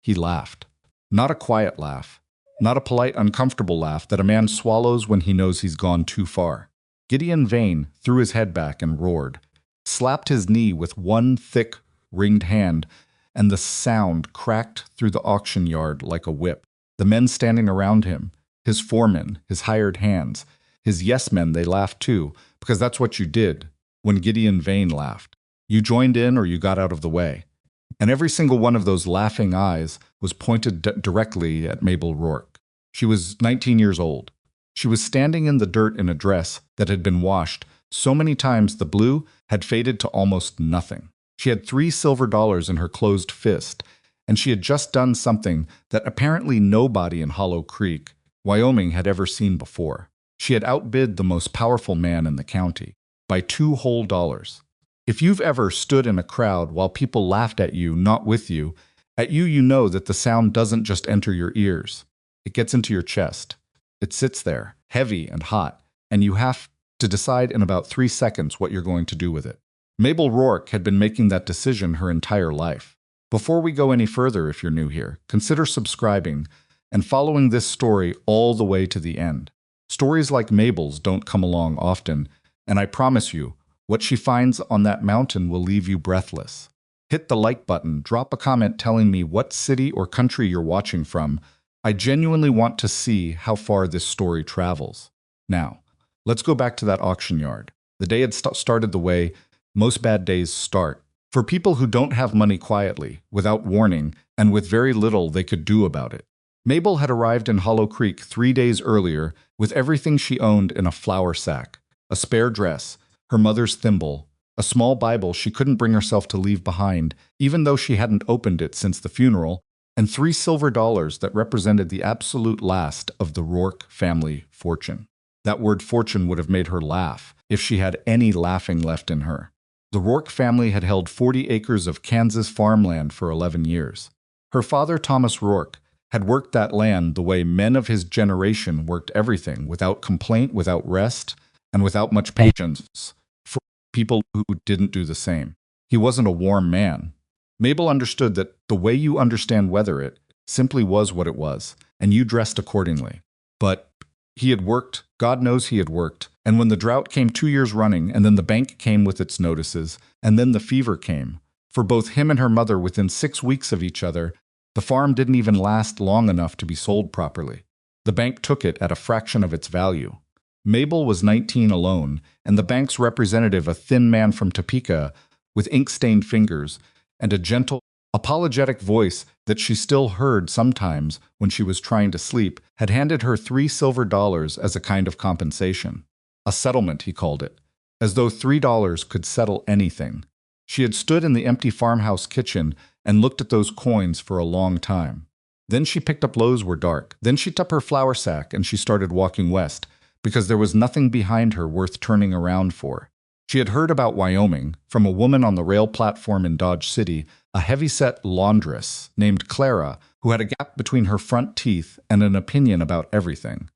He laughed. Not a quiet laugh. Not a polite, uncomfortable laugh that a man swallows when he knows he's gone too far. Gideon Vane threw his head back and roared, slapped his knee with one thick, ringed hand, and the sound cracked through the auction yard like a whip. The men standing around him, his foremen, his hired hands, his yes-men, they laughed too, because that's what you did when Gideon Vane laughed. You joined in or you got out of the way. And every single one of those laughing eyes was pointed directly at Mabel Rourke. She was 19 years old. She was standing in the dirt in a dress that had been washed so many times the blue had faded to almost nothing. She had $3 silver in her closed fist, and she had just done something that apparently nobody in Hollow Creek, Wyoming, had ever seen before. She had outbid the most powerful man in the county by $2 whole. If you've ever stood in a crowd while people laughed at you, not with you, you know that the sound doesn't just enter your ears. It gets into your chest. It sits there, heavy and hot, and you have to decide in about 3 seconds what you're going to do with it. Mabel Rourke had been making that decision her entire life. Before we go any further, if you're new here, consider subscribing and following this story all the way to the end. Stories like Mabel's don't come along often, and I promise you, what she finds on that mountain will leave you breathless. Hit the like button, drop a comment telling me what city or country you're watching from. I genuinely want to see how far this story travels. Now, let's go back to that auction yard. The day had started the way most bad days start. For people who don't have money quietly, without warning, and with very little they could do about it. Mabel had arrived in Hollow Creek 3 days earlier with everything she owned in a flour sack, a spare dress, her mother's thimble, a small Bible she couldn't bring herself to leave behind, even though she hadn't opened it since the funeral, and $3 silver that represented the absolute last of the Rourke family fortune. That word fortune would have made her laugh if she had any laughing left in her. The Rourke family had held 40 acres of Kansas farmland for 11 years. Her father, Thomas Rourke, had worked that land the way men of his generation worked everything, without complaint, without rest, and without much patience for people who didn't do the same. He wasn't a warm man. Mabel understood that the way you understand weather it simply was what it was, and you dressed accordingly. But he had worked, God knows he had worked, and when the drought came 2 years running, and then the bank came with its notices, and then the fever came, for both him and her mother within 6 weeks of each other, the farm didn't even last long enough to be sold properly. The bank took it at a fraction of its value. Mabel was 19 alone, and the bank's representative, a thin man from Topeka with ink-stained fingers and a gentle, apologetic voice that she still heard sometimes when she was trying to sleep, had handed her $3 silver as a kind of compensation. A settlement, he called it, as though $3 could settle anything. She had stood in the empty farmhouse kitchen and looked at those coins for a long time. Then she picked up loaves were dark. Then she took her flour sack and she started walking west, because there was nothing behind her worth turning around for. She had heard about Wyoming from a woman on the rail platform in Dodge City, a heavy-set laundress named Clara who had a gap between her front teeth and an opinion about everything.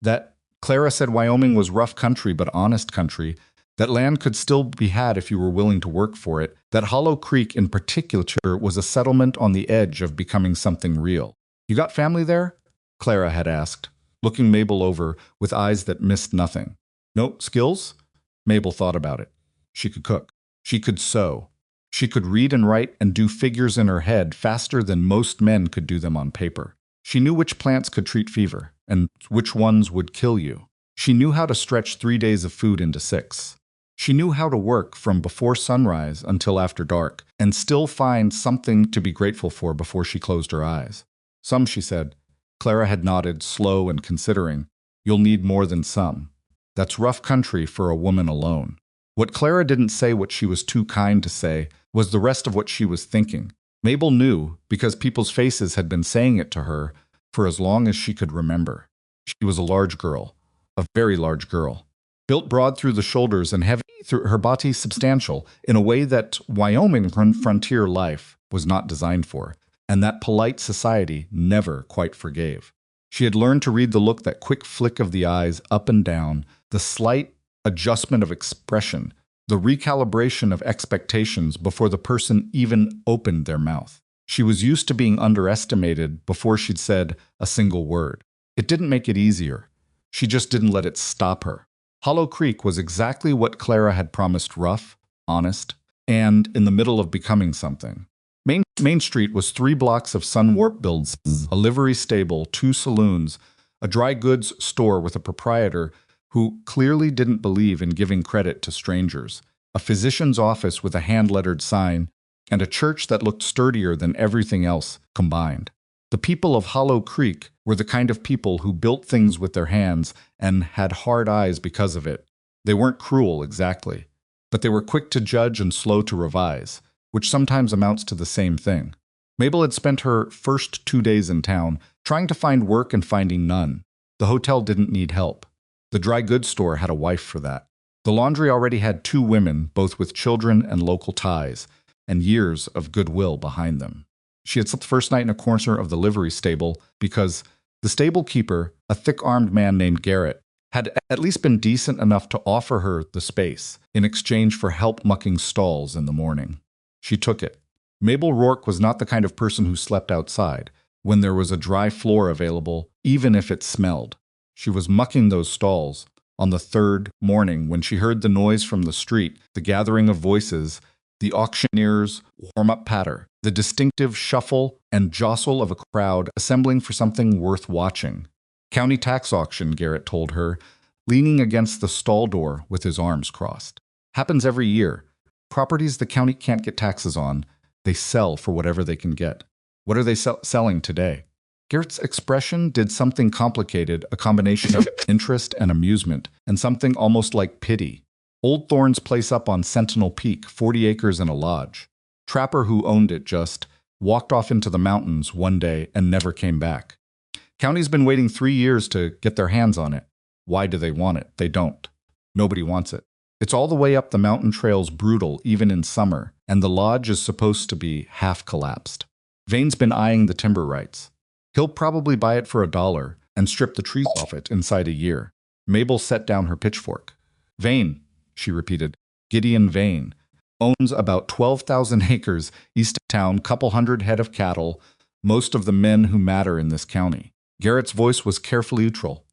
That Clara said Wyoming was rough country but honest country, that land could still be had if you were willing to work for it, that Hollow Creek in particular was a settlement on the edge of becoming something real. "You got family there?" Clara had asked, looking Mabel over with eyes that missed nothing. "No skills?" Mabel thought about it. She could cook. She could sew. She could read and write and do figures in her head faster than most men could do them on paper. She knew which plants could treat fever and which ones would kill you. She knew how to stretch 3 days of food into 6. She knew how to work from before sunrise until after dark and still find something to be grateful for before she closed her eyes. "Some," she said. Clara had nodded, slow and considering. "You'll need more than some. That's rough country for a woman alone." What Clara didn't say, what she was too kind to say, was the rest of what she was thinking. Mabel knew because people's faces had been saying it to her for as long as she could remember. She was a large girl, a very large girl, built broad through the shoulders and heavy through her body, substantial in a way that Wyoming frontier life was not designed for, and that polite society never quite forgave. She had learned to read the look, that quick flick of the eyes up and down, the slight adjustment of expression, the recalibration of expectations before the person even opened their mouth. She was used to being underestimated before she'd said a single word. It didn't make it easier. She just didn't let it stop her. Hollow Creek was exactly what Clara had promised: rough, honest, and in the middle of becoming something. Main Street was 3 blocks of sun-warped builds, a livery stable, 2 saloons, a dry goods store with a proprietor who clearly didn't believe in giving credit to strangers, a physician's office with a hand-lettered sign, and a church that looked sturdier than everything else combined. The people of Hollow Creek were the kind of people who built things with their hands and had hard eyes because of it. They weren't cruel, exactly, but they were quick to judge and slow to revise, which sometimes amounts to the same thing. Mabel had spent her first 2 days in town trying to find work and finding none. The hotel didn't need help. The dry goods store had a wife for that. The laundry already had 2 women, both with children and local ties, and years of goodwill behind them. She had slept the first night in a corner of the livery stable because the stable keeper, a thick-armed man named Garrett, had at least been decent enough to offer her the space in exchange for help mucking stalls in the morning. She took it. Mabel Rourke was not the kind of person who slept outside when there was a dry floor available, even if it smelled. She was mucking those stalls on the 3rd morning when she heard the noise from the street, the gathering of voices, the auctioneer's warm-up patter, the distinctive shuffle and jostle of a crowd assembling for something worth watching. County tax auction, Garrett told her, leaning against the stall door with his arms crossed. Happens every year. Properties the county can't get taxes on, they sell for whatever they can get. What are they selling today? Garrett's expression did something complicated, a combination of interest and amusement, and something almost like pity. Old Thorne's place up on Sentinel Peak, 40 acres and a lodge. Trapper who owned it just walked off into the mountains one day and never came back. County's been waiting 3 years to get their hands on it. Why do they want it? They don't. Nobody wants it. It's all the way up the mountain trails, brutal, even in summer, and the lodge is supposed to be half collapsed. Vane's been eyeing the timber rights. He'll probably buy it for $1 and strip the trees off it inside a year. Mabel set down her pitchfork. Vane, she repeated. Gideon Vane owns about 12,000 acres east of town, couple hundred head of cattle, most of the men who matter in this county. Garrett's voice was carefully neutral.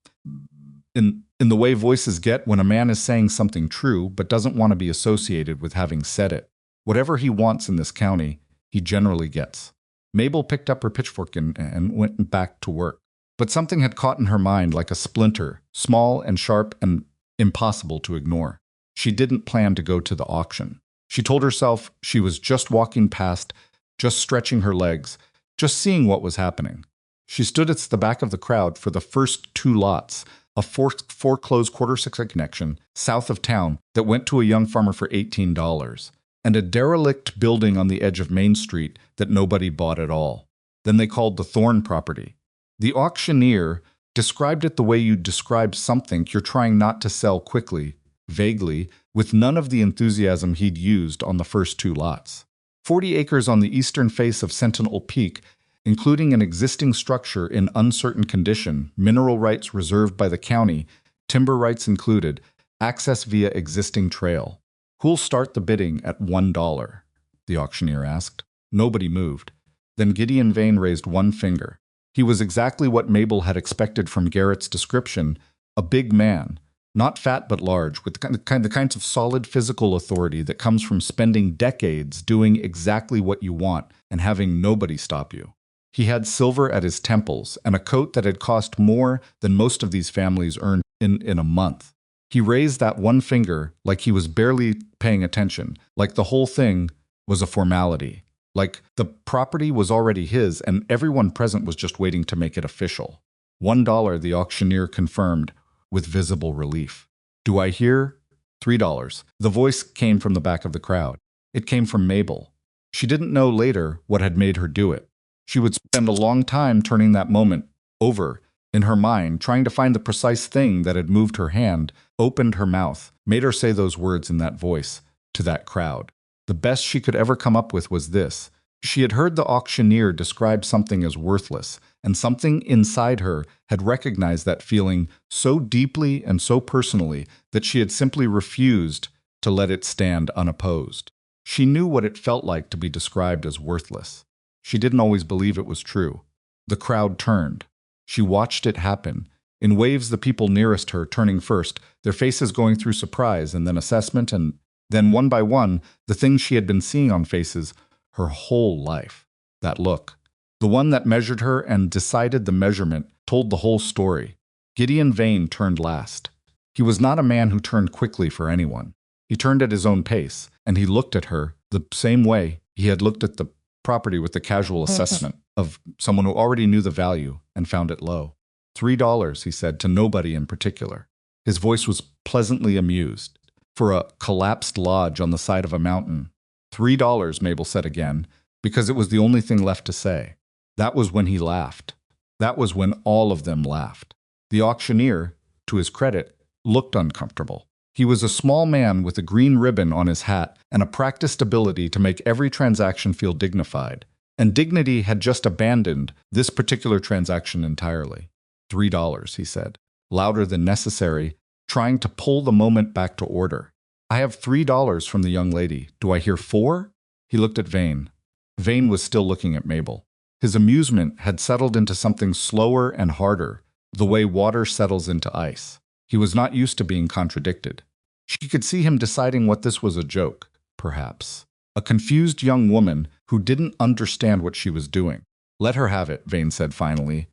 In the way voices get when a man is saying something true but doesn't want to be associated with having said it. Whatever he wants in this county, he generally gets. Mabel picked up her pitchfork and went back to work. But something had caught in her mind like a splinter, small and sharp and impossible to ignore. She didn't plan to go to the auction. She told herself she was just walking past, just stretching her legs, just seeing what was happening. She stood at the back of the crowd for the first 2 lots, a foreclosed quarter-section connection south of town that went to a young farmer for $18, and a derelict building on the edge of Main Street that nobody bought at all. Then they called the Thorne property. The auctioneer described it the way you'd describe something you're trying not to sell quickly, vaguely, with none of the enthusiasm he'd used on the first 2 lots. 40 acres on the eastern face of Sentinel Peak, including an existing structure in uncertain condition, mineral rights reserved by the county, timber rights included, access via existing trail. Who'll start the bidding at $1? The auctioneer asked. Nobody moved. Then Gideon Vane raised one finger. He was exactly what Mabel had expected from Garrett's description, a big man, not fat but large, with the kinds of solid physical authority that comes from spending decades doing exactly what you want and having nobody stop you. He had silver at his temples and a coat that had cost more than most of these families earned in a month. He raised that one finger like he was barely paying attention, like the whole thing was a formality, like the property was already his and everyone present was just waiting to make it official. $1, the auctioneer confirmed with visible relief. Do I hear? $3. The voice came from the back of the crowd. It came from Mabel. She didn't know later what had made her do it. She would spend a long time turning that moment over in her mind, trying to find the precise thing that had moved her hand, opened her mouth, made her say those words in that voice to that crowd. The best she could ever come up with was this. She had heard the auctioneer describe something as worthless, and something inside her had recognized that feeling so deeply and so personally that she had simply refused to let it stand unopposed. She knew what it felt like to be described as worthless. She didn't always believe it was true. The crowd turned. She watched it happen. In waves, the people nearest her turning first, their faces going through surprise and then assessment, and then one by one, the things she had been seeing on faces her whole life. That look. The one that measured her and decided the measurement told the whole story. Gideon Vane turned last. He was not a man who turned quickly for anyone. He turned at his own pace, and he looked at her the same way he had looked at the property with the casual assessment of someone who already knew the value and found it low. $3, he said, to nobody in particular. His voice was pleasantly amused. For a collapsed lodge on the side of a mountain. $3, Mabel said again, because it was the only thing left to say. That was when he laughed. That was when all of them laughed. The auctioneer, to his credit, looked uncomfortable. He was a small man with a green ribbon on his hat and a practiced ability to make every transaction feel dignified. And dignity had just abandoned this particular transaction entirely. $3, he said, louder than necessary, trying to pull the moment back to order. I have $3 from the young lady. Do I hear 4? He looked at Vane. Vane was still looking at Mabel. His amusement had settled into something slower and harder, the way water settles into ice. He was not used to being contradicted. She could see him deciding what this was a joke, perhaps. A confused young woman who didn't understand what she was doing. Let her have it, Vane said finally.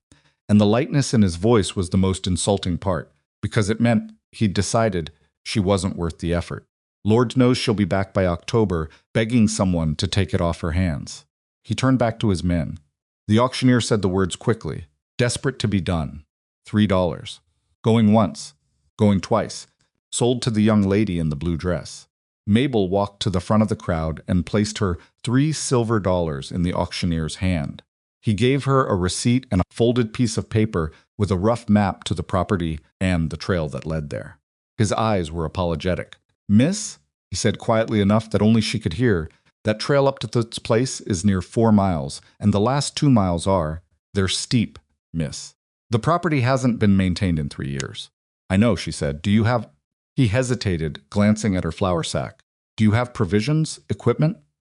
And the lightness in his voice was the most insulting part, because it meant he'd decided she wasn't worth the effort. Lord knows she'll be back by October, begging someone to take it off her hands. He turned back to his men. The auctioneer said the words quickly, desperate to be done. $3. Going once. Going twice. Sold to the young lady in the blue dress. Mabel walked to the front of the crowd and placed her $3 silver in the auctioneer's hand. He gave her a receipt and a folded piece of paper with a rough map to the property and the trail that led there. His eyes were apologetic. Miss, he said quietly enough that only she could hear, that trail up to this place is near 4 miles, and the last 2 miles they're steep, miss. The property hasn't been maintained in 3 years. I know, she said. Do you have... He hesitated, glancing at her flour sack. Do you have provisions, equipment?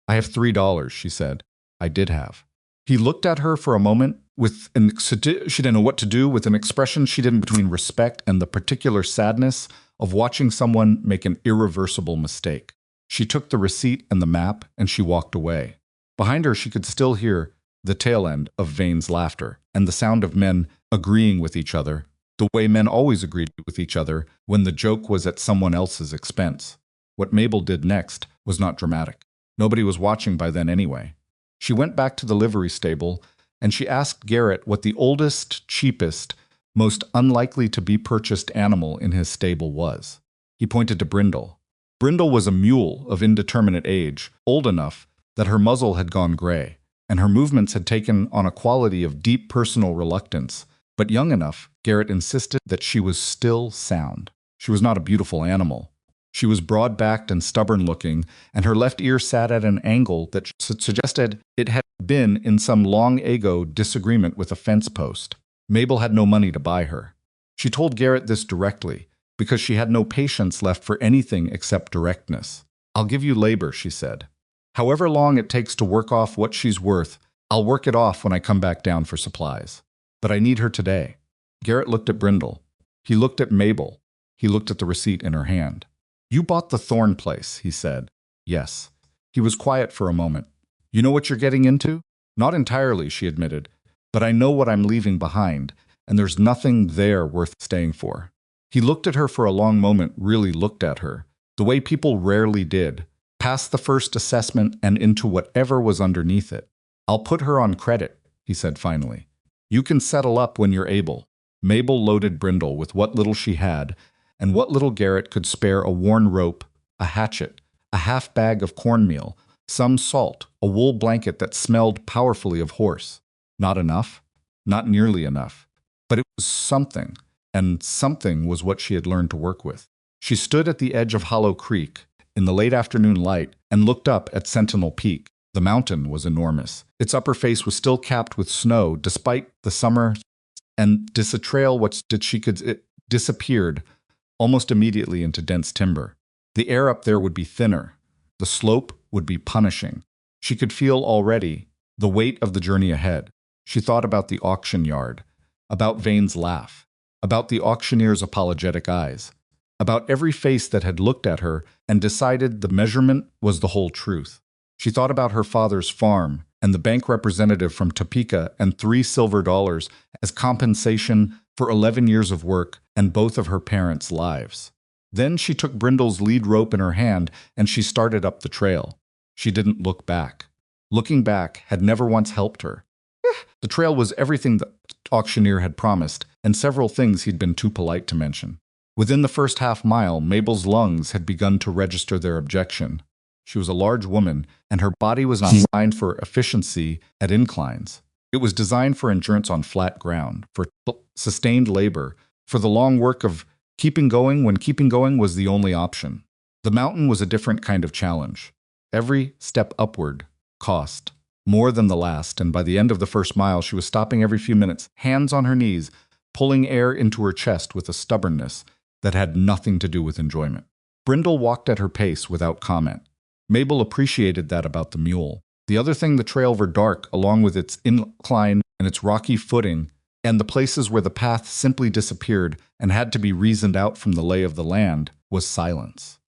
I have $3, she said. I did have. He looked at her for a moment with she didn't know what to do, with an expression she didn't between respect and the particular sadness of watching someone make an irreversible mistake. She took the receipt and the map, and she walked away. Behind her, she could still hear the tail end of Vane's laughter and the sound of men agreeing with each other, the way men always agreed with each other when the joke was at someone else's expense. What Mabel did next was not dramatic. Nobody was watching by then anyway. She went back to the livery stable, and she asked Garrett what the oldest, cheapest, most unlikely to be purchased animal in his stable was. He pointed to Brindle. Brindle was a mule of indeterminate age, old enough that her muzzle had gone gray, and her movements had taken on a quality of deep personal reluctance, but young enough, Garrett insisted, that she was still sound. She was not a beautiful animal. She was broad-backed and stubborn-looking, and her left ear sat at an angle that suggested it had been in some long-ago disagreement with a fence post. Mabel had no money to buy her. She told Garrett this directly, because she had no patience left for anything except directness. I'll give you labor, she said. However long it takes to work off what she's worth, I'll work it off when I come back down for supplies. But I need her today. Garrett looked at Brindle. He looked at Mabel. He looked at the receipt in her hand. You bought the Thorn place, he said. Yes. He was quiet for a moment. You know what you're getting into? Not entirely, she admitted. But I know what I'm leaving behind, and there's nothing there worth staying for. He looked at her for a long moment, really looked at her, the way people rarely did, past the first assessment and into whatever was underneath it. I'll put her on credit, he said finally. You can settle up when you're able. Mabel loaded Brindle with what little she had, and what little Garrett could spare: a worn rope, a hatchet, a half bag of cornmeal, some salt, a wool blanket that smelled powerfully of horse. Not enough? Not nearly enough. But it was something, and something was what she had learned to work with. She stood at the edge of Hollow Creek in the late afternoon light and looked up at Sentinel Peak. The mountain was enormous. Its upper face was still capped with snow despite the summer, and a trail it disappeared almost immediately into dense timber. The air up there would be thinner. The slope would be punishing. She could feel already the weight of the journey ahead. She thought about the auction yard, about Vane's laugh, about the auctioneer's apologetic eyes, about every face that had looked at her and decided the measurement was the whole truth. She thought about her father's farm and the bank representative from Topeka and $3 silver as compensation for 11 years of work and both of her parents' lives. Then she took Brindle's lead rope in her hand and she started up the trail. She didn't look back. Looking back had never once helped her. The trail was everything the auctioneer had promised, and several things he'd been too polite to mention. Within the first half mile, Mabel's lungs had begun to register their objection. She was a large woman, and her body was not designed for efficiency at inclines. It was designed for endurance on flat ground, for sustained labor, for the long work of keeping going when keeping going was the only option. The mountain was a different kind of challenge. Every step upward cost more than the last, and by the end of the first mile she was stopping every few minutes, hands on her knees, pulling air into her chest with a stubbornness that had nothing to do with enjoyment. Brindle walked at her pace without comment. Mabel appreciated that about the mule. The other thing the trail were dark, along with its incline and its rocky footing, and the places where the path simply disappeared and had to be reasoned out from the lay of the land, was silence.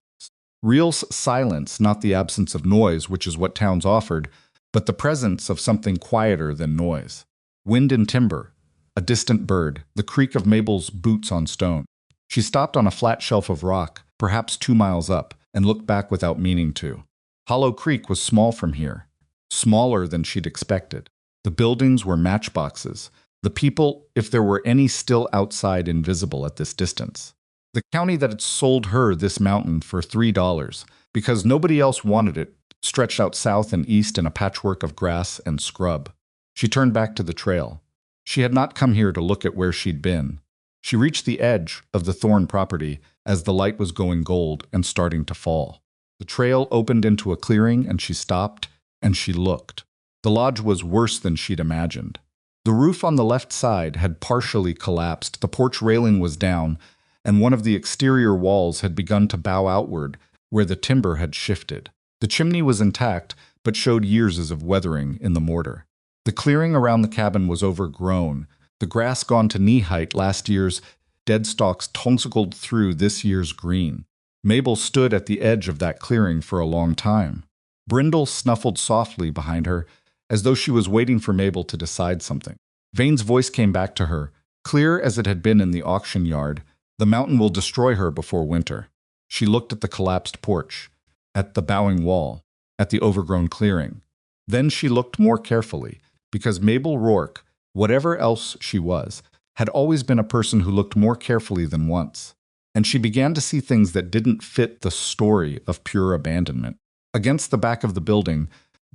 Real silence, not the absence of noise, which is what towns offered, but the presence of something quieter than noise. Wind in timber, a distant bird, the creak of Mabel's boots on stone. She stopped on a flat shelf of rock, perhaps 2 miles up, and looked back without meaning to. Hollow Creek was small from here, smaller than she'd expected. The buildings were matchboxes. The people, if there were any still outside, invisible at this distance. The county that had sold her this mountain for $3, because nobody else wanted it, stretched out south and east in a patchwork of grass and scrub. She turned back to the trail. She had not come here to look at where she'd been. She reached the edge of the Thorne property as the light was going gold and starting to fall. The trail opened into a clearing and she stopped and she looked. The lodge was worse than she'd imagined. The roof on the left side had partially collapsed, the porch railing was down, and one of the exterior walls had begun to bow outward where the timber had shifted. The chimney was intact, but showed years of weathering in the mortar. The clearing around the cabin was overgrown, the grass gone to knee-height last year's dead stalks tonsiled through this year's green. Mabel stood at the edge of that clearing for a long time. Brindle snuffled softly behind her, as though she was waiting for Mabel to decide something. Vane's voice came back to her, clear as it had been in the auction yard. The mountain will destroy her before winter. She looked at the collapsed porch, at the bowing wall, at the overgrown clearing. Then she looked more carefully, because Mabel Rourke, whatever else she was, had always been a person who looked more carefully than once. And she began to see things that didn't fit the story of pure abandonment. Against the back of the building,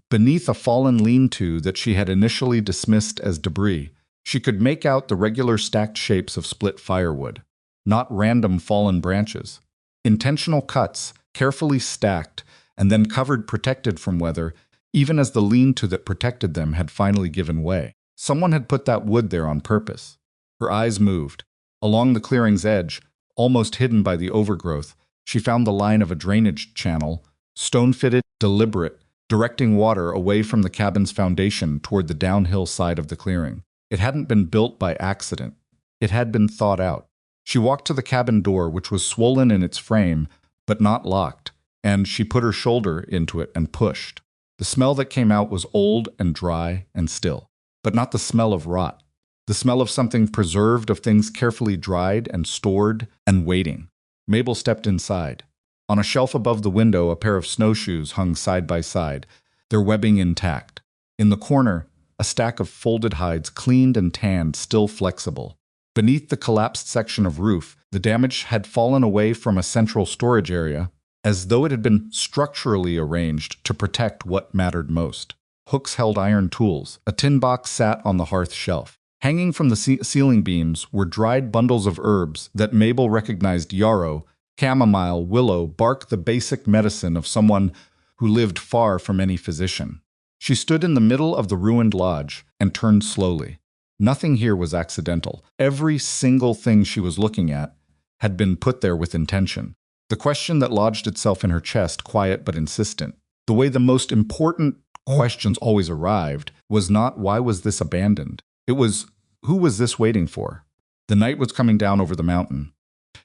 beneath a fallen lean-to that she had initially dismissed as debris, she could make out the regular stacked shapes of split firewood, not random fallen branches. Intentional cuts, carefully stacked, and then covered, protected from weather, even as the lean-to that protected them had finally given way. Someone had put that wood there on purpose. Her eyes moved. Along the clearing's edge, almost hidden by the overgrowth, she found the line of a drainage channel, stone-fitted, deliberate, directing water away from the cabin's foundation toward the downhill side of the clearing. It hadn't been built by accident. It had been thought out. She walked to the cabin door, which was swollen in its frame, but not locked, and she put her shoulder into it and pushed. The smell that came out was old and dry and still, but not the smell of rot. The smell of something preserved, of things carefully dried and stored and waiting. Mabel stepped inside. On a shelf above the window, a pair of snowshoes hung side by side, their webbing intact. In the corner, a stack of folded hides, cleaned and tanned, still flexible. Beneath the collapsed section of roof, the damage had fallen away from a central storage area, as though it had been structurally arranged to protect what mattered most. Hooks held iron tools. A tin box sat on the hearth shelf. Hanging from the ceiling beams were dried bundles of herbs that Mabel recognized: yarrow, chamomile, willow, bark, the basic medicine of someone who lived far from any physician. She stood in the middle of the ruined lodge and turned slowly. Nothing here was accidental. Every single thing she was looking at had been put there with intention. The question that lodged itself in her chest, quiet but insistent, the way the most important questions always arrived was not why was this abandoned? It was who was this waiting for? The night was coming down over the mountain.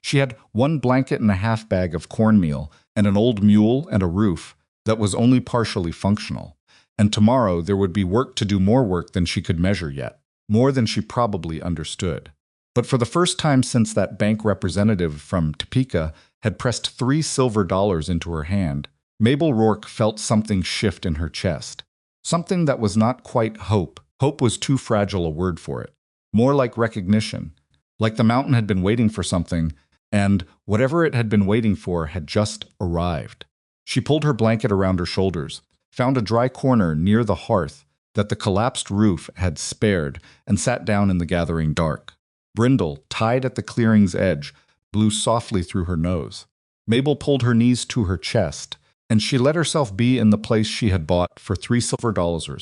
She had one blanket and a half bag of cornmeal and an old mule and a roof that was only partially functional. And tomorrow there would be work to do, more work than she could measure yet, more than she probably understood. But for the first time since that bank representative from Topeka had pressed $3 silver into her hand, Mabel Rourke felt something shift in her chest. Something that was not quite hope. Hope was too fragile a word for it. More like recognition. Like the mountain had been waiting for something, and whatever it had been waiting for had just arrived. She pulled her blanket around her shoulders, found a dry corner near the hearth that the collapsed roof had spared, and sat down in the gathering dark. Brindle, tied at the clearing's edge, blew softly through her nose. Mabel pulled her knees to her chest, and she let herself be in the place she had bought for $3 silver,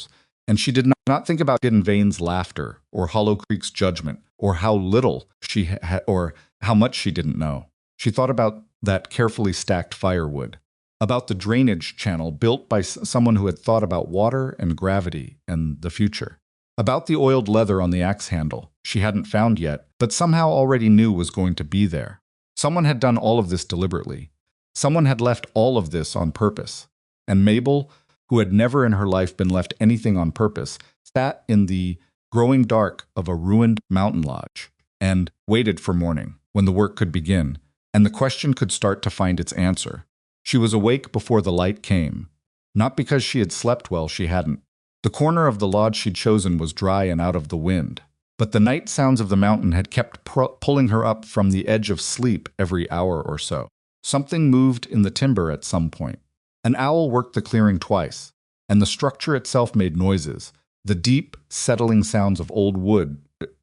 and she did not think about Hidden Vane's laughter, or Hollow Creek's judgment, or how little she had, or how much she didn't know. She thought about that carefully stacked firewood, about the drainage channel built by someone who had thought about water and gravity and the future, about the oiled leather on the axe handle she hadn't found yet, but somehow already knew was going to be there. Someone had done all of this deliberately. Someone had left all of this on purpose. And Mabel, who had never in her life been left anything on purpose, sat in the growing dark of a ruined mountain lodge and waited for morning, when the work could begin, and the question could start to find its answer. She was awake before the light came. Not because she had slept well, she hadn't. The corner of the lodge she'd chosen was dry and out of the wind. But the night sounds of the mountain had kept pulling her up from the edge of sleep every hour or so. Something moved in the timber at some point. An owl worked the clearing twice, and the structure itself made noises, the deep, settling sounds of old wood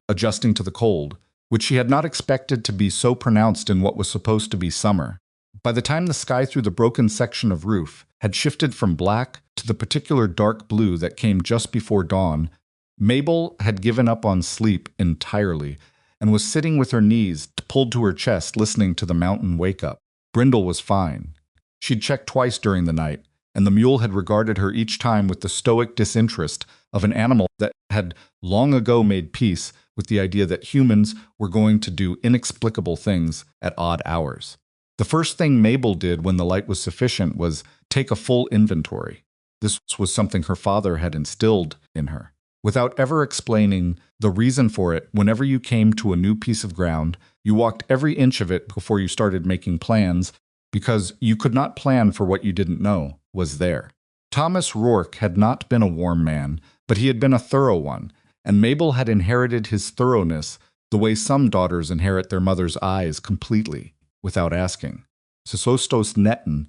adjusting to the cold, which she had not expected to be so pronounced in what was supposed to be summer. By the time the sky through the broken section of roof had shifted from black to the particular dark blue that came just before dawn, Mabel had given up on sleep entirely and was sitting with her knees pulled to her chest listening to the mountain wake up. Brindle was fine. She'd checked twice during the night, and the mule had regarded her each time with the stoic disinterest of an animal that had long ago made peace with the idea that humans were going to do inexplicable things at odd hours. The first thing Mabel did when the light was sufficient was take a full inventory. This was something her father had instilled in her. Without ever explaining the reason for it, whenever you came to a new piece of ground, you walked every inch of it before you started making plans, because you could not plan for what you didn't know was there. Thomas Rourke had not been a warm man, but he had been a thorough one, and Mabel had inherited his thoroughness the way some daughters inherit their mother's eyes completely, without asking. Sesostos netten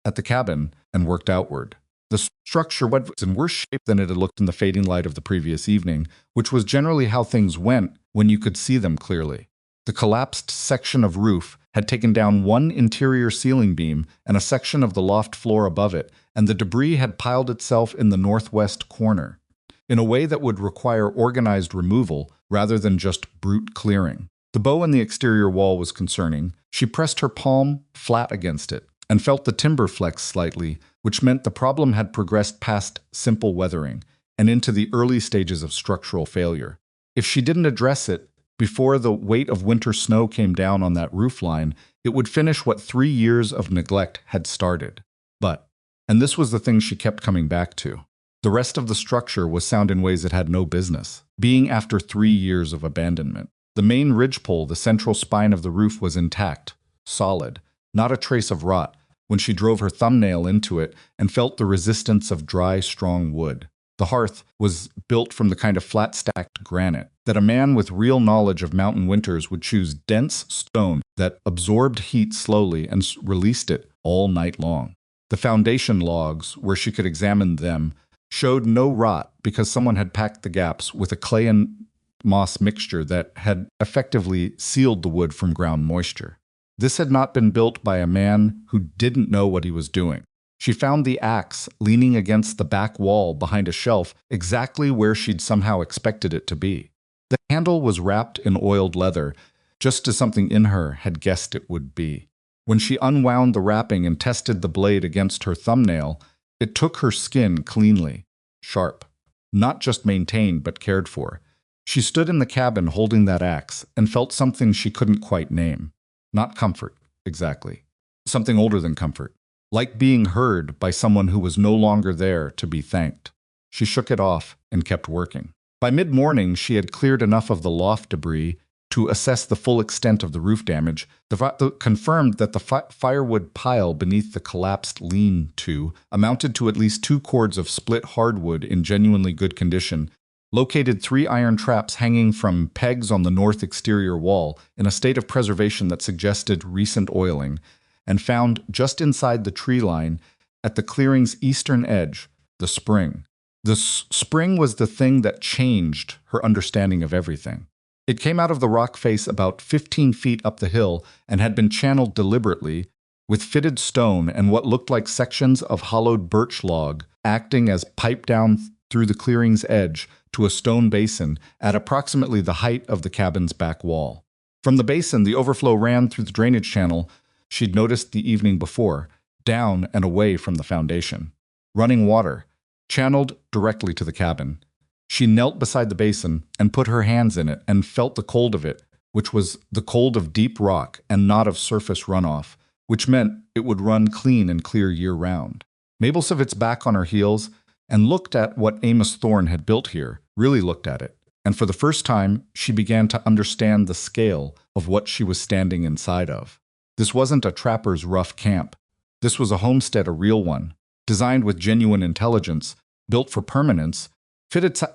at the cabin and worked outward. The structure was in worse shape than it had looked in the fading light of the previous evening, which was generally how things went when you could see them clearly. The collapsed section of roof had taken down one interior ceiling beam and a section of the loft floor above it, and the debris had piled itself in the northwest corner, in a way that would require organized removal rather than just brute clearing. The bow in the exterior wall was concerning. She pressed her palm flat against it and felt the timber flex slightly, which meant the problem had progressed past simple weathering and into the early stages of structural failure. If she didn't address it before the weight of winter snow came down on that roofline, it would finish what 3 years of neglect had started. But, and this was the thing she kept coming back to, the rest of the structure was sound in ways it had no business, being after 3 years of abandonment. The main ridgepole, the central spine of the roof, was intact, solid, not a trace of rot, when she drove her thumbnail into it and felt the resistance of dry, strong wood. The hearth was built from the kind of flat-stacked granite that a man with real knowledge of mountain winters would choose dense stone that absorbed heat slowly and released it all night long. The foundation logs, where she could examine them, showed no rot because someone had packed the gaps with a clay and moss mixture that had effectively sealed the wood from ground moisture. This had not been built by a man who didn't know what he was doing. She found the axe leaning against the back wall behind a shelf exactly where she'd somehow expected it to be. The handle was wrapped in oiled leather, just as something in her had guessed it would be. When she unwound the wrapping and tested the blade against her thumbnail, It took her skin cleanly, sharp, not just maintained but cared for. She stood in the cabin holding that axe and felt something she couldn't quite name. Not comfort, exactly. Something older than comfort. Like being heard by someone who was no longer there to be thanked. She shook it off and kept working. By mid-morning, she had cleared enough of the loft debris to assess the full extent of the roof damage, confirmed that the firewood pile beneath the collapsed lean-to amounted to at least 2 cords of split hardwood in genuinely good condition, located 3 iron traps hanging from pegs on the north exterior wall in a state of preservation that suggested recent oiling, and found just inside the tree line, at the clearing's eastern edge, the spring. The spring was the thing that changed her understanding of everything. It came out of the rock face about 15 feet up the hill and had been channeled deliberately, with fitted stone and what looked like sections of hollowed birch log acting as pipe down through the clearing's edge to a stone basin at approximately the height of the cabin's back wall. From the basin, the overflow ran through the drainage channel she'd noticed the evening before, down and away from the foundation. Running water, channeled directly to the cabin. She knelt beside the basin and put her hands in it and felt the cold of it, which was the cold of deep rock and not of surface runoff, which meant it would run clean and clear year-round. Mabel Civit's back on her heels and looked at what Amos Thorne had built here, really looked at it, and for the first time she began to understand the scale of what she was standing inside of. This wasn't a trapper's rough camp. This was a homestead, a real one, designed with genuine intelligence, built for permanence,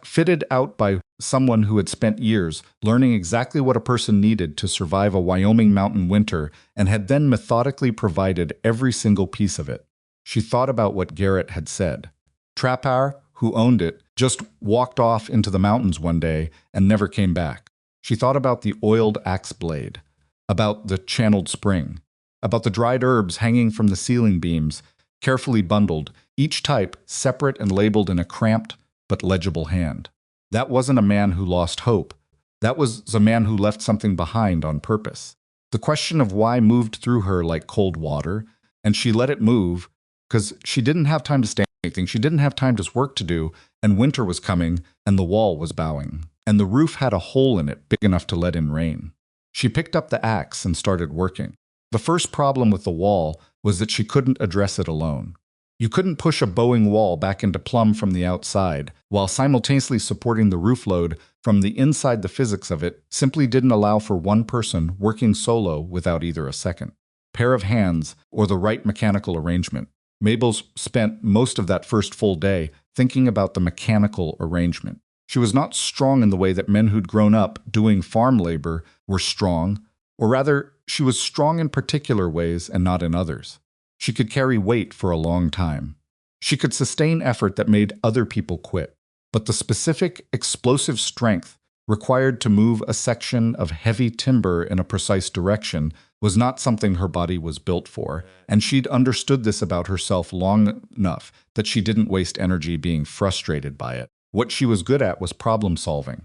fitted out by someone who had spent years learning exactly what a person needed to survive a Wyoming mountain winter and had then methodically provided every single piece of it. She thought about what Garrett had said. Trapper, who owned it, just walked off into the mountains one day and never came back. She thought about the oiled axe blade, about the channeled spring, about the dried herbs hanging from the ceiling beams, carefully bundled, each type separate and labeled in a cramped but legible hand. That wasn't a man who lost hope. That was a man who left something behind on purpose. The question of why moved through her like cold water, and she let it move because she didn't have time to stand anything. She didn't have time to work to do, and winter was coming, and the wall was bowing, and the roof had a hole in it big enough to let in rain. She picked up the axe and started working. The first problem with the wall was that she couldn't address it alone. You couldn't push a bowing wall back into plumb from the outside, while simultaneously supporting the roof load from the inside. The physics of it simply didn't allow for one person working solo without either a second pair of hands or the right mechanical arrangement. Mabel spent most of that first full day thinking about the mechanical arrangement. She was not strong in the way that men who'd grown up doing farm labor were strong, or rather, she was strong in particular ways and not in others. She could carry weight for a long time. She could sustain effort that made other people quit. But the specific, explosive strength required to move a section of heavy timber in a precise direction was not something her body was built for, and she'd understood this about herself long enough that she didn't waste energy being frustrated by it. What she was good at was problem solving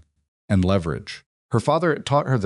and leverage. Her father had taught her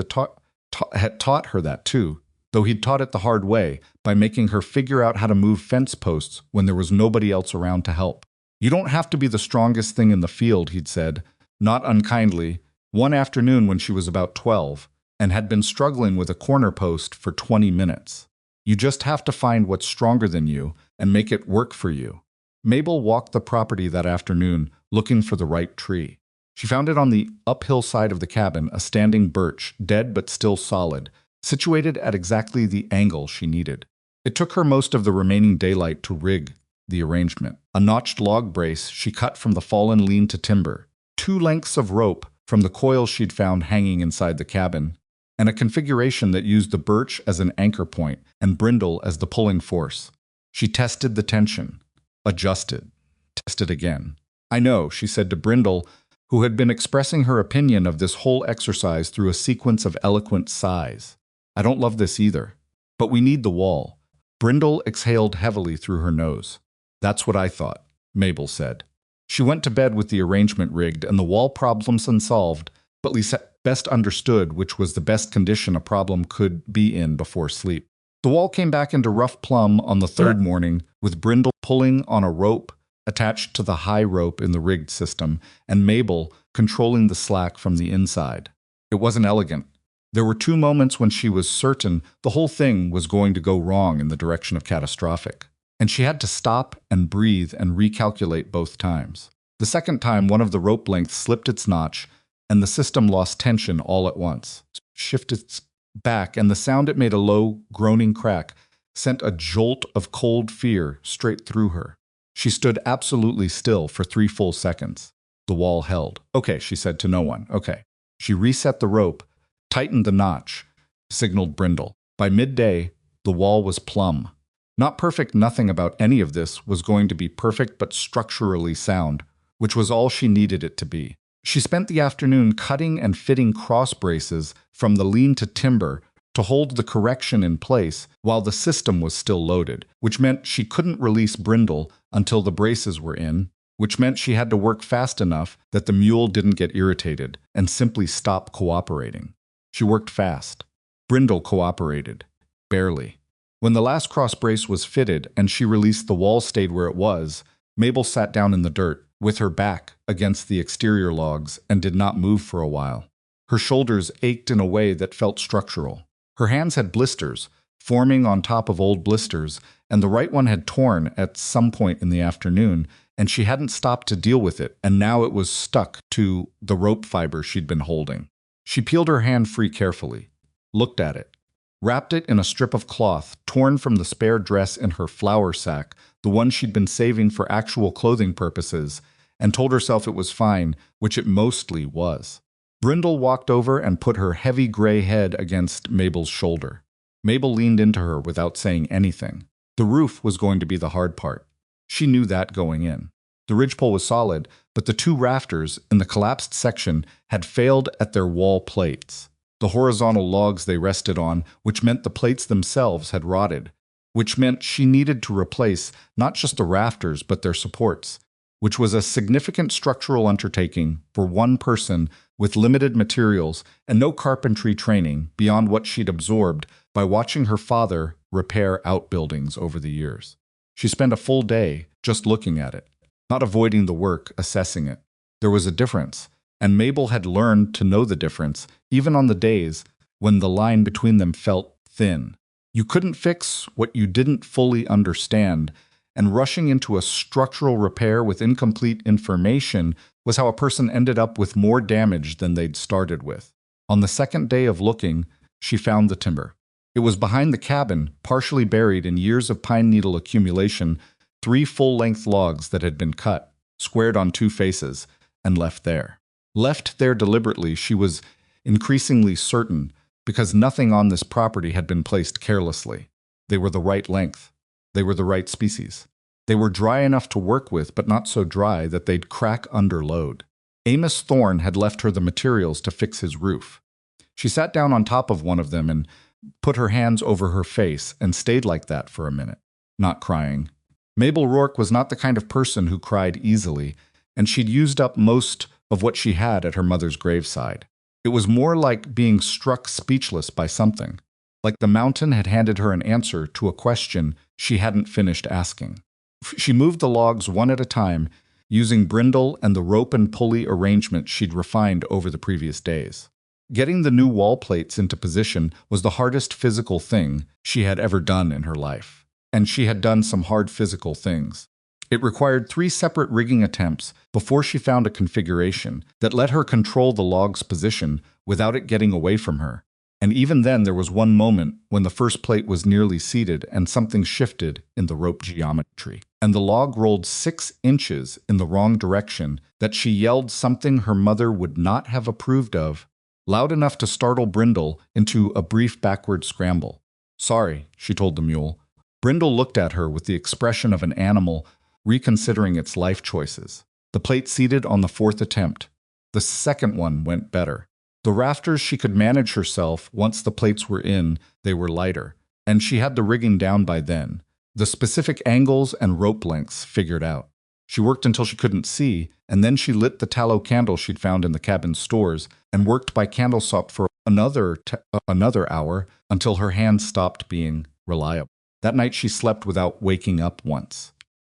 that too, though he'd taught it the hard way by making her figure out how to move fence posts when there was nobody else around to help. You don't have to be the strongest thing in the field, he'd said, not unkindly, one afternoon when she was about 12 and had been struggling with a corner post for 20 minutes. You just have to find what's stronger than you and make it work for you. Mabel walked the property that afternoon looking for the right tree. She found it on the uphill side of the cabin, a standing birch, dead but still solid, situated at exactly the angle she needed. It took her most of the remaining daylight to rig the arrangement. A notched log brace she cut from the fallen lean-to timber, 2 lengths of rope from the coils she'd found hanging inside the cabin, and a configuration that used the birch as an anchor point and brindle as the pulling force. She tested the tension, adjusted, tested again. "I know," she said to Brindle, who had been expressing her opinion of this whole exercise through a sequence of eloquent sighs. "I don't love this either. But we need the wall." Brindle exhaled heavily through her nose. "That's what I thought," Mabel said. She went to bed with the arrangement rigged and the wall problems unsolved, but Lisette best understood which was the best condition a problem could be in before sleep. The wall came back into rough plumb on the third morning, with Brindle pulling on a rope attached to the high rope in the rigged system, and Mabel controlling the slack from the inside. It wasn't elegant. There were 2 moments when she was certain the whole thing was going to go wrong in the direction of catastrophic, and she had to stop and breathe and recalculate both times. The second time, one of the rope lengths slipped its notch, and the system lost tension all at once, shifted back, and the sound it made, a low, groaning crack, sent a jolt of cold fear straight through her. She stood absolutely still for 3 full seconds. The wall held. "Okay," she said to no one. "Okay." She reset the rope, tightened the notch, signaled Brindle. By midday, the wall was plumb. Not perfect, nothing about any of this was going to be perfect, but structurally sound, which was all she needed it to be. She spent the afternoon cutting and fitting cross braces from the lean-to timber to hold the correction in place while the system was still loaded, which meant she couldn't release Brindle until the braces were in, which meant she had to work fast enough that the mule didn't get irritated and simply stop cooperating. She worked fast. Brindle cooperated. Barely. When the last cross brace was fitted and she released, the wall stayed where it was. Mabel sat down in the dirt, with her back against the exterior logs, and did not move for a while. Her shoulders ached in a way that felt structural. Her hands had blisters, forming on top of old blisters, and the right one had torn at some point in the afternoon, and she hadn't stopped to deal with it, and now it was stuck to the rope fiber she'd been holding. She peeled her hand free carefully, looked at it, wrapped it in a strip of cloth torn from the spare dress in her flour sack, the one she'd been saving for actual clothing purposes, and told herself it was fine, which it mostly was. Brindle walked over and put her heavy gray head against Mabel's shoulder. Mabel leaned into her without saying anything. The roof was going to be the hard part. She knew that going in. The ridgepole was solid, but the 2 rafters in the collapsed section had failed at their wall plates. The horizontal logs they rested on, which meant the plates themselves had rotted, which meant she needed to replace not just the rafters but their supports, which was a significant structural undertaking for one person with limited materials and no carpentry training beyond what she'd absorbed by watching her father repair outbuildings over the years. She spent a full day just looking at it, not avoiding the work, assessing it. There was a difference, and Mabel had learned to know the difference, even on the days when the line between them felt thin. You couldn't fix what you didn't fully understand, and rushing into a structural repair with incomplete information was how a person ended up with more damage than they'd started with. On the second day of looking, she found the timber. It was behind the cabin, partially buried in years of pine needle accumulation, 3 full-length logs that had been cut, squared on 2 faces, and left there. Left there deliberately, she was increasingly certain, because nothing on this property had been placed carelessly. They were the right length. They were the right species. They were dry enough to work with, but not so dry that they'd crack under load. Amos Thorne had left her the materials to fix his roof. She sat down on top of one of them and put her hands over her face and stayed like that for a minute, not crying. Mabel Rourke was not the kind of person who cried easily, and she'd used up most of what she had at her mother's graveside. It was more like being struck speechless by something, like the mountain had handed her an answer to a question she hadn't finished asking. She moved the logs one at a time, using Brindle and the rope and pulley arrangement she'd refined over the previous days. Getting the new wall plates into position was the hardest physical thing she had ever done in her life, and she had done some hard physical things. It required 3 separate rigging attempts before she found a configuration that let her control the log's position without it getting away from her. And even then, there was one moment when the first plate was nearly seated and something shifted in the rope geometry, and the log rolled 6 inches in the wrong direction that she yelled something her mother would not have approved of, loud enough to startle Brindle into a brief backward scramble. "Sorry," she told the mule. Brindle looked at her with the expression of an animal reconsidering its life choices. The plate seated on the 4th attempt. The second one went better. The rafters she could manage herself once the plates were in, they were lighter, and she had the rigging down by then. The specific angles and rope lengths figured out. She worked until she couldn't see, and then she lit the tallow candle she'd found in the cabin stores and worked by candle sop for another hour until her hands stopped being reliable. That night she slept without waking up once.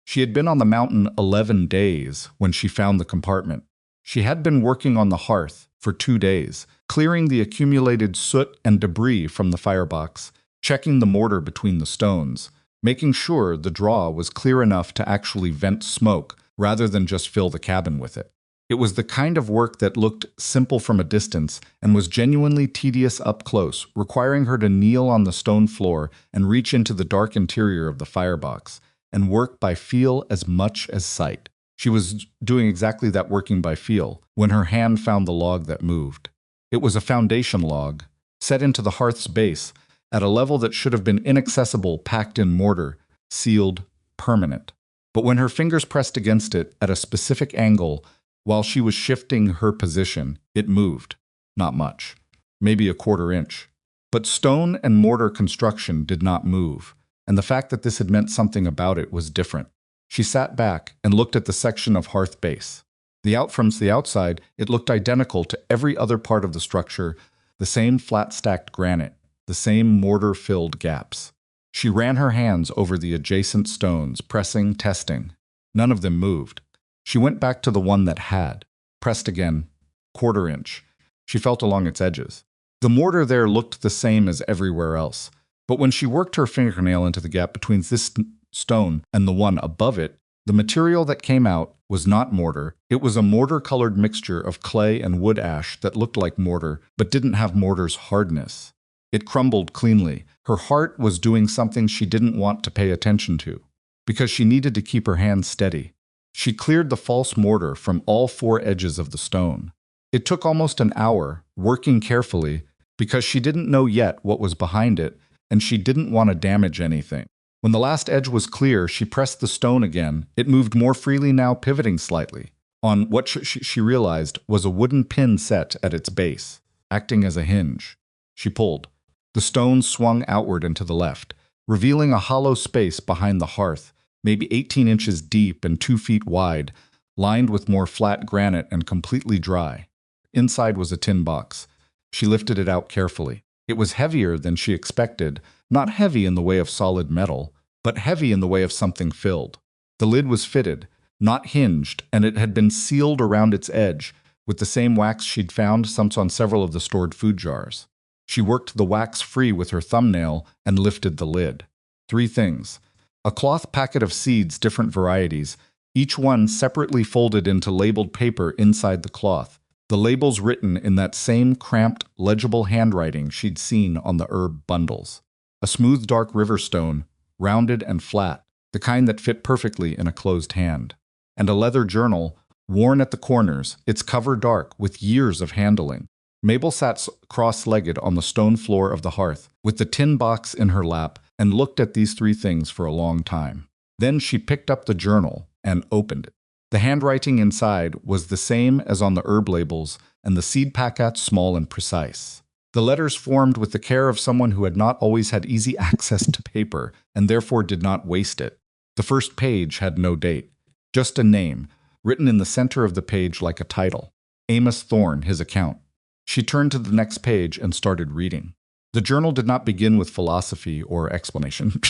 She had been on the mountain 11 days when she found the compartment. She had been working on the hearth for 2 days, clearing the accumulated soot and debris from the firebox, checking the mortar between the stones, making sure the draw was clear enough to actually vent smoke rather than just fill the cabin with it. It was the kind of work that looked simple from a distance and was genuinely tedious up close, requiring her to kneel on the stone floor and reach into the dark interior of the firebox, and work by feel as much as sight. She was doing exactly that, working by feel, when her hand found the log that moved. It was a foundation log, set into the hearth's base, at a level that should have been inaccessible, packed in mortar, sealed, permanent. But when her fingers pressed against it at a specific angle, while she was shifting her position, it moved. Not much. Maybe a 1/4 inch. But stone and mortar construction did not move, and the fact that this had meant something about it was different. She sat back and looked at the section of hearth base. From the outside, it looked identical to every other part of the structure, the same flat-stacked granite, the same mortar-filled gaps. She ran her hands over the adjacent stones, pressing, testing. None of them moved. She went back to the one that had. Pressed again. 1/4 inch. She felt along its edges. The mortar there looked the same as everywhere else, but when she worked her fingernail into the gap between this stone and the one above it, the material that came out was not mortar. It was a mortar-colored mixture of clay and wood ash that looked like mortar, but didn't have mortar's hardness. It crumbled cleanly. Her heart was doing something she didn't want to pay attention to, because she needed to keep her hands steady. She cleared the false mortar from all 4 edges of the stone. It took almost an hour, working carefully, because she didn't know yet what was behind it, and she didn't want to damage anything. When the last edge was clear, she pressed the stone again. It moved more freely now, pivoting slightly, on what she realized was a wooden pin set at its base, acting as a hinge. She pulled. The stone swung outward and to the left, revealing a hollow space behind the hearth, maybe 18 inches deep and 2 feet wide, lined with more flat granite and completely dry. Inside was a tin box. She lifted it out carefully. It was heavier than she expected, not heavy in the way of solid metal, but heavy in the way of something filled. The lid was fitted, not hinged, and it had been sealed around its edge with the same wax she'd found on several of the stored food jars. She worked the wax free with her thumbnail and lifted the lid. 3 things. A cloth packet of seeds, different varieties, each one separately folded into labeled paper inside the cloth, the labels written in that same cramped, legible handwriting she'd seen on the herb bundles. A smooth dark river stone, rounded and flat, the kind that fit perfectly in a closed hand. And a leather journal, worn at the corners, its cover dark with years of handling. Mabel sat cross-legged on the stone floor of the hearth, with the tin box in her lap, and looked at these 3 things for a long time. Then she picked up the journal and opened it. The handwriting inside was the same as on the herb labels, and the seed packets small and precise. The letters formed with the care of someone who had not always had easy access to paper, and therefore did not waste it. The first page had no date, just a name, written in the center of the page like a title. Amos Thorne, his account. She turned to the next page and started reading. The journal did not begin with philosophy or explanation.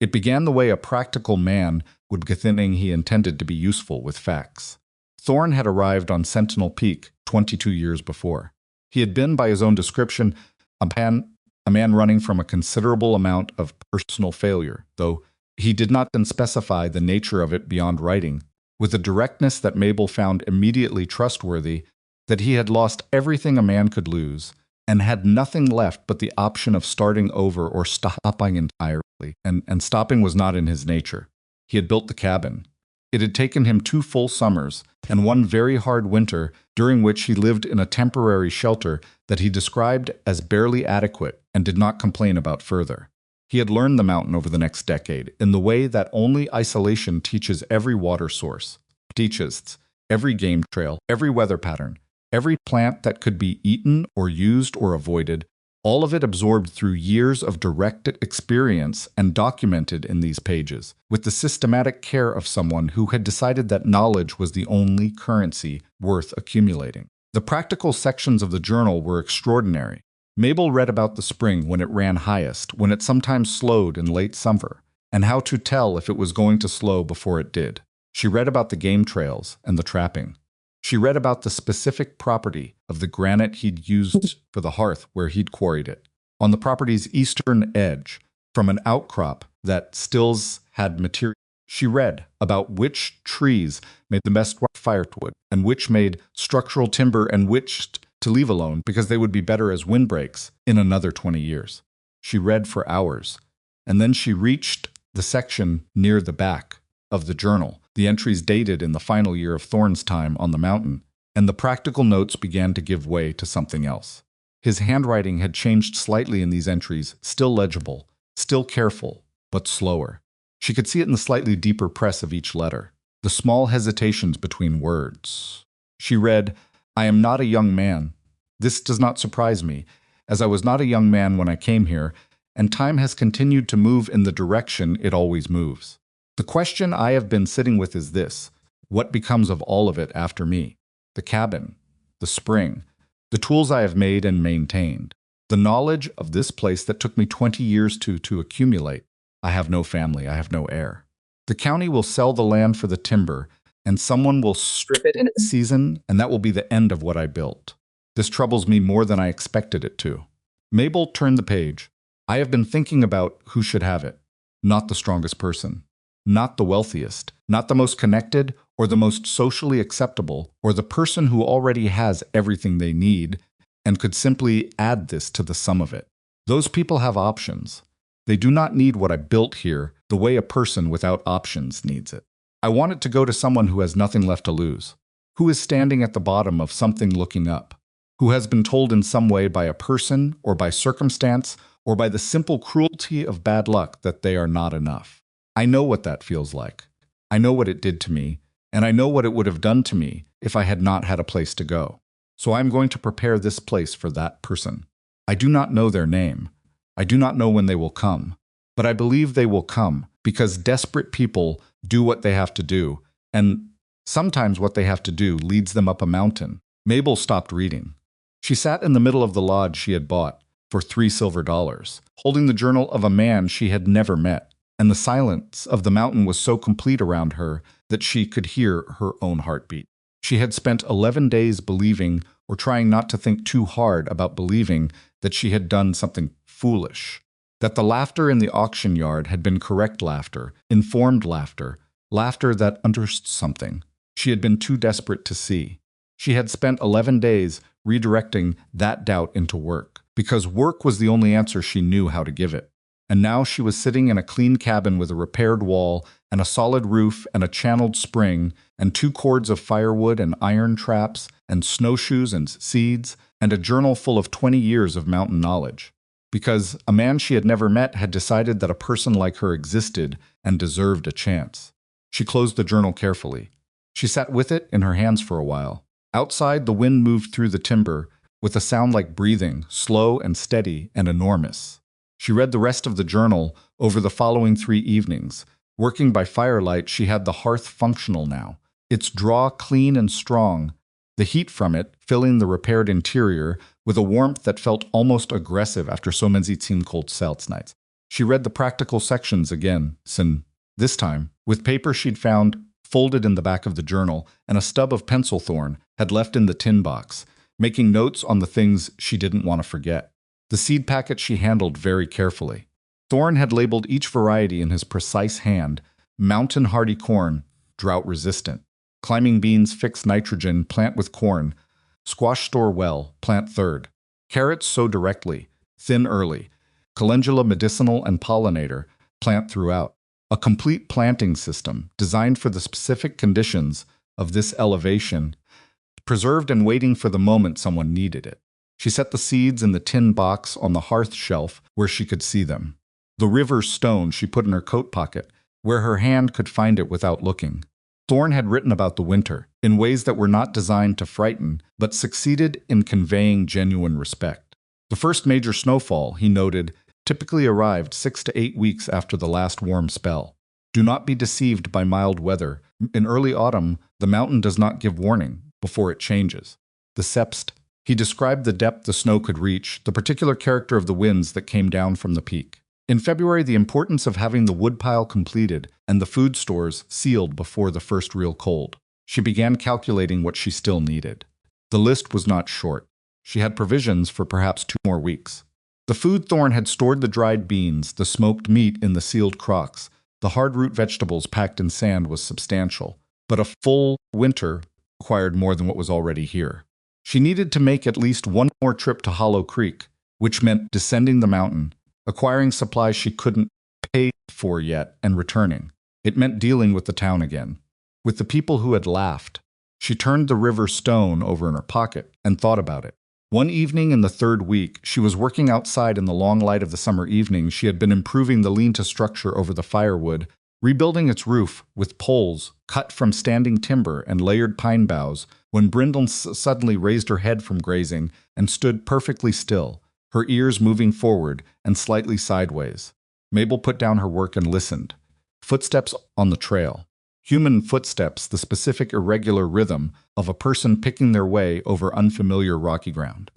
It began the way a practical man would begin. He intended to be useful with facts. Thorne had arrived on Sentinel Peak 22 years before. He had been, by his own description, a man running from a considerable amount of personal failure, though he did not then specify the nature of it beyond writing, with a directness that Mabel found immediately trustworthy, that he had lost everything a man could lose, and had nothing left but the option of starting over or stopping entirely, and stopping was not in his nature. He had built the cabin. It had taken him 2 full summers, and 1 very hard winter, during which he lived in a temporary shelter that he described as barely adequate and did not complain about further. He had learned the mountain over the next decade in the way that only isolation teaches every water source, teaches every game trail, every weather pattern, every plant that could be eaten or used or avoided, all of it absorbed through years of direct experience and documented in these pages, with the systematic care of someone who had decided that knowledge was the only currency worth accumulating. The practical sections of the journal were extraordinary. Mabel read about the spring when it ran highest, when it sometimes slowed in late summer, and how to tell if it was going to slow before it did. She read about the game trails and the trapping. She read about the specific property of the granite he'd used for the hearth where he'd quarried it. On the property's eastern edge, from an outcrop that stills had material. She read about which trees made the best firewood and which made structural timber and which to leave alone because they would be better as windbreaks in another 20 years. She read for hours, and then she reached the section near the back of the journal, the entries dated in the final year of Thorne's time on the mountain, and the practical notes began to give way to something else. His handwriting had changed slightly in these entries, still legible, still careful, but slower. She could see it in the slightly deeper press of each letter, the small hesitations between words. She read, "I am not a young man. This does not surprise me, as I was not a young man when I came here, and time has continued to move in the direction it always moves. The question I have been sitting with is this: what becomes of all of it after me? The cabin, the spring, the tools I have made and maintained, the knowledge of this place that took me 20 years to accumulate. I have no family, I have no heir. The county will sell the land for the timber, and someone will strip it in its season, and that will be the end of what I built. This troubles me more than I expected it to." Mabel turned the page. "I have been thinking about who should have it. Not the strongest person, not the wealthiest, not the most connected or the most socially acceptable, or the person who already has everything they need and could simply add this to the sum of it. Those people have options. They do not need what I built here the way a person without options needs it. I want it to go to someone who has nothing left to lose, who is standing at the bottom of something looking up, who has been told in some way by a person or by circumstance or by the simple cruelty of bad luck that they are not enough. I know what that feels like. I know what it did to me, and I know what it would have done to me if I had not had a place to go. So I'm going to prepare this place for that person. I do not know their name. I do not know when they will come, but I believe they will come because desperate people do what they have to do, and sometimes what they have to do leads them up a mountain." Mabel stopped reading. She sat in the middle of the lodge she had bought for $3 silver, holding the journal of a man she had never met, and the silence of the mountain was so complete around her that she could hear her own heartbeat. She had spent 11 days believing, or trying not to think too hard about believing, that she had done something foolish, that the laughter in the auction yard had been correct laughter, informed laughter, laughter that understood something she had been too desperate to see. She had spent 11 days redirecting that doubt into work, because work was the only answer she knew how to give it. And now she was sitting in a clean cabin with a repaired wall and a solid roof and a channeled spring and 2 cords of firewood and iron traps and snowshoes and seeds and a journal full of 20 years of mountain knowledge. Because a man she had never met had decided that a person like her existed and deserved a chance. She closed the journal carefully. She sat with it in her hands for a while. Outside, the wind moved through the timber with a sound like breathing, slow and steady and enormous. She read the rest of the journal over the following 3 evenings. Working by firelight, she had the hearth functional now, its draw clean and strong, the heat from it filling the repaired interior with a warmth that felt almost aggressive after so many cold Celts nights. She read the practical sections again, this time, with paper she'd found folded in the back of the journal and a stub of pencil thorn had left in the tin box, making notes on the things she didn't want to forget. The seed packet she handled very carefully. Thorne had labeled each variety in his precise hand: mountain hardy corn, drought resistant; climbing beans fix nitrogen, plant with corn; squash store well, plant third; carrots sow directly, thin early; calendula medicinal and pollinator, plant throughout. A complete planting system designed for the specific conditions of this elevation, preserved and waiting for the moment someone needed it. She set the seeds in the tin box on the hearth shelf where she could see them. The river stone she put in her coat pocket, where her hand could find it without looking. Thorne had written about the winter in ways that were not designed to frighten, but succeeded in conveying genuine respect. The first major snowfall, he noted, typically arrived 6 to 8 weeks after the last warm spell. Do not be deceived by mild weather. In early autumn, the mountain does not give warning before it changes. The Sepst. He described the depth the snow could reach, the particular character of the winds that came down from the peak. In February, the importance of having the woodpile completed and the food stores sealed before the first real cold. She began calculating what she still needed. The list was not short. She had provisions for perhaps 2 more weeks. The food Thorn had stored the dried beans, the smoked meat in the sealed crocks. The hard root vegetables packed in sand was substantial, but a full winter required more than what was already here. She needed to make at least one more trip to Hollow Creek, which meant descending the mountain, acquiring supplies she couldn't pay for yet, and returning. It meant dealing with the town again, with the people who had laughed. She turned the river stone over in her pocket and thought about it. One evening in the 3rd week, she was working outside in the long light of the summer evening. She had been improving the lean-to structure over the firewood, rebuilding its roof with poles cut from standing timber and layered pine boughs, when Brindle suddenly raised her head from grazing and stood perfectly still, her ears moving forward and slightly sideways. Mabel put down her work and listened. Footsteps on the trail. Human footsteps, the specific irregular rhythm of a person picking their way over unfamiliar rocky ground.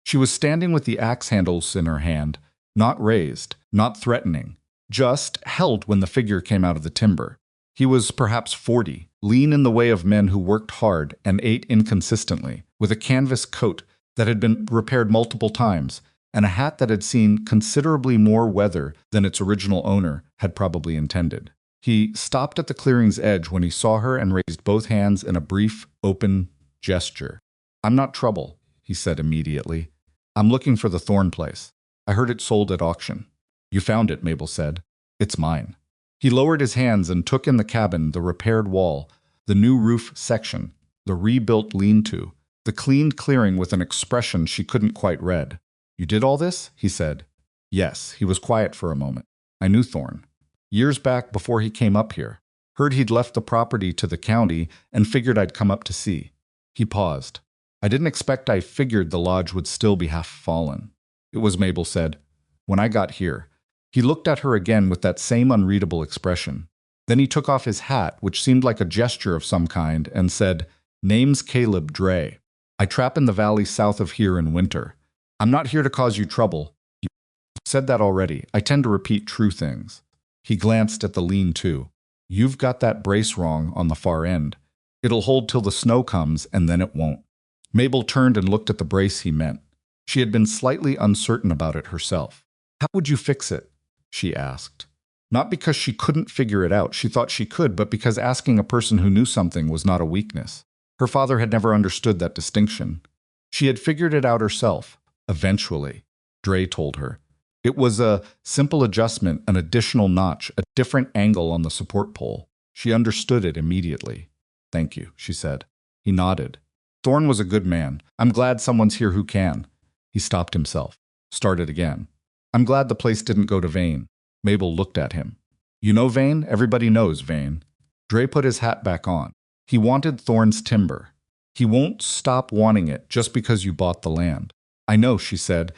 She was standing with the axe handles in her hand, not raised, not threatening, just held when the figure came out of the timber. He was perhaps 40, lean in the way of men who worked hard and ate inconsistently, with a canvas coat that had been repaired multiple times, and a hat that had seen considerably more weather than its original owner had probably intended. He stopped at the clearing's edge when he saw her and raised both hands in a brief, open gesture. "I'm not trouble," he said immediately. "I'm looking for the Thorn place. I heard it sold at auction." "You found it," Mabel said. "It's mine." He lowered his hands and took in the cabin, the repaired wall, the new roof section, the rebuilt lean-to, the cleaned clearing with an expression she couldn't quite read. "You did all this?" he said. "Yes." He was quiet for a moment. "I knew Thorn. Years back before he came up here. Heard he'd left the property to the county and figured I'd come up to see." He paused. "I didn't expect I figured the lodge would still be half fallen." "It was," Mabel said, "when I got here." He looked at her again with that same unreadable expression. Then he took off his hat, which seemed like a gesture of some kind, and said, "Name's Caleb Dre. I trap in the valley south of here in winter. I'm not here to cause you trouble. You said that already. I tend to repeat true things." He glanced at the lean-to. "You've got that brace wrong on the far end. It'll hold till the snow comes, and then it won't." Mabel turned and looked at the brace he meant. She had been slightly uncertain about it herself. "How would you fix it?" she asked. Not because she couldn't figure it out, she thought she could, but because asking a person who knew something was not a weakness. Her father had never understood that distinction. She had figured it out herself, eventually, Dre told her. It was a simple adjustment, an additional notch, a different angle on the support pole. She understood it immediately. "Thank you," she said. He nodded. "Thorn was a good man. I'm glad someone's here who can." He stopped himself. Started again. "I'm glad the place didn't go to Vane." Mabel looked at him. "You know Vane? Everybody knows Vane." Dre put his hat back on. "He wanted Thorn's timber. He won't stop wanting it just because you bought the land." "I know," she said.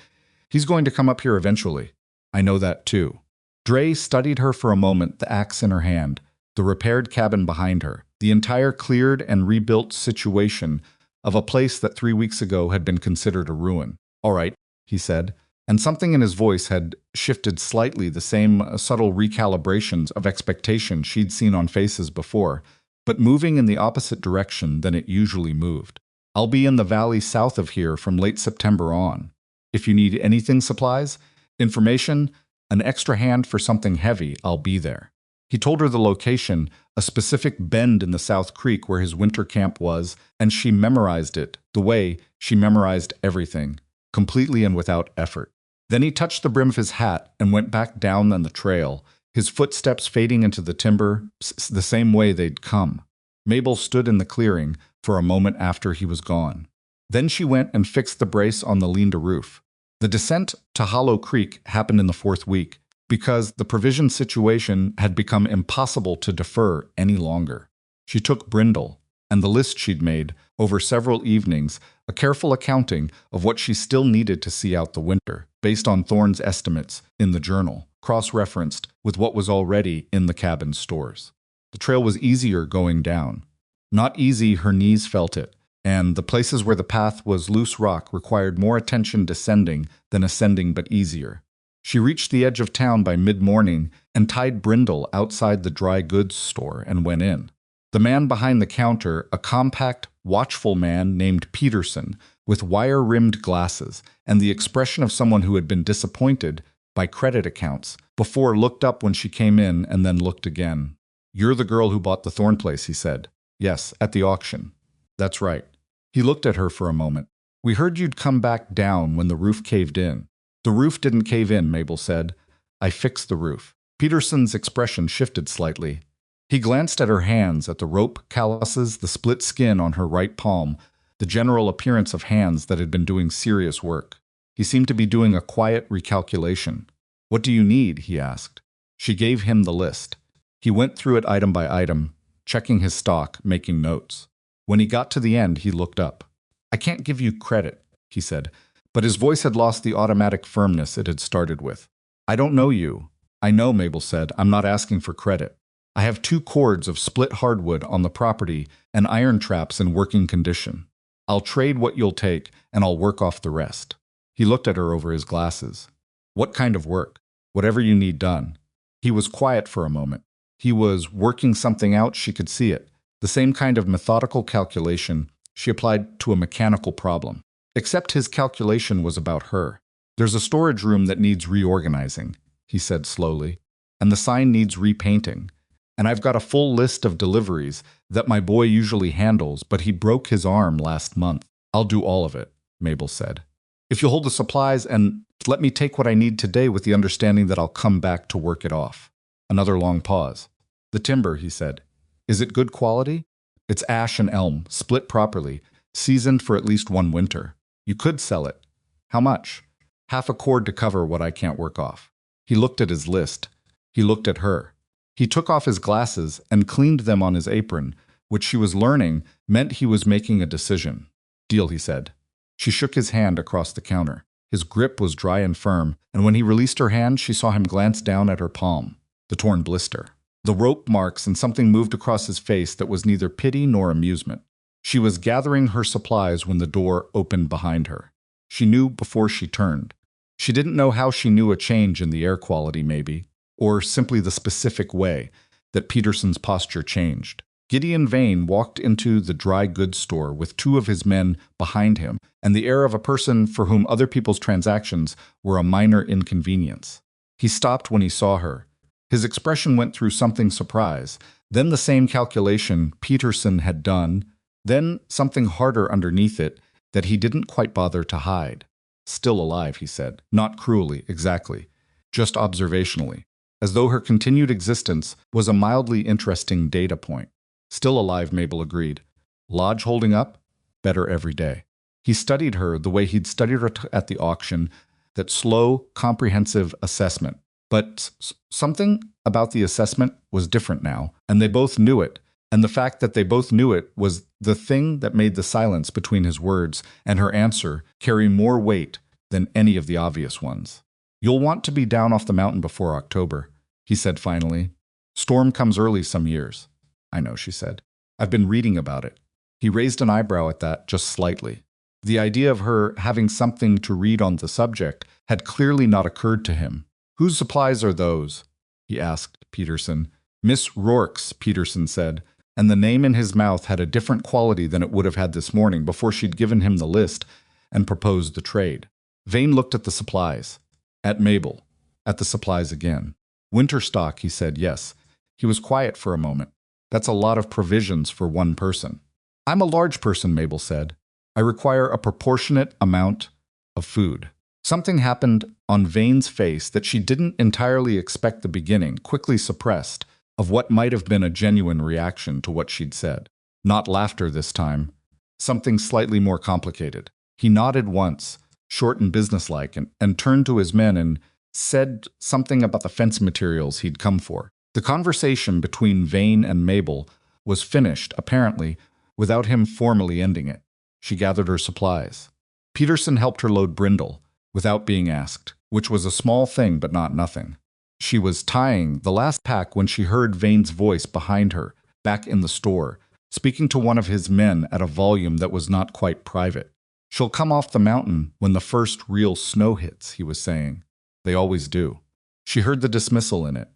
"He's going to come up here eventually." "I know that too." Dre studied her for a moment, the axe in her hand, the repaired cabin behind her, the entire cleared and rebuilt situation of a place that 3 weeks ago had been considered a ruin. "All right," he said, and something in his voice had shifted slightly, the same subtle recalibrations of expectation she'd seen on faces before, but moving in the opposite direction than it usually moved. "I'll be in the valley south of here from late September on. If you need anything, supplies, information, an extra hand for something heavy, I'll be there." He told her the location, a specific bend in the South Creek where his winter camp was, and she memorized it, the way she memorized everything, completely and without effort. Then he touched the brim of his hat and went back down on the trail, his footsteps fading into the timber the same way they'd come. Mabel stood in the clearing for a moment after he was gone. Then she went and fixed the brace on the lean-to roof. The descent to Hollow Creek happened in the 4th week because the provision situation had become impossible to defer any longer. She took Brindle and the list she'd made over several evenings, a careful accounting of what she still needed to see out the winter, based on Thorn's estimates in the journal, cross-referenced with what was already in the cabin stores. The trail was easier going down. Not easy, her knees felt it, and the places where the path was loose rock required more attention descending than ascending, but easier. She reached the edge of town by mid-morning and tied Brindle outside the dry goods store and went in. The man behind the counter, a compact, watchful man named Peterson, with wire-rimmed glasses and the expression of someone who had been disappointed by credit accounts, before looked up when she came in and then looked again. "You're the girl who bought the Thorn place," he said. "Yes, at the auction." "That's right." He looked at her for a moment. "We heard you'd come back down when the roof caved in." "The roof didn't cave in," Mabel said. "I fixed the roof." Peterson's expression shifted slightly. He glanced at her hands, at the rope calluses, the split skin on her right palm, the general appearance of hands that had been doing serious work. He seemed to be doing a quiet recalculation. "What do you need?" he asked. She gave him the list. He went through it item by item, checking his stock, making notes. When he got to the end, he looked up. "I can't give you credit," he said, but his voice had lost the automatic firmness it had started with. "I don't know you." "I know," Mabel said. "I'm not asking for credit. I have 2 cords of split hardwood on the property and iron traps in working condition. I'll trade what you'll take, and I'll work off the rest." He looked at her over his glasses. "What kind of work?" "Whatever you need done." He was quiet for a moment. He was working something out, she could see it. The same kind of methodical calculation she applied to a mechanical problem. Except his calculation was about her. "There's a storage room that needs reorganizing," he said slowly, "and the sign needs repainting. And I've got a full list of deliveries that my boy usually handles, but he broke his arm last month." "I'll do all of it," Mabel said. "If you'll hold the supplies and let me take what I need today with the understanding that I'll come back to work it off." Another long pause. "The timber," he said. "Is it good quality?" "It's ash and elm, split properly, seasoned for at least 1 winter. You could sell it." "How much?" "Half a cord to cover what I can't work off." He looked at his list. He looked at her. He took off his glasses and cleaned them on his apron, which she was learning meant he was making a decision. "Deal," he said. She shook his hand across the counter. His grip was dry and firm, and when he released her hand, she saw him glance down at her palm, the torn blister, the rope marks, and something moved across his face that was neither pity nor amusement. She was gathering her supplies when the door opened behind her. She knew before she turned. She didn't know how she knew a change in the air quality, maybe, or simply the specific way that Peterson's posture changed. Gideon Vane walked into the dry goods store with 2 of his men behind him and the air of a person for whom other people's transactions were a minor inconvenience. He stopped when he saw her. His expression went through something surprise, then the same calculation Peterson had done, then something harder underneath it that he didn't quite bother to hide. "Still alive," he said. Not cruelly, exactly, just observationally, as though her continued existence was a mildly interesting data point. "Still alive," Mabel agreed. "Lodge holding up? Better every day." He studied her the way he'd studied her at the auction, that slow, comprehensive assessment. But something about the assessment was different now, and they both knew it, and the fact that they both knew it was the thing that made the silence between his words and her answer carry more weight than any of the obvious ones. "You'll want to be down off the mountain before October," he said finally. "Storm comes early some years." "I know," she said. "I've been reading about it." He raised an eyebrow at that, just slightly. The idea of her having something to read on the subject had clearly not occurred to him. "Whose supplies are those?" he asked Peterson. "Miss Rourke's," Peterson said, and the name in his mouth had a different quality than it would have had this morning before she'd given him the list and proposed the trade. Vane looked at the supplies, at Mabel, at the supplies again. "Winter stock," he said. "Yes." He was quiet for a moment. "That's a lot of provisions for 1 person." "I'm a large person," Mabel said. "I require a proportionate amount of food." Something happened on Vane's face that she didn't entirely expect the beginning, quickly suppressed, of what might have been a genuine reaction to what she'd said. Not laughter this time. Something slightly more complicated. He nodded once, short and businesslike, and turned to his men and said something about the fence materials he'd come for. The conversation between Vane and Mabel was finished, apparently, without him formally ending it. She gathered her supplies. Peterson helped her load Brindle, without being asked, which was a small thing but not nothing. She was tying the last pack when she heard Vane's voice behind her, back in the store, speaking to one of his men at a volume that was not quite private. "She'll come off the mountain when the first real snow hits," he was saying. They always do. She heard the dismissal in it.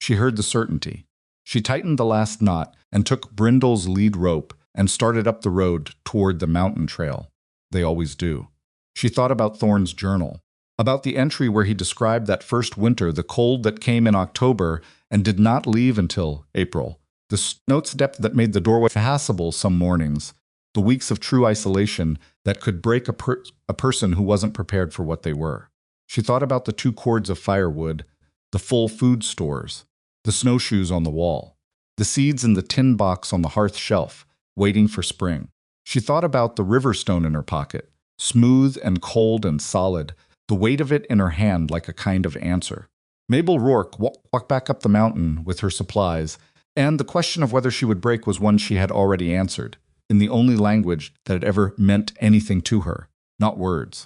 She heard the certainty. She tightened the last knot and took Brindle's lead rope and started up the road toward the mountain trail. They always do. She thought about Thorne's journal, about the entry where he described that first winter, the cold that came in October and did not leave until April, the snow's depth that made the doorway passable some mornings, the weeks of true isolation that could break a person who wasn't prepared for what they were. She thought about the 2 cords of firewood, the full food stores, the snowshoes on the wall, the seeds in the tin box on the hearth shelf, waiting for spring. She thought about the river stone in her pocket, smooth and cold and solid, the weight of it in her hand like a kind of answer. Mabel Rourke walked back up the mountain with her supplies, and the question of whether she would break was one she had already answered, in the only language that had ever meant anything to her. Not words.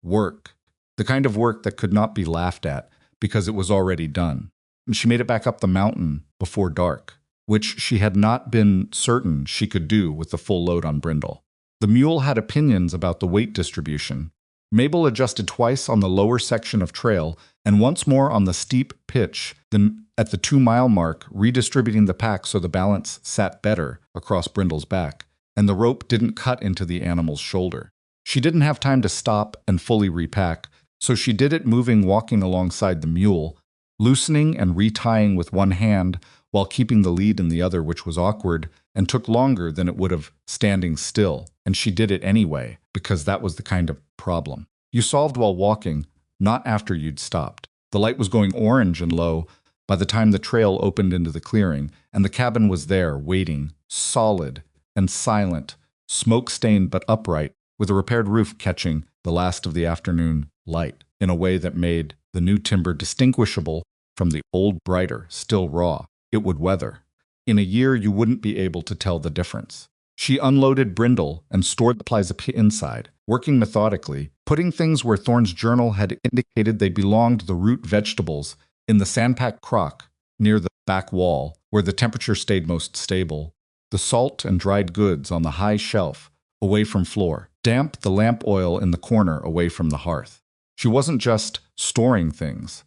Work. The kind of work that could not be laughed at, because it was already done. And she made it back up the mountain before dark, which she had not been certain she could do with the full load on Brindle. The mule had opinions about the weight distribution. Mabel adjusted twice on the lower section of trail and once more on the steep pitch, then at the 2-mile mark, redistributing the pack so the balance sat better across Brindle's back, and the rope didn't cut into the animal's shoulder. She didn't have time to stop and fully repack, so she did it walking alongside the mule, loosening and retying with one hand while keeping the lead in the other, which was awkward and took longer than it would have standing still, and she did it anyway, because that was the kind of problem. You solved while walking, not after you'd stopped. The light was going orange and low by the time the trail opened into the clearing, and the cabin was there, waiting, solid and silent, smoke-stained but upright, with a repaired roof catching the last of the afternoon light in a way that made the new timber distinguishable from the old, brighter, still raw. It would weather. In a year, you wouldn't be able to tell the difference. She unloaded Brindle and stored the supplies inside, working methodically, putting things where Thorne's journal had indicated they belonged, the root vegetables, in the sandpacked crock near the back wall, where the temperature stayed most stable, the salt and dried goods on the high shelf, away from floor, damp the lamp oil in the corner away from the hearth. She wasn't just storing things.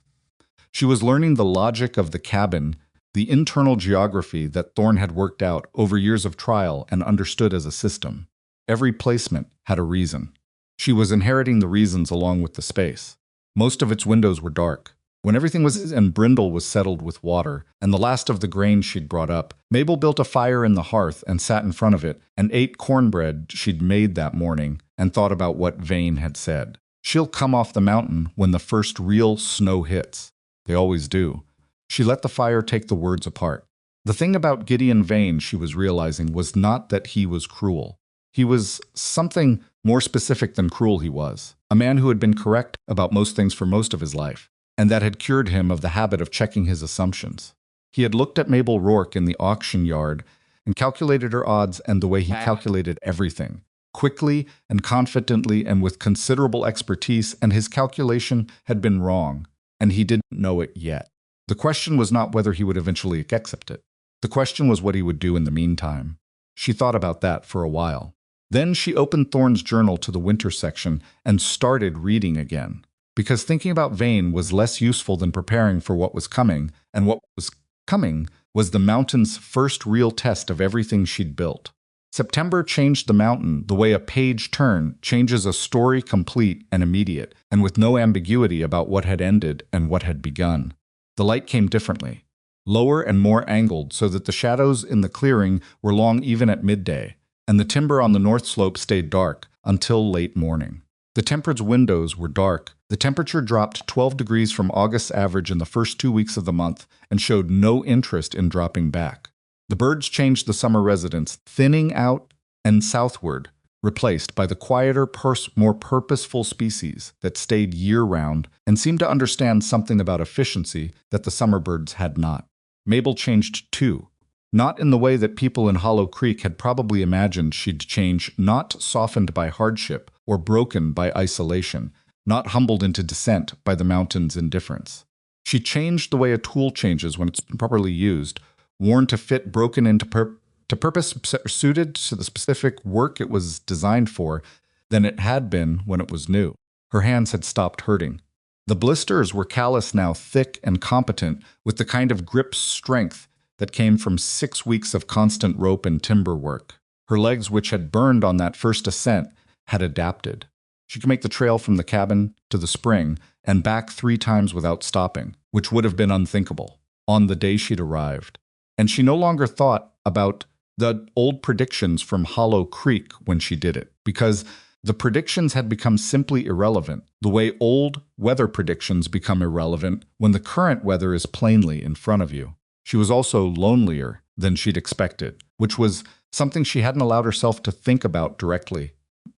She was learning the logic of the cabin, the internal geography that Thorne had worked out over years of trial and understood as a system. Every placement had a reason. She was inheriting the reasons along with the space. Most of its windows were dark. When everything was and Brindle was settled with water, and the last of the grain she'd brought up, Mabel built a fire in the hearth and sat in front of it and ate cornbread she'd made that morning and thought about what Vane had said. She'll come off the mountain when the first real snow hits. They always do. She let the fire take the words apart. The thing about Gideon Vane, she was realizing, was not that he was cruel. He was something more specific than cruel he was. A man who had been correct about most things for most of his life, and that had cured him of the habit of checking his assumptions. He had looked at Mabel Rourke in the auction yard and calculated her odds and the way he calculated everything, quickly and confidently and with considerable expertise, and his calculation had been wrong, and he didn't know it yet. The question was not whether he would eventually accept it. The question was what he would do in the meantime. She thought about that for a while. Then she opened Thorne's journal to the winter section and started reading again, because thinking about Vane was less useful than preparing for what was coming, and what was coming was the mountain's first real test of everything she'd built. September changed the mountain the way a page turn changes a story, complete and immediate, and with no ambiguity about what had ended and what had begun. The light came differently, lower and more angled so that the shadows in the clearing were long even at midday, and the timber on the north slope stayed dark until late morning. The temperance windows were dark. The temperature dropped 12 degrees from August's average in the first 2 weeks of the month and showed no interest in dropping back. The birds changed the summer residence, thinning out and southward, replaced by the quieter, more purposeful species that stayed year-round and seemed to understand something about efficiency that the summer birds had not. Mabel changed too, not in the way that people in Hollow Creek had probably imagined she'd change, not softened by hardship or broken by isolation, not humbled into descent by the mountain's indifference. She changed the way a tool changes when it's properly used, worn to fit, broken into purpose, suited to the specific work it was designed for, than it had been when it was new. Her hands had stopped hurting. The blisters were callous now, thick and competent, with the kind of grip strength that came from 6 weeks of constant rope and timber work. Her legs, which had burned on that first ascent, had adapted. She could make the trail from the cabin to the spring and back 3 times without stopping, which would have been unthinkable on the day she'd arrived. And she no longer thought about the old predictions from Hollow Creek when she did it, because the predictions had become simply irrelevant, the way old weather predictions become irrelevant when the current weather is plainly in front of you. She was also lonelier than she'd expected, which was something she hadn't allowed herself to think about directly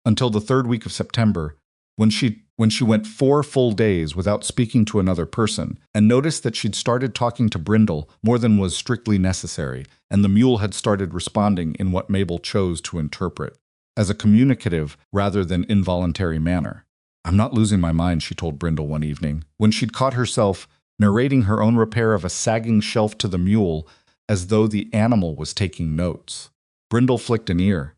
until the 3rd week of September, when she went 4 full days without speaking to another person, and noticed that she'd started talking to Brindle more than was strictly necessary, and the mule had started responding in what Mabel chose to interpret as a communicative rather than involuntary manner. "I'm not losing my mind," she told Brindle one evening, when she'd caught herself narrating her own repair of a sagging shelf to the mule as though the animal was taking notes. Brindle flicked an ear.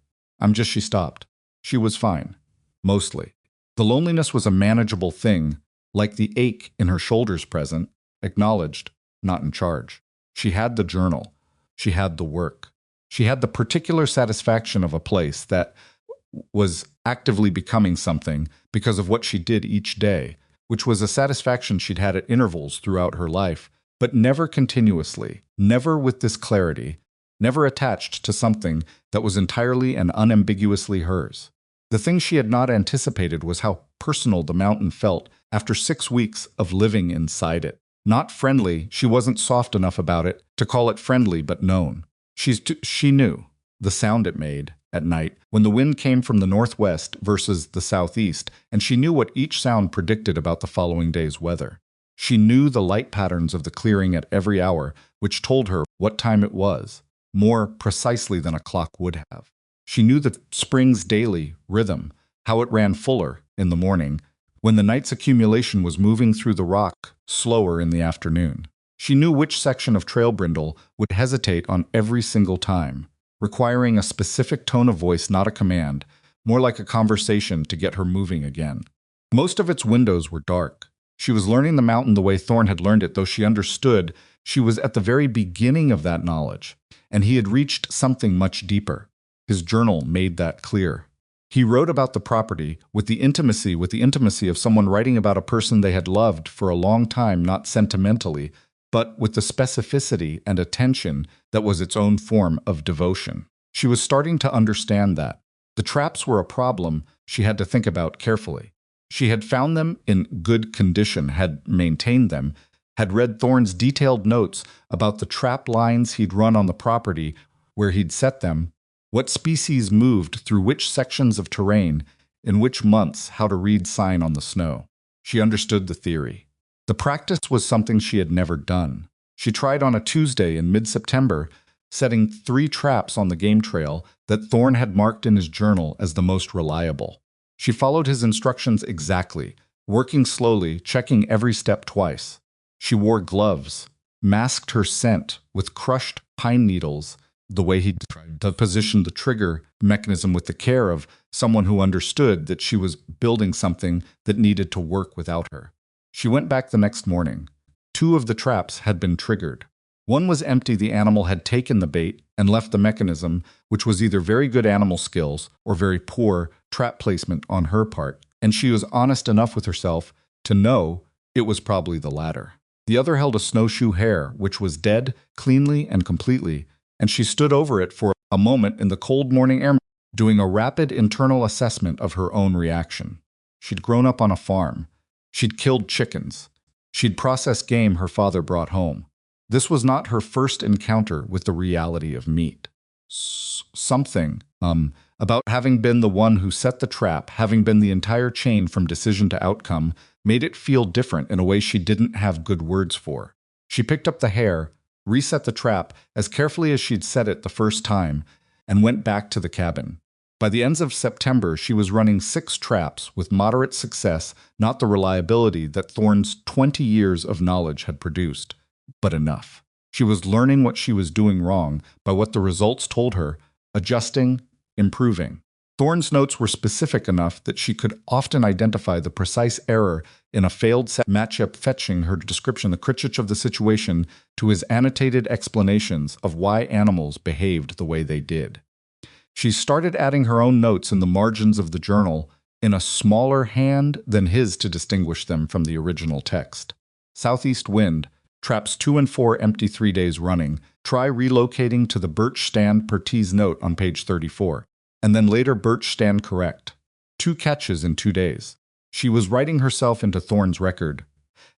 She stopped. She was fine. Mostly. The loneliness was a manageable thing, like the ache in her shoulders present, acknowledged, not in charge. She had the journal. She had the work. She had the particular satisfaction of a place that was actively becoming something because of what she did each day, which was a satisfaction she'd had at intervals throughout her life, but never continuously, never with this clarity, never attached to something that was entirely and unambiguously hers. The thing she had not anticipated was how personal the mountain felt after 6 weeks of living inside it. Not friendly, she wasn't soft enough about it to call it friendly, but known. She knew the sound it made at night when the wind came from the northwest versus the southeast, and she knew what each sound predicted about the following day's weather. She knew the light patterns of the clearing at every hour, which told her what time it was, more precisely than a clock would have. She knew the spring's daily rhythm, how it ran fuller in the morning, when the night's accumulation was moving through the rock slower in the afternoon. She knew which section of trail Brindle would hesitate on every single time, requiring a specific tone of voice, not a command, more like a conversation to get her moving again. Most of its windows were dark. She was learning the mountain the way Thorn had learned it, though she understood she was at the very beginning of that knowledge, and he had reached something much deeper. His journal made that clear. He wrote about the property with the intimacy of someone writing about a person they had loved for a long time, not sentimentally, but with the specificity and attention that was its own form of devotion. She was starting to understand that. The traps were a problem she had to think about carefully. She had found them in good condition, had maintained them, had read Thorne's detailed notes about the trap lines he'd run on the property, where he'd set them, what species moved through which sections of terrain, in which months, how to read sign on the snow. She understood the theory. The practice was something she had never done. She tried on a Tuesday in mid-September, setting 3 traps on the game trail that Thorne had marked in his journal as the most reliable. She followed his instructions exactly, working slowly, checking every step twice. She wore gloves, masked her scent with crushed pine needles, the way he tried to position the trigger mechanism with the care of someone who understood that she was building something that needed to work without her. She went back the next morning. 2 of the traps had been triggered. One was empty. The animal had taken the bait and left the mechanism, which was either very good animal skills or very poor trap placement on her part, and she was honest enough with herself to know it was probably the latter. The other held a snowshoe hare, which was dead, cleanly and completely, and she stood over it for a moment in the cold morning air, doing a rapid internal assessment of her own reaction. She'd grown up on a farm. She'd killed chickens. She'd processed game her father brought home. This was not her first encounter with the reality of meat. Something about having been the one who set the trap, having been the entire chain from decision to outcome, made it feel different in a way she didn't have good words for. She picked up the hare, reset the trap as carefully as she'd set it the first time, and went back to the cabin. By the end of September, she was running 6 traps with moderate success, not the reliability that Thorne's 20 years of knowledge had produced, but enough. She was learning what she was doing wrong by what the results told her, adjusting, improving. Thorne's notes were specific enough that she could often identify the precise error in a failed matchup, fetching her description the critique of the situation to his annotated explanations of why animals behaved the way they did. She started adding her own notes in the margins of the journal in a smaller hand than his to distinguish them from the original text. Southeast wind, traps 2 and 4 empty 3 days running. Try relocating to the birch stand per T's note on page 34. And then later birch stand correct. 2 catches in 2 days. She was writing herself into Thorne's record,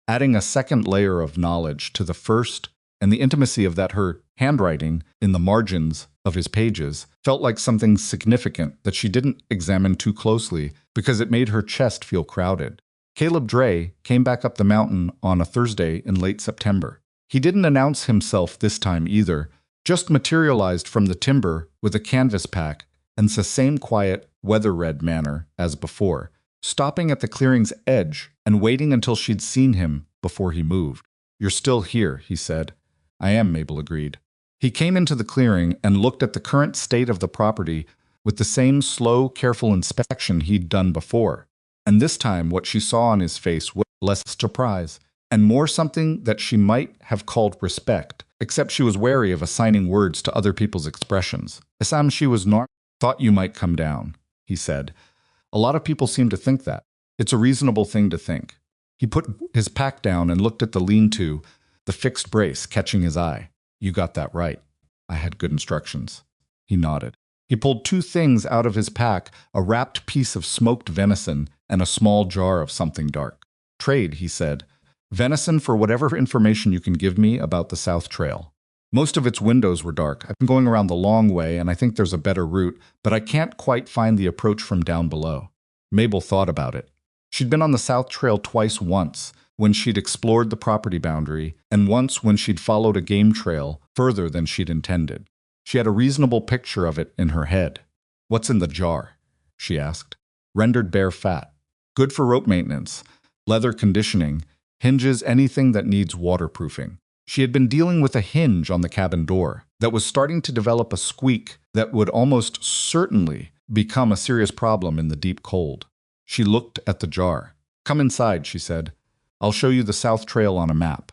adding a second layer of knowledge to the first, and the intimacy of that her handwriting in the margins of his pages felt like something significant that she didn't examine too closely because it made her chest feel crowded. Caleb Dre came back up the mountain on a Thursday in late September. He didn't announce himself this time either, just materialized from the timber with a canvas pack and the same quiet, weather-red manner as before, stopping at the clearing's edge and waiting until she'd seen him before he moved. "You're still here," he said. "I am," Mabel agreed. He came into the clearing and looked at the current state of the property with the same slow, careful inspection he'd done before. And this time what she saw on his face was less surprise, and more something that she might have called respect, except she was wary of assigning words to other people's expressions. "Assam, she was not. Thought you might come down," he said. "A lot of people seem to think that. It's a reasonable thing to think." He put his pack down and looked at the lean-to, the fixed brace catching his eye. "You got that right. I had good instructions." He nodded. He pulled 2 things out of his pack, a wrapped piece of smoked venison and a small jar of something dark. "Trade," he said. "Venison for whatever information you can give me about the South Trail. Most of its windows were dark. I've been going around the long way, and I think there's a better route, but I can't quite find the approach from down below." Mabel thought about it. She'd been on the South Trail once, when she'd explored the property boundary, and once when she'd followed a game trail further than she'd intended. She had a reasonable picture of it in her head. "What's in the jar?" she asked. "Rendered bear fat. Good for rope maintenance, leather conditioning, hinges, anything that needs waterproofing." She had been dealing with a hinge on the cabin door that was starting to develop a squeak that would almost certainly become a serious problem in the deep cold. She looked at the jar. "Come inside," she said. "I'll show you the South Trail on a map."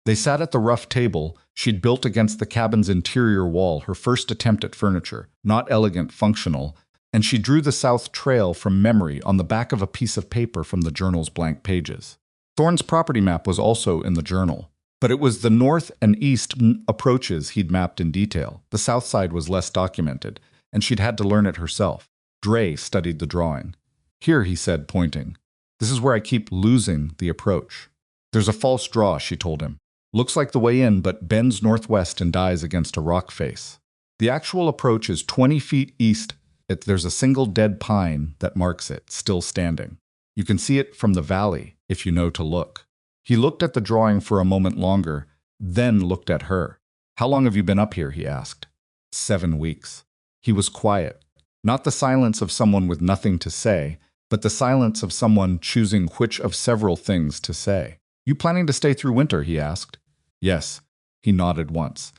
They sat at the rough table she'd built against the cabin's interior wall, her first attempt at furniture, not elegant, functional, and she drew the South Trail from memory on the back of a piece of paper from the journal's blank pages. Thorne's property map was also in the journal, but it was the north and east approaches he'd mapped in detail. The south side was less documented, and she'd had to learn it herself. Dre studied the drawing. "Here," he said, pointing. "This is where I keep losing the approach." "There's a false draw," she told him. "Looks like the way in, but bends northwest and dies against a rock face. The actual approach is 20 feet east. There's a single dead pine that marks it, still standing. You can see it from the valley, if you know to look." He looked at the drawing for a moment longer, then looked at her. "How long have you been up here?" he asked. 7 weeks. He was quiet. Not the silence of someone with nothing to say, but the silence of someone choosing which of several things to say. "You planning to stay through winter?" he asked. "Yes." He nodded once.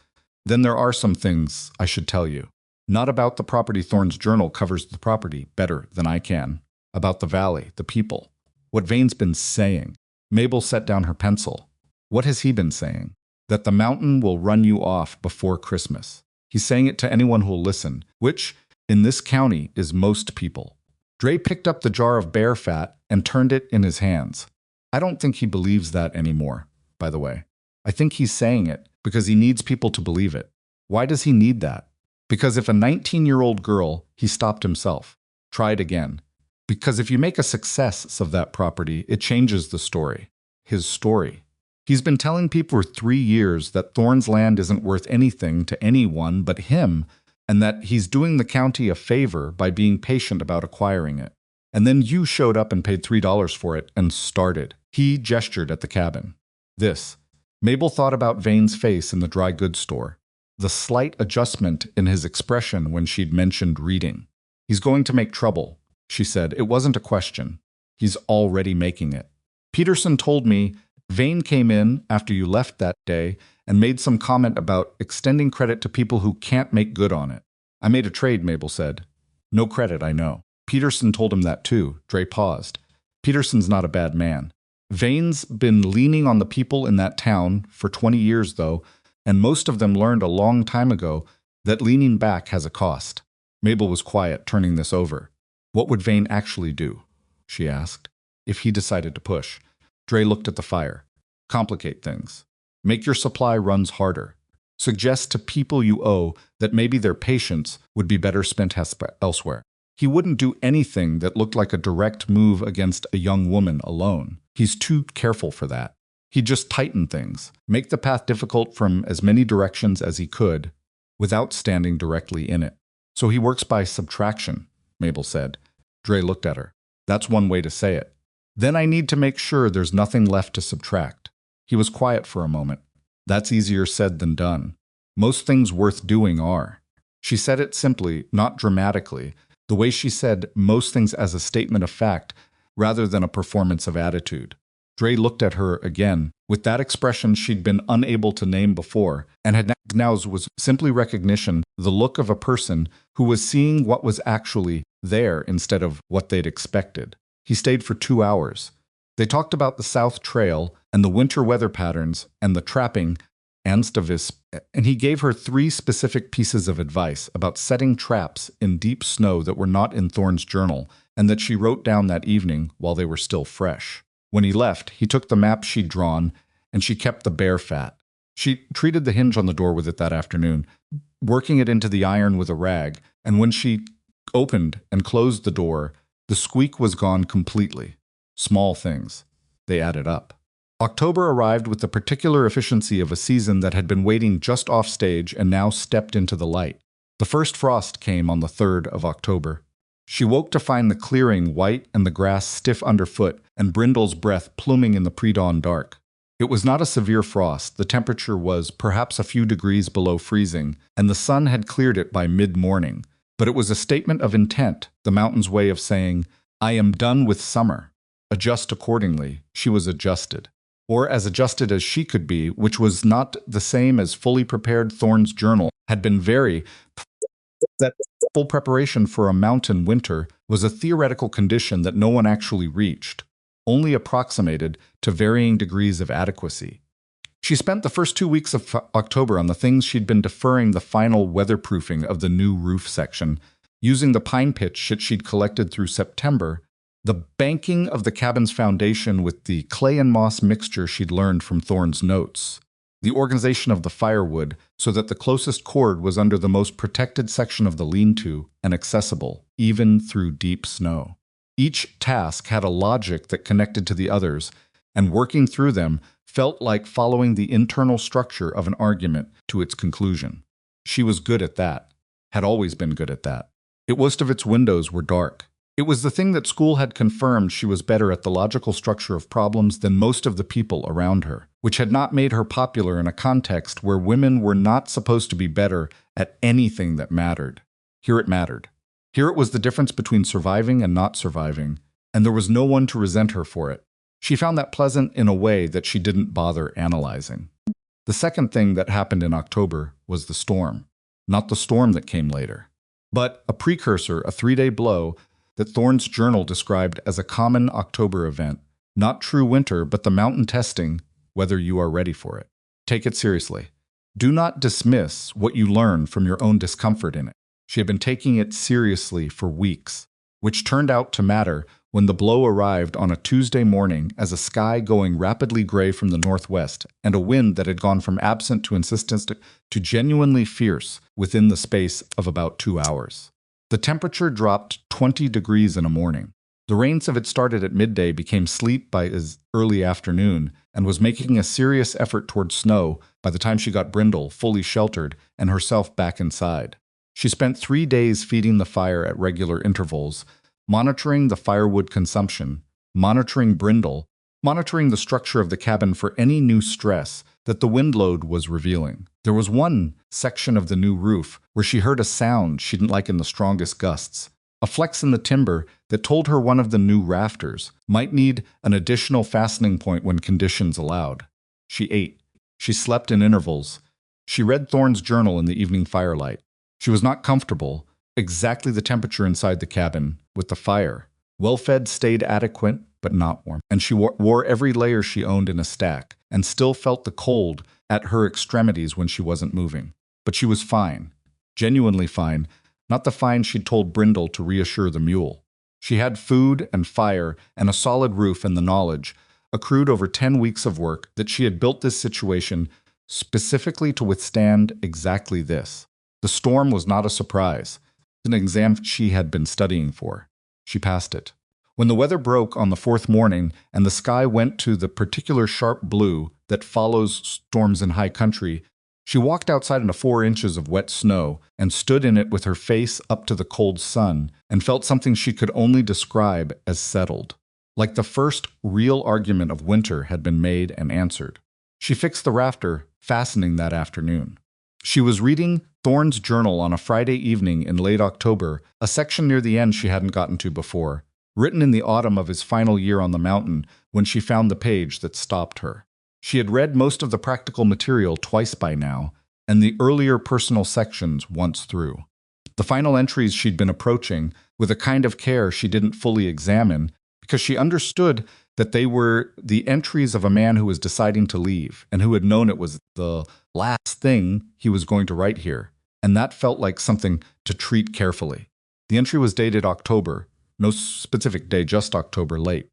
"Then there are some things I should tell you. Not about the property. Thorne's journal covers the property better than I can. About the valley, the people. What Vane's been saying." Mabel set down her pencil. "What has he been saying?" "That the mountain will run you off before Christmas. He's saying it to anyone who'll listen, which, in this county, is most people." Dre picked up the jar of bear fat and turned it in his hands. "I don't think he believes that anymore, by the way. I think he's saying it because he needs people to believe it." "Why does he need that?" "Because if a 19-year-old girl," he stopped himself, "tried again. Because if you make a success of that property, it changes the story. His story. He's been telling people for 3 years that Thorne's land isn't worth anything to anyone but him, and that he's doing the county a favor by being patient about acquiring it. And then you showed up and paid $3 for it and started." He gestured at the cabin. "This." Mabel thought about Vane's face in the dry goods store. The slight adjustment in his expression when she'd mentioned reading. "He's going to make trouble," she said. "It wasn't a question. He's already making it. Peterson told me Vane came in after you left that day and made some comment about extending credit to people who can't make good on it." "I made a trade," Mabel said. No credit, I know. Peterson told him that too. Dre paused. Peterson's not a bad man. Vane's been leaning on the people in that town for 20 years, though, and most of them learned a long time ago that leaning back has a cost. Mabel was quiet, turning this over. What would Vane actually do? She asked. If he decided to push. Dre looked at the fire. Complicate things. Make your supply runs harder. Suggest to people you owe that maybe their patience would be better spent elsewhere. He wouldn't do anything that looked like a direct move against a young woman alone. He's too careful for that. He'd just tighten things, make the path difficult from as many directions as he could, without standing directly in it. So he works by subtraction, Mabel said. Dre looked at her. That's one way to say it. Then I need to make sure there's nothing left to subtract. He was quiet for a moment. That's easier said than done. Most things worth doing are. She said it simply, not dramatically, the way she said most things as a statement of fact, rather than a performance of attitude. Dre looked at her again, with that expression she'd been unable to name before, and had now was simply recognition, the look of a person who was seeing what was actually there instead of what they'd expected. He stayed for 2 hours. They talked about the South Trail and the winter weather patterns and the trapping and and he gave her 3 specific pieces of advice about setting traps in deep snow that were not in Thorne's journal and that she wrote down that evening while they were still fresh. When he left, he took the map she'd drawn and she kept the bear fat. She treated the hinge on the door with it that afternoon, working it into the iron with a rag, and when she opened and closed the door, the squeak was gone completely. Small things. They added up. October arrived with the particular efficiency of a season that had been waiting just off stage and now stepped into the light. The first frost came on the 3rd of October. She woke to find the clearing white and the grass stiff underfoot and Brindle's breath pluming in the pre-dawn dark. It was not a severe frost. The temperature was perhaps a few degrees below freezing, and the sun had cleared it by mid-morning. But it was a statement of intent, the mountain's way of saying, I am done with summer. Adjust accordingly. She was adjusted. Or as adjusted as she could be, which was not the same as fully prepared. Thorne's journal had been that full preparation for a mountain winter was a theoretical condition that no one actually reached, only approximated to varying degrees of adequacy. She spent the first 2 weeks of October on the things she'd been deferring: the final weatherproofing of the new roof section, using the pine pitch she'd collected through September, the banking of the cabin's foundation with the clay and moss mixture she'd learned from Thorne's notes, the organization of the firewood so that the closest cord was under the most protected section of the lean-to and accessible, even through deep snow. Each task had a logic that connected to the others, and working through them felt like following the internal structure of an argument to its conclusion. She was good at that, had always been good at that. Most of its windows were dark. It was the thing that school had confirmed: she was better at the logical structure of problems than most of the people around her, which had not made her popular in a context where women were not supposed to be better at anything that mattered. Here it mattered. Here it was the difference between surviving and not surviving, and there was no one to resent her for it. She found that pleasant in a way that she didn't bother analyzing. The second thing that happened in October was the storm. Not the storm that came later, but a precursor, a 3-day blow that Thorne's journal described as a common October event. Not true winter, but the mountain testing whether you are ready for it. Take it seriously. Do not dismiss what you learn from your own discomfort in it. She had been taking it seriously for weeks, which turned out to matter when the blow arrived on a Tuesday morning as a sky going rapidly gray from the northwest and a wind that had gone from absent to insistent to genuinely fierce within the space of about 2 hours. The temperature dropped 20 degrees in a morning. The rains that had started at midday became sleet by as early afternoon and was making a serious effort toward snow by the time she got Brindle fully sheltered and herself back inside. She spent 3 days feeding the fire at regular intervals, monitoring the firewood consumption, monitoring Brindle, monitoring the structure of the cabin for any new stress that the wind load was revealing. There was one section of the new roof where she heard a sound she didn't like in the strongest gusts, a flex in the timber that told her one of the new rafters might need an additional fastening point when conditions allowed. She ate. She slept in intervals. She read Thorne's journal in the evening firelight. She was not comfortable. exactly the temperature inside the cabin with the fire. Well-fed stayed adequate, but not warm. And she wore every layer she owned in a stack, and still felt the cold at her extremities when she wasn't moving. But she was fine. Genuinely fine. Not the fine she'd told Brindle to reassure the mule. She had food and fire and a solid roof, and the knowledge, accrued over 10 weeks of work, that she had built this situation specifically to withstand exactly this. The storm was not a surprise. An exam she had been studying for. She passed it. When the weather broke on the fourth morning and the sky went to the particular sharp blue that follows storms in high country, she walked outside into 4 inches of wet snow and stood in it with her face up to the cold sun and felt something she could only describe as settled. Like the first real argument of winter had been made and answered. She fixed the rafter, fastening that afternoon. She was reading Thorne's journal on a Friday evening in late October, a section near the end she hadn't gotten to before, written in the autumn of his final year on the mountain, when she found the page that stopped her. She had read most of the practical material twice by now, and the earlier personal sections once through. The final entries she'd been approaching with a kind of care she didn't fully examine, because she understood that they were the entries of a man who was deciding to leave, and who had known it was the last thing he was going to write here, and that felt like something to treat carefully. The entry was dated October, no specific day, just October late.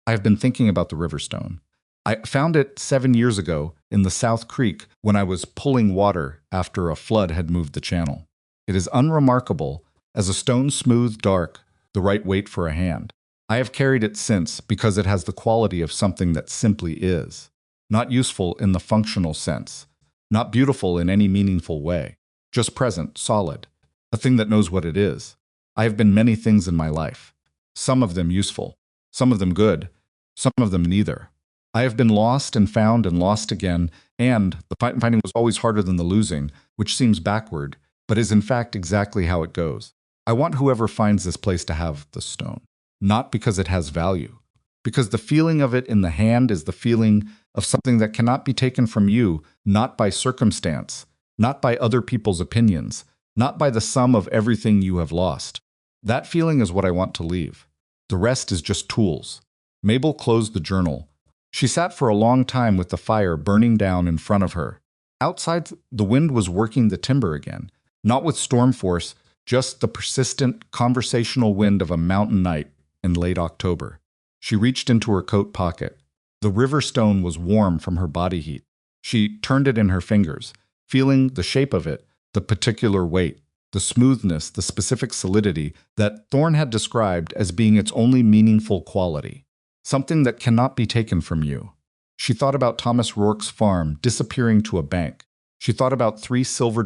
I've been thinking about the Riverstone. I found it 7 years ago in the South Creek when I was pulling water after a flood had moved the channel. It is unremarkable, as a stone smooth, dark, the right weight for a hand. I have carried it since because it has the quality of something that simply is. Not useful in the functional sense. Not beautiful in any meaningful way. Just present, solid. A thing that knows what it is. I have been many things in my life. Some of them useful. Some of them good. Some of them neither. I have been lost and found and lost again, and the finding was always harder than the losing, which seems backward, but is in fact exactly how it goes. I want whoever finds this place to have the stone. Not because it has value. Because the feeling of it in the hand is the feeling of something that cannot be taken from you, not by circumstance, not by other people's opinions, not by the sum of everything you have lost. That feeling is what I want to leave. The rest is just tools. Mabel closed the journal. She sat for a long time with the fire burning down in front of her. Outside, the wind was working the timber again, not with storm force, just the persistent, conversational wind of a mountain night in late October. She reached into her coat pocket. The Riverstone was warm from her body heat. She turned it in her fingers, feeling the shape of it, the particular weight, the smoothness, the specific solidity that Thorne had described as being its only meaningful quality. Something that cannot be taken from you. She thought about Thomas Rourke's farm disappearing to a bank. She thought about $3 silver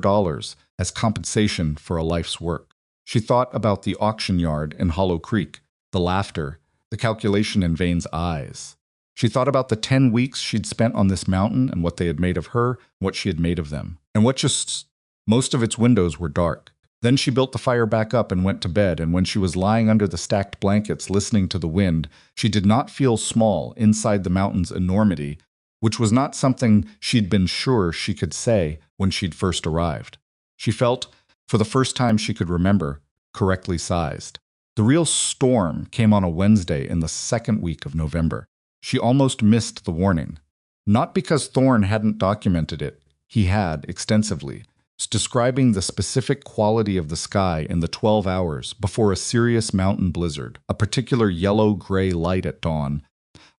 as compensation for a life's work. She thought about the auction yard in Hollow Creek, the laughter, the calculation in Vane's eyes. She thought about the 10 weeks she'd spent on this mountain and what they had made of her, what she had made of them, and most of its windows were dark. Then she built the fire back up and went to bed, and when she was lying under the stacked blankets listening to the wind, she did not feel small inside the mountain's enormity, which was not something she'd been sure she could say when she'd first arrived. She felt, for the first time she could remember, correctly sized. The real storm came on a Wednesday in the second week of November. She almost missed the warning. Not because Thorne hadn't documented it. He had, extensively, describing the specific quality of the sky in the 12 hours before a serious mountain blizzard, a particular yellow-gray light at dawn,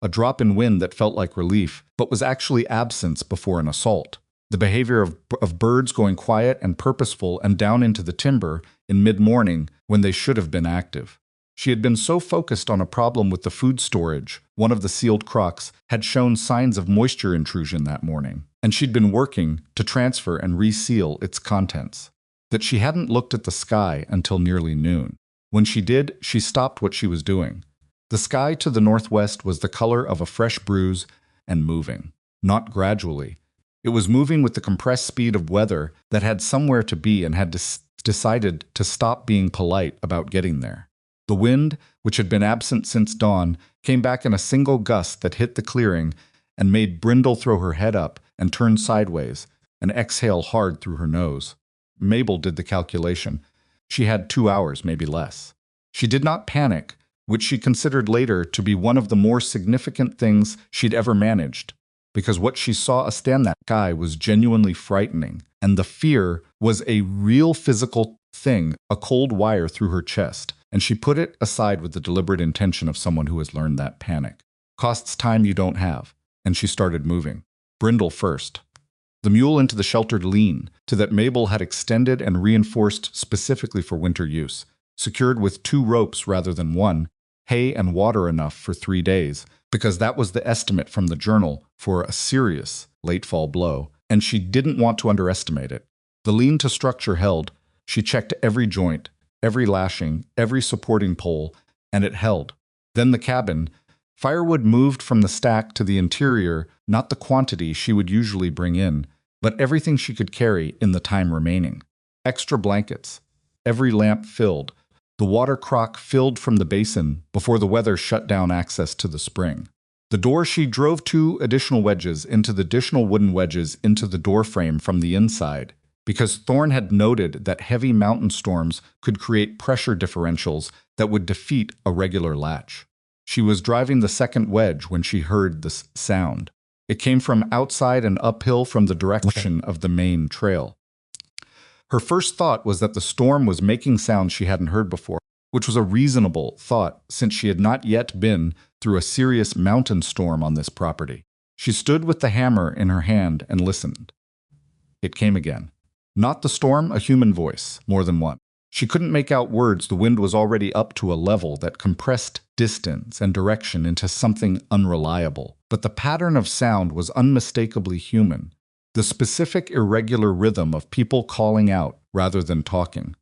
a drop in wind that felt like relief, but was actually absence before an assault, the behavior of birds going quiet and purposeful and down into the timber in mid-morning when they should have been active. She had been so focused on a problem with the food storage, one of the sealed crocks had shown signs of moisture intrusion that morning, and she'd been working to transfer and reseal its contents, that she hadn't looked at the sky until nearly noon. When she did, she stopped what she was doing. The sky to the northwest was the color of a fresh bruise and moving, not gradually. It was moving with the compressed speed of weather that had somewhere to be and had decided to stop being polite about getting there. The wind, which had been absent since dawn, came back in a single gust that hit the clearing and made Brindle throw her head up and turn sideways and exhale hard through her nose. Mabel did the calculation. She had 2 hours, maybe less. She did not panic, which she considered later to be one of the more significant things she'd ever managed, because what she saw stand that guy was genuinely frightening, and the fear was a real physical thing, a cold wire through her chest, and she put it aside with the deliberate intention of someone who has learned that panic costs time you don't have, and she started moving. Brindle first. The mule into the sheltered lean to that Mabel had extended and reinforced specifically for winter use, secured with 2 ropes rather than 1, hay and water enough for 3 days, because that was the estimate from the journal for a serious late fall blow, and she didn't want to underestimate it. The lean to structure held. She checked every joint, every lashing, every supporting pole, and it held. Then the cabin. Firewood moved from the stack to the interior, not the quantity she would usually bring in, but everything she could carry in the time remaining. Extra blankets. Every lamp filled. The water crock filled from the basin before the weather shut down access to the spring. The door she drove 2 additional wedges into the additional wooden wedges into the door frame from the inside, because Thorne had noted that heavy mountain storms could create pressure differentials that would defeat a regular latch. She was driving the second wedge when she heard the sound. It came from outside and uphill from the direction of the main trail. Her first thought was that the storm was making sounds she hadn't heard before, which was a reasonable thought since she had not yet been through a serious mountain storm on this property. She stood with the hammer in her hand and listened. It came again. Not the storm, a human voice, more than one. She couldn't make out words. The wind was already up to a level that compressed distance and direction into something unreliable. But the pattern of sound was unmistakably human. The specific irregular rhythm of people calling out rather than talking.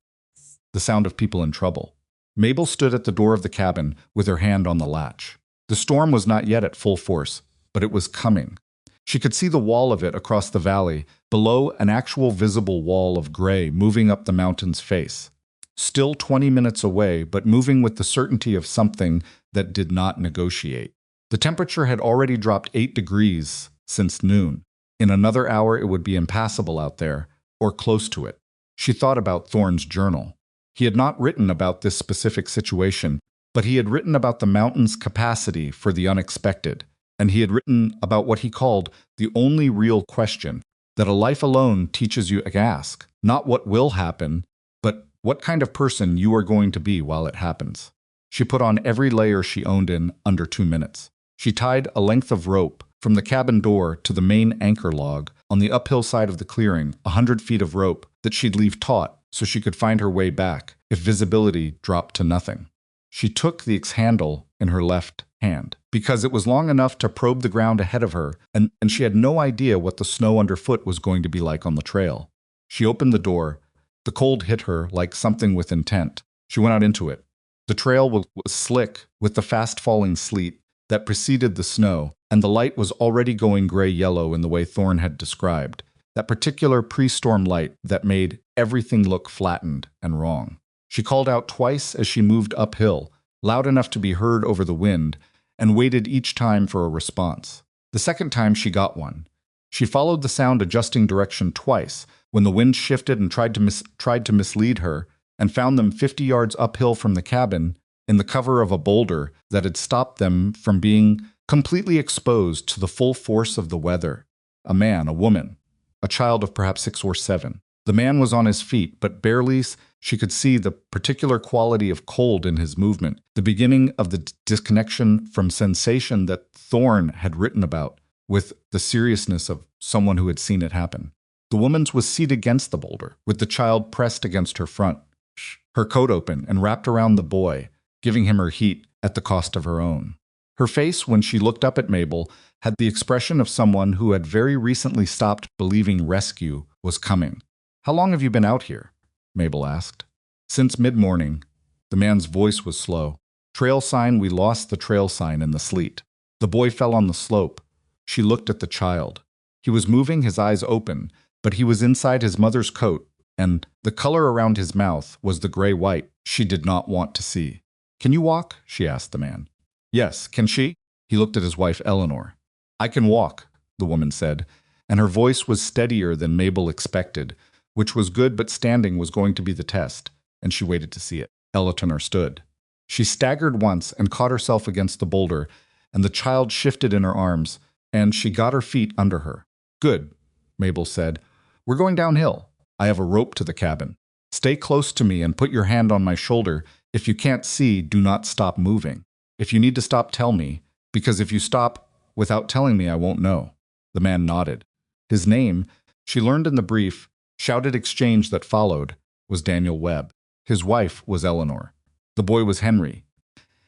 The sound of people in trouble. Mabel stood at the door of the cabin with her hand on the latch. The storm was not yet at full force, but it was coming. She could see the wall of it across the valley, below an actual visible wall of gray moving up the mountain's face. Still 20 minutes away, but moving with the certainty of something that did not negotiate. The temperature had already dropped 8 degrees since noon. In another hour it would be impassable out there, or close to it. She thought about Thorne's journal. He had not written about this specific situation, but he had written about the mountain's capacity for the unexpected, and he had written about what he called the only real question, that a life alone teaches you to ask, not what will happen, but what kind of person you are going to be while it happens. She put on every layer she owned in under 2 minutes. She tied a length of rope from the cabin door to the main anchor log on the uphill side of the clearing, 100 feet of rope that she'd leave taut so she could find her way back if visibility dropped to nothing. She took the axe handle in her left hand because it was long enough to probe the ground ahead of her, and she had no idea what the snow underfoot was going to be like on the trail. She opened the door. The cold hit her like something with intent. She went out into it. The trail was slick with the fast-falling sleet that preceded the snow, and the light was already going gray-yellow in the way Thorne had described, that particular pre-storm light that made everything look flattened and wrong. She called out twice as she moved uphill, loud enough to be heard over the wind, and waited each time for a response. The second time she got one. She followed the sound adjusting direction twice when the wind shifted and tried to mislead her, and found them 50 yards uphill from the cabin in the cover of a boulder that had stopped them from being completely exposed to the full force of the weather. A man, a woman, a child of perhaps 6 or 7. The man was on his feet, but barely she could see the particular quality of cold in his movement, the beginning of the disconnection from sensation that Thorne had written about, with the seriousness of someone who had seen it happen. The woman's was seated against the boulder, with the child pressed against her front, her coat open and wrapped around the boy, giving him her heat at the cost of her own. Her face, when she looked up at Mabel, had the expression of someone who had very recently stopped believing rescue was coming. "How long have you been out here?" Mabel asked. "Since mid-morning." The man's voice was slow. "Trail sign, we lost the trail sign in the sleet. The boy fell on the slope." She looked at the child. He was moving, his eyes open, but he was inside his mother's coat, and the color around his mouth was the gray-white she did not want to see. "Can you walk?" she asked the man. "Yes, can she?" He looked at his wife, Eleanor. "I can walk," the woman said, and her voice was steadier than Mabel expected, which was good, but standing was going to be the test. and she waited to see it. Eleanor stood. She staggered once and caught herself against the boulder, and the child shifted in her arms, and she got her feet under her. Good, Mabel said. We're going downhill. I have a rope to the cabin. Stay close to me and put your hand on my shoulder. If you can't see, do not stop moving. If you need to stop, tell me, because if you stop without telling me, I won't know. The man nodded. His name, she learned in the brief, shouted exchange that followed, was Daniel Webb. His wife was Eleanor. The boy was Henry.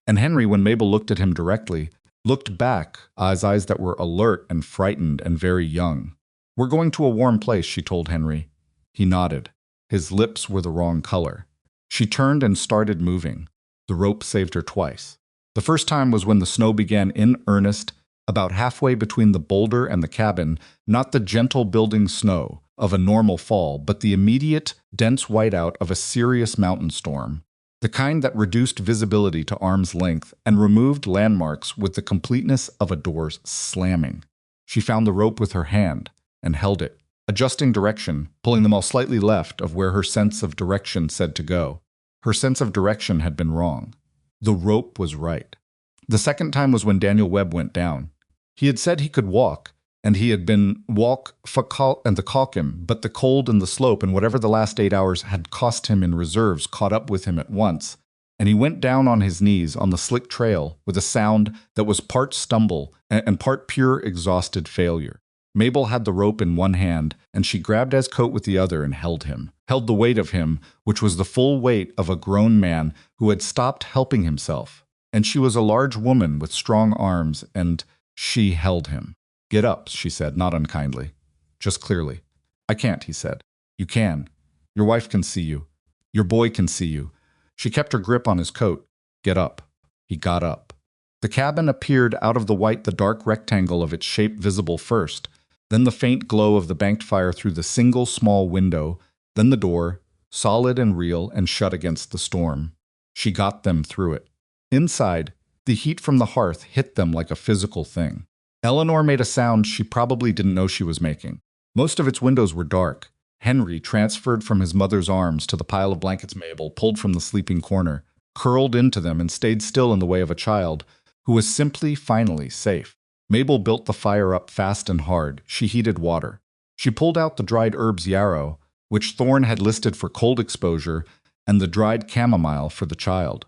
And Henry, when Mabel looked at him directly, looked back, eyes that were alert and frightened and very young. We're going to a warm place, she told Henry. He nodded. His lips were the wrong color. She turned and started moving. The rope saved her twice. The first time was when the snow began in earnest, about halfway between the boulder and the cabin, not the gentle building snow of a normal fall, but the immediate, dense whiteout of a serious mountain storm. The kind that reduced visibility to arm's length and removed landmarks with the completeness of a door slamming. She found the rope with her hand and held it, adjusting direction, pulling them all slightly left of where her sense of direction said to go. Her sense of direction had been wrong. The rope was right. The second time was when Daniel Webb went down. He had said he could walk, and he had been walk and the calkim, but the cold and the slope and whatever the last 8 hours had cost him in reserves caught up with him at once, and he went down on his knees on the slick trail with a sound that was part stumble and part pure exhausted failure. Mabel had the rope in one hand, and she grabbed his coat with the other and held him, held the weight of him, which was the full weight of a grown man who had stopped helping himself. And she was a large woman with strong arms, and she held him. Get up, she said, not unkindly, just clearly. I can't, he said. You can. Your wife can see you. Your boy can see you. She kept her grip on his coat. Get up. He got up. The cabin appeared out of the white, the dark rectangle of its shape visible first, then the faint glow of the banked fire through the single small window, then the door, solid and real and shut against the storm. She got them through it. Inside, the heat from the hearth hit them like a physical thing. Eleanor made a sound she probably didn't know she was making. Most of its windows were dark. Henry, transferred from his mother's arms to the pile of blankets Mabel pulled from the sleeping corner, curled into them and stayed still in the way of a child who was simply, finally, safe. Mabel built the fire up fast and hard. She heated water. She pulled out the dried herbs yarrow, which Thorne had listed for cold exposure, and the dried chamomile for the child.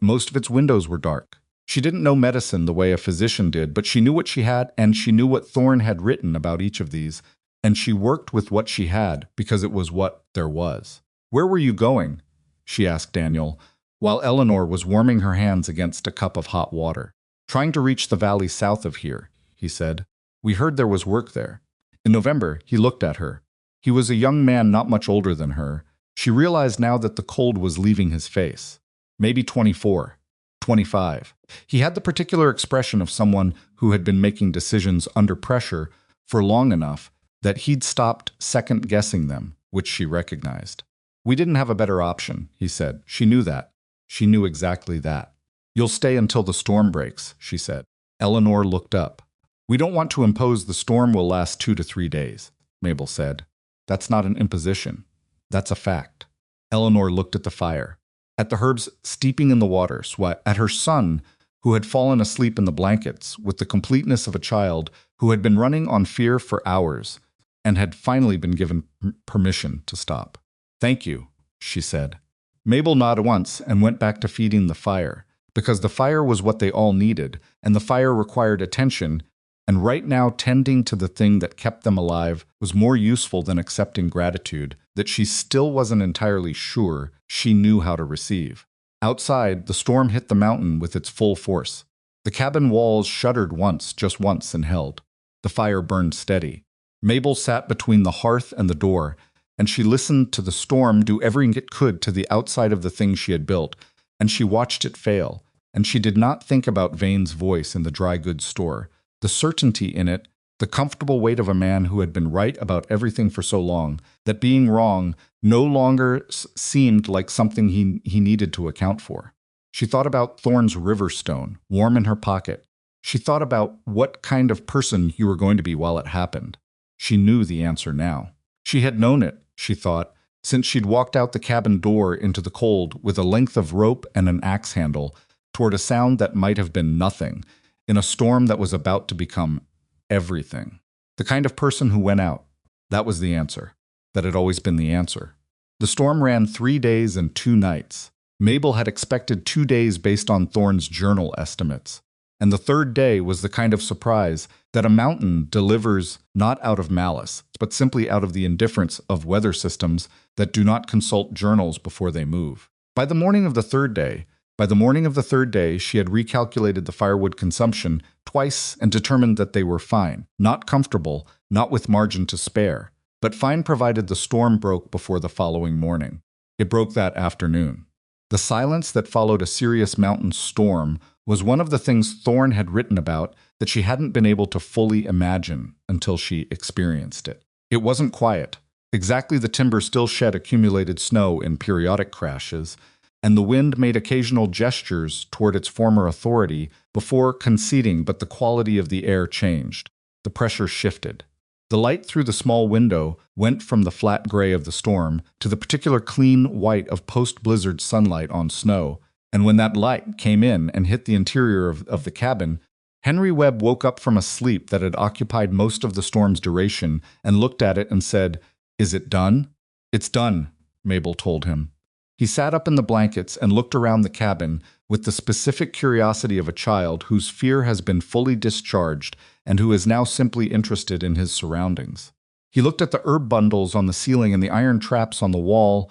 Most of its windows were dark. She didn't know medicine the way a physician did, but she knew what she had, and she knew what Thorne had written about each of these, and she worked with what she had because it was what there was. Where were you going? She asked Daniel, while Eleanor was warming her hands against a cup of hot water. Trying to reach the valley south of here, he said. We heard there was work there. In November, he looked at her. He was a young man not much older than her. She realized now that the cold was leaving his face. Maybe 24, 25. He had the particular expression of someone who had been making decisions under pressure for long enough that he'd stopped second-guessing them, which she recognized. We didn't have a better option, he said. She knew that. She knew exactly that. You'll stay until the storm breaks, she said. Eleanor looked up. We don't want to impose the storm will last 2 to 3 days, Mabel said. That's not an imposition. That's a fact. Eleanor looked at the fire, at the herbs steeping in the water, at her son, who had fallen asleep in the blankets with the completeness of a child who had been running on fear for hours and had finally been given permission to stop. Thank you, she said. Mabel nodded once and went back to feeding the fire, because the fire was what they all needed, and the fire required attention, and right now tending to the thing that kept them alive was more useful than accepting gratitude that she still wasn't entirely sure she knew how to receive. Outside, the storm hit the mountain with its full force. The cabin walls shuddered once, just once, and held. The fire burned steady. Mabel sat between the hearth and the door, and she listened to the storm do everything it could to the outside of the thing she had built, and she watched it fail, and she did not think about Vane's voice in the dry goods store, the certainty in it, the comfortable weight of a man who had been right about everything for so long, that being wrong no longer seemed like something he needed to account for. She thought about Thorne's river stone, warm in her pocket. She thought about what kind of person you were going to be while it happened. She knew the answer now. She had known it, she thought, since she'd walked out the cabin door into the cold with a length of rope and an axe handle toward a sound that might have been nothing, in a storm that was about to become everything. The kind of person who went out. That was the answer. That had always been the answer. The storm ran 3 days and 2 nights. Mabel had expected 2 days based on Thorne's journal estimates. And the third day was the kind of surprise that a mountain delivers not out of malice, but simply out of the indifference of weather systems that do not consult journals before they move. By the morning of the third day, she had recalculated the firewood consumption twice and determined that they were fine, not comfortable, not with margin to spare, but fine provided the storm broke before the following morning. It broke that afternoon. The silence that followed a serious mountain storm was one of the things Thorne had written about that she hadn't been able to fully imagine until she experienced it. It wasn't quiet. Exactly, the timber still shed accumulated snow in periodic crashes, and the wind made occasional gestures toward its former authority before conceding, but the quality of the air changed. The pressure shifted. The light through the small window went from the flat gray of the storm to the particular clean white of post-blizzard sunlight on snow, and when that light came in and hit the interior of the cabin, Henry Webb woke up from a sleep that had occupied most of the storm's duration and looked at it and said, "Is it done?" "It's done," Mabel told him. He sat up in the blankets and looked around the cabin with the specific curiosity of a child whose fear has been fully discharged and who is now simply interested in his surroundings. He looked at the herb bundles on the ceiling and the iron traps on the wall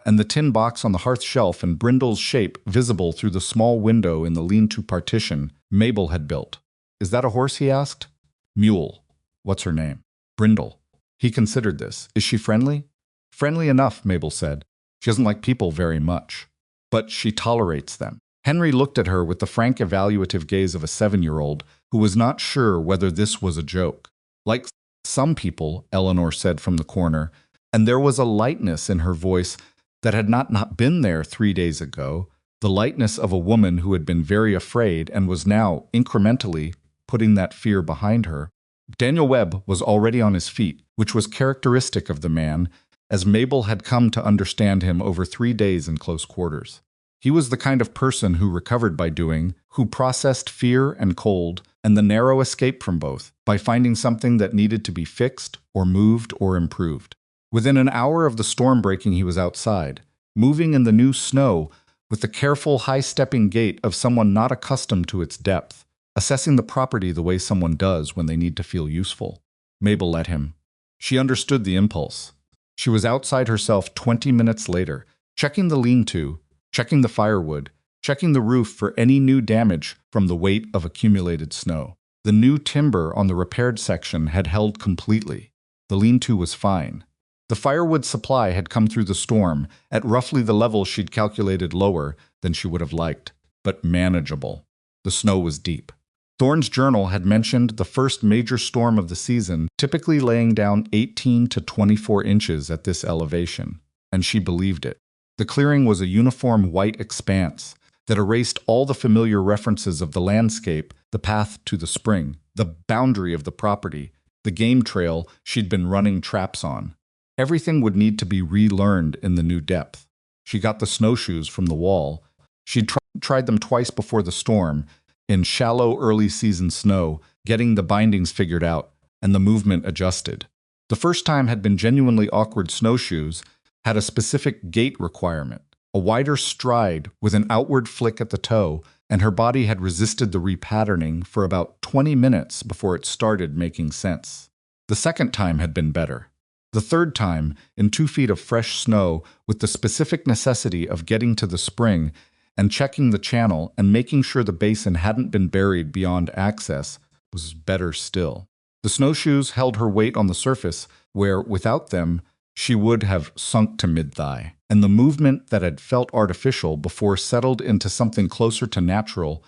and the tin box on the hearth shelf and Brindle's shape visible through the small window in the lean-to partition Mabel had built. "Is that a horse?" he asked. "Mule." "What's her name?" "Brindle." He considered this. "Is she friendly?" "Friendly enough," Mabel said. "She doesn't like people very much, but she tolerates them." Henry looked at her with the frank evaluative gaze of a 7-year-old who was not sure whether this was a joke. "Like some people," Eleanor said from the corner, and there was a lightness in her voice that had not been there 3 days ago, the lightness of a woman who had been very afraid and was now, incrementally, putting that fear behind her. Daniel Webb was already on his feet, which was characteristic of the man, as Mabel had come to understand him over 3 days in close quarters. He was the kind of person who recovered by doing, who processed fear and cold, and the narrow escape from both, by finding something that needed to be fixed or moved or improved. Within an hour of the storm breaking, he was outside, moving in the new snow with the careful, high-stepping gait of someone not accustomed to its depth, assessing the property the way someone does when they need to feel useful. Mabel let him. She understood the impulse. She was outside herself 20 minutes later, checking the lean-to, checking the firewood, checking the roof for any new damage from the weight of accumulated snow. The new timber on the repaired section had held completely. The lean-to was fine. The firewood supply had come through the storm at roughly the level she'd calculated lower than she would have liked, but manageable. The snow was deep. Thorne's journal had mentioned the first major storm of the season typically laying down 18 to 24 inches at this elevation, and she believed it. The clearing was a uniform white expanse that erased all the familiar references of the landscape, the path to the spring, the boundary of the property, the game trail she'd been running traps on. Everything would need to be relearned in the new depth. She got the snowshoes from the wall. She'd tried them twice before the storm, in shallow early-season snow, getting the bindings figured out and the movement adjusted. The first time had been genuinely awkward. Snowshoes had a specific gait requirement, a wider stride with an outward flick at the toe, and her body had resisted the repatterning for about 20 minutes before it started making sense. The second time had been better. The third time, in 2 feet of fresh snow, with the specific necessity of getting to the spring and checking the channel and making sure the basin hadn't been buried beyond access, was better still. The snowshoes held her weight on the surface, where, without them, she would have sunk to mid-thigh, and the movement that had felt artificial before settled into something closer to natural,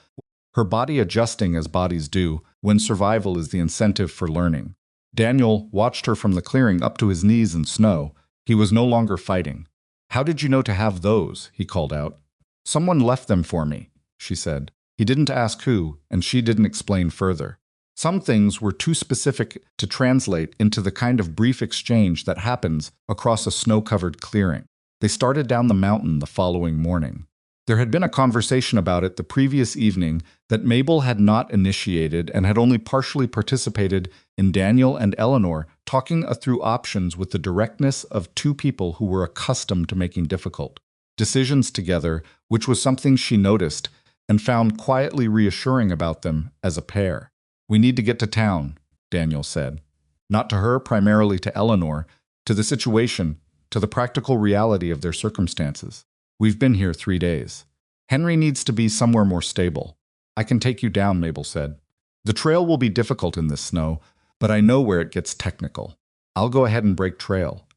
her body adjusting as bodies do when survival is the incentive for learning. Daniel watched her from the clearing up to his knees in snow. He was no longer fighting. "How did you know to have those?" he called out. "Someone left them for me," she said. He didn't ask who, and she didn't explain further. Some things were too specific to translate into the kind of brief exchange that happens across a snow-covered clearing. They started down the mountain the following morning. There had been a conversation about it the previous evening that Mabel had not initiated and had only partially participated in Daniel and Eleanor talking through options with the directness of two people who were accustomed to making difficult decisions together, which was something she noticed and found quietly reassuring about them as a pair. "We need to get to town," Daniel said. Not to her, primarily to Eleanor, to the situation, to the practical reality of their circumstances. "We've been here 3 days. Henry needs to be somewhere more stable." "I can take you down," Mabel said. "The trail will be difficult in this snow, but I know where it gets technical. I'll go ahead and break trail."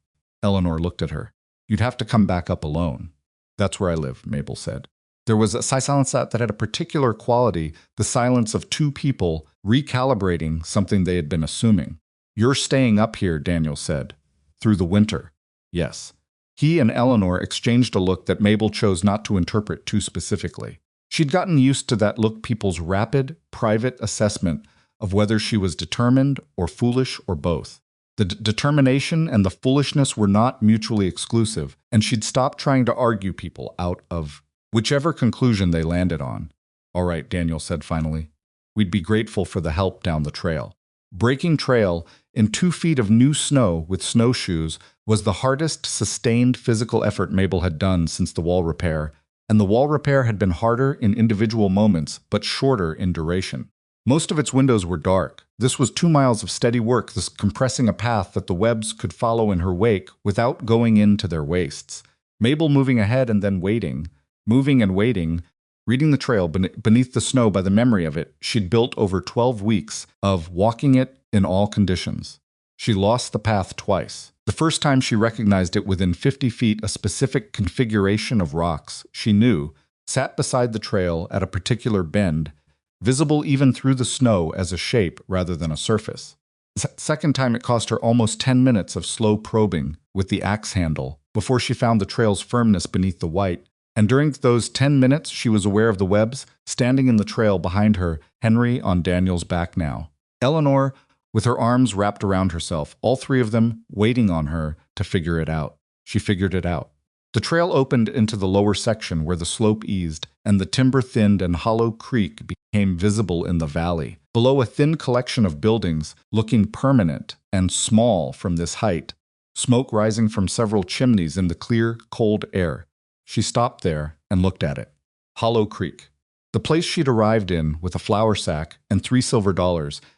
Eleanor looked at her. "You'd have to come back up alone." "That's where I live," Mabel said. There was a silence that had a particular quality, the silence of two people recalibrating something they had been assuming. "You're staying up here," Daniel said. "Through the winter." "Yes." He and Eleanor exchanged a look that Mabel chose not to interpret too specifically. She'd gotten used to that look, people's rapid, private assessment of whether she was determined or foolish or both. The determination and the foolishness were not mutually exclusive, and she'd stopped trying to argue people out of whichever conclusion they landed on. "All right," Daniel said finally. "We'd be grateful for the help down the trail." Breaking trail in 2 feet of new snow with snowshoes was the hardest sustained physical effort Mabel had done since the wall repair, and the wall repair had been harder in individual moments but shorter in duration. Most of its windows were dark. This was 2 miles of steady work, thus compressing a path that the webs could follow in her wake without going into their waists. Mabel moving ahead and then waiting, moving and waiting, reading the trail beneath the snow by the memory of it she'd built over 12 weeks of walking it in all conditions. She lost the path twice. The first time she recognized it within 50 feet, a specific configuration of rocks she knew sat beside the trail at a particular bend, visible even through the snow as a shape rather than a surface. The second time it cost her almost 10 minutes of slow probing with the axe handle before she found the trail's firmness beneath the white. And during those 10 minutes, she was aware of the webs, standing in the trail behind her, Henry on Daniel's back now. Eleanor, with her arms wrapped around herself, all 3 of them waiting on her to figure it out. She figured it out. The trail opened into the lower section where the slope eased, and the timber thinned and Hollow Creek became visible in the valley. Below, a thin collection of buildings, looking permanent and small from this height, smoke rising from several chimneys in the clear, cold air. She stopped there and looked at it. Hollow Creek. The place she'd arrived in with a flour sack and $3 silver,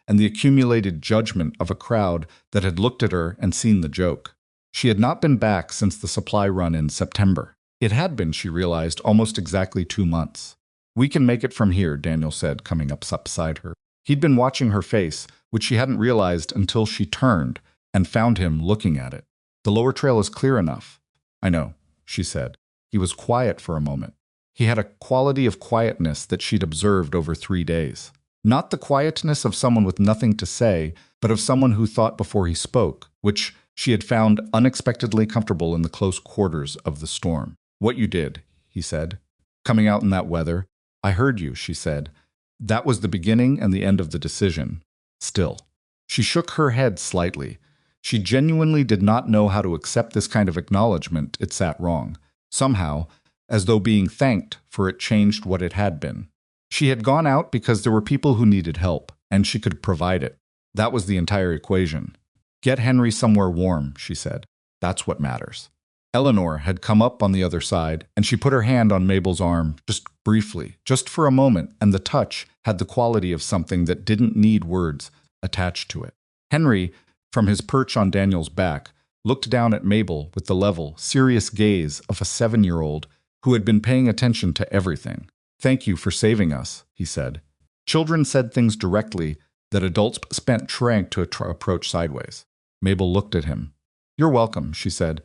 and the accumulated judgment of a crowd that had looked at her and seen the joke. She had not been back since the supply run in September. It had been, she realized, almost exactly 2 months. "We can make it from here," Daniel said, coming up beside her. He'd been watching her face, which she hadn't realized until she turned and found him looking at it. "The lower trail is clear enough." "I know," she said. He was quiet for a moment. He had a quality of quietness that she'd observed over 3 days. Not the quietness of someone with nothing to say, but of someone who thought before he spoke, which she had found unexpectedly comfortable in the close quarters of the storm. "What you did," he said. "Coming out in that weather." "I heard you," she said. "That was the beginning and the end of the decision." Still. She shook her head slightly. She genuinely did not know how to accept this kind of acknowledgement. It sat wrong. Somehow, as though being thanked for it changed what it had been. She had gone out because there were people who needed help, and she could provide it. That was the entire equation. "Get Henry somewhere warm," she said. "That's what matters." Eleanor had come up on the other side, and she put her hand on Mabel's arm, just briefly, just for a moment, and the touch had the quality of something that didn't need words attached to it. Henry, from his perch on Daniel's back, looked down at Mabel with the level, serious gaze of a 7-year-old who had been paying attention to everything. "Thank you for saving us," he said. Children said things directly that adults spent trying to approach sideways. Mabel looked at him. "You're welcome," she said.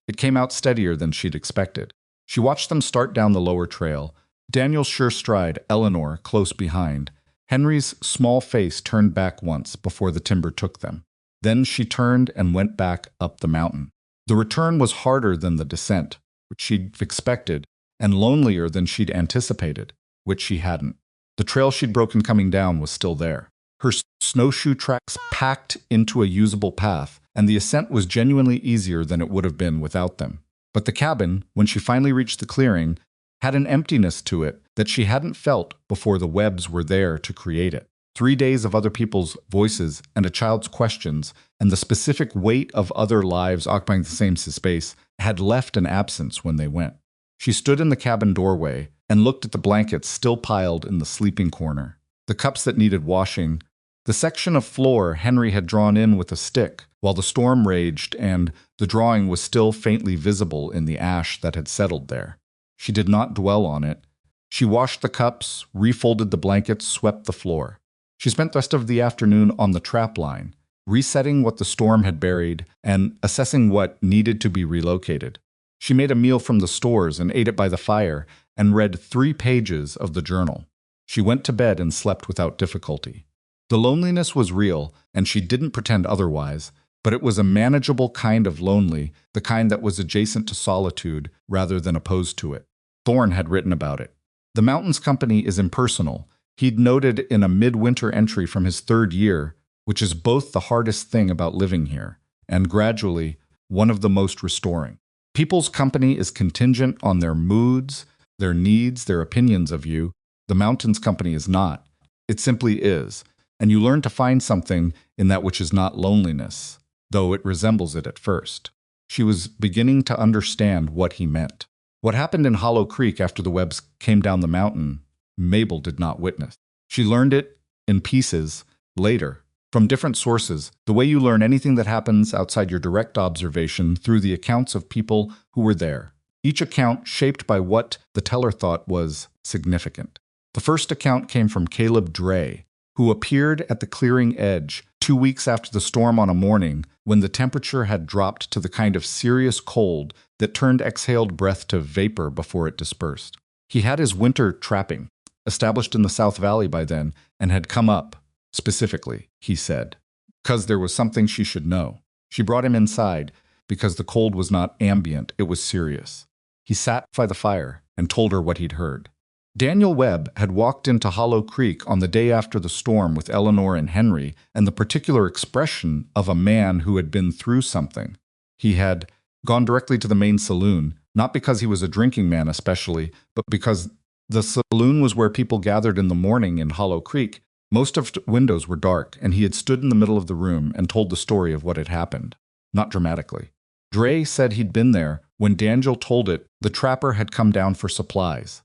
It came out steadier than she'd expected. She watched them start down the lower trail, Daniel's sure stride, Eleanor close behind. Henry's small face turned back once before the timber took them. Then she turned and went back up the mountain. The return was harder than the descent, which she'd expected, and lonelier than she'd anticipated, which she hadn't. The trail she'd broken coming down was still there. Her snowshoe tracks packed into a usable path, and the ascent was genuinely easier than it would have been without them. But the cabin, when she finally reached the clearing, had an emptiness to it that she hadn't felt before the Webbs were there to create it. 3 days of other people's voices and a child's questions, and the specific weight of other lives occupying the same space, had left an absence when they went. She stood in the cabin doorway and looked at the blankets still piled in the sleeping corner, the cups that needed washing, the section of floor Henry had drawn in with a stick while the storm raged and the drawing was still faintly visible in the ash that had settled there. She did not dwell on it. She washed the cups, refolded the blankets, swept the floor. She spent the rest of the afternoon on the trap line, resetting what the storm had buried and assessing what needed to be relocated. She made a meal from the stores and ate it by the fire and read 3 pages of the journal. She went to bed and slept without difficulty. The loneliness was real, and she didn't pretend otherwise, but it was a manageable kind of lonely, the kind that was adjacent to solitude rather than opposed to it. Thorne had written about it. The Mountains Company is impersonal. He'd noted in a midwinter entry from his 3rd year, which is both the hardest thing about living here, and gradually, one of the most restoring. People's company is contingent on their moods, their needs, their opinions of you. The Mountains Company is not. It simply is. And you learn to find something in that which is not loneliness, though it resembles it at first. She was beginning to understand what he meant. What happened in Hollow Creek after the Webbs came down the mountain, Mabel did not witness. She learned it in pieces later, from different sources, the way you learn anything that happens outside your direct observation through the accounts of people who were there, each account shaped by what the teller thought was significant. The first account came from Caleb Dre, who appeared at the clearing edge 2 weeks after the storm on a morning when the temperature had dropped to the kind of serious cold that turned exhaled breath to vapor before it dispersed. He had his winter trapping, established in the South Valley by then, and had come up, specifically, he said, because there was something she should know. She brought him inside, because the cold was not ambient, it was serious. He sat by the fire and told her what he'd heard. Daniel Webb had walked into Hollow Creek on the day after the storm with Eleanor and Henry, and the particular expression of a man who had been through something. He had gone directly to the main saloon, not because he was a drinking man especially, but because the saloon was where people gathered in the morning in Hollow Creek. Most of the windows were dark, and he had stood in the middle of the room and told the story of what had happened, not dramatically. Dre said he'd been there when Daniel told it the trapper had come down for supplies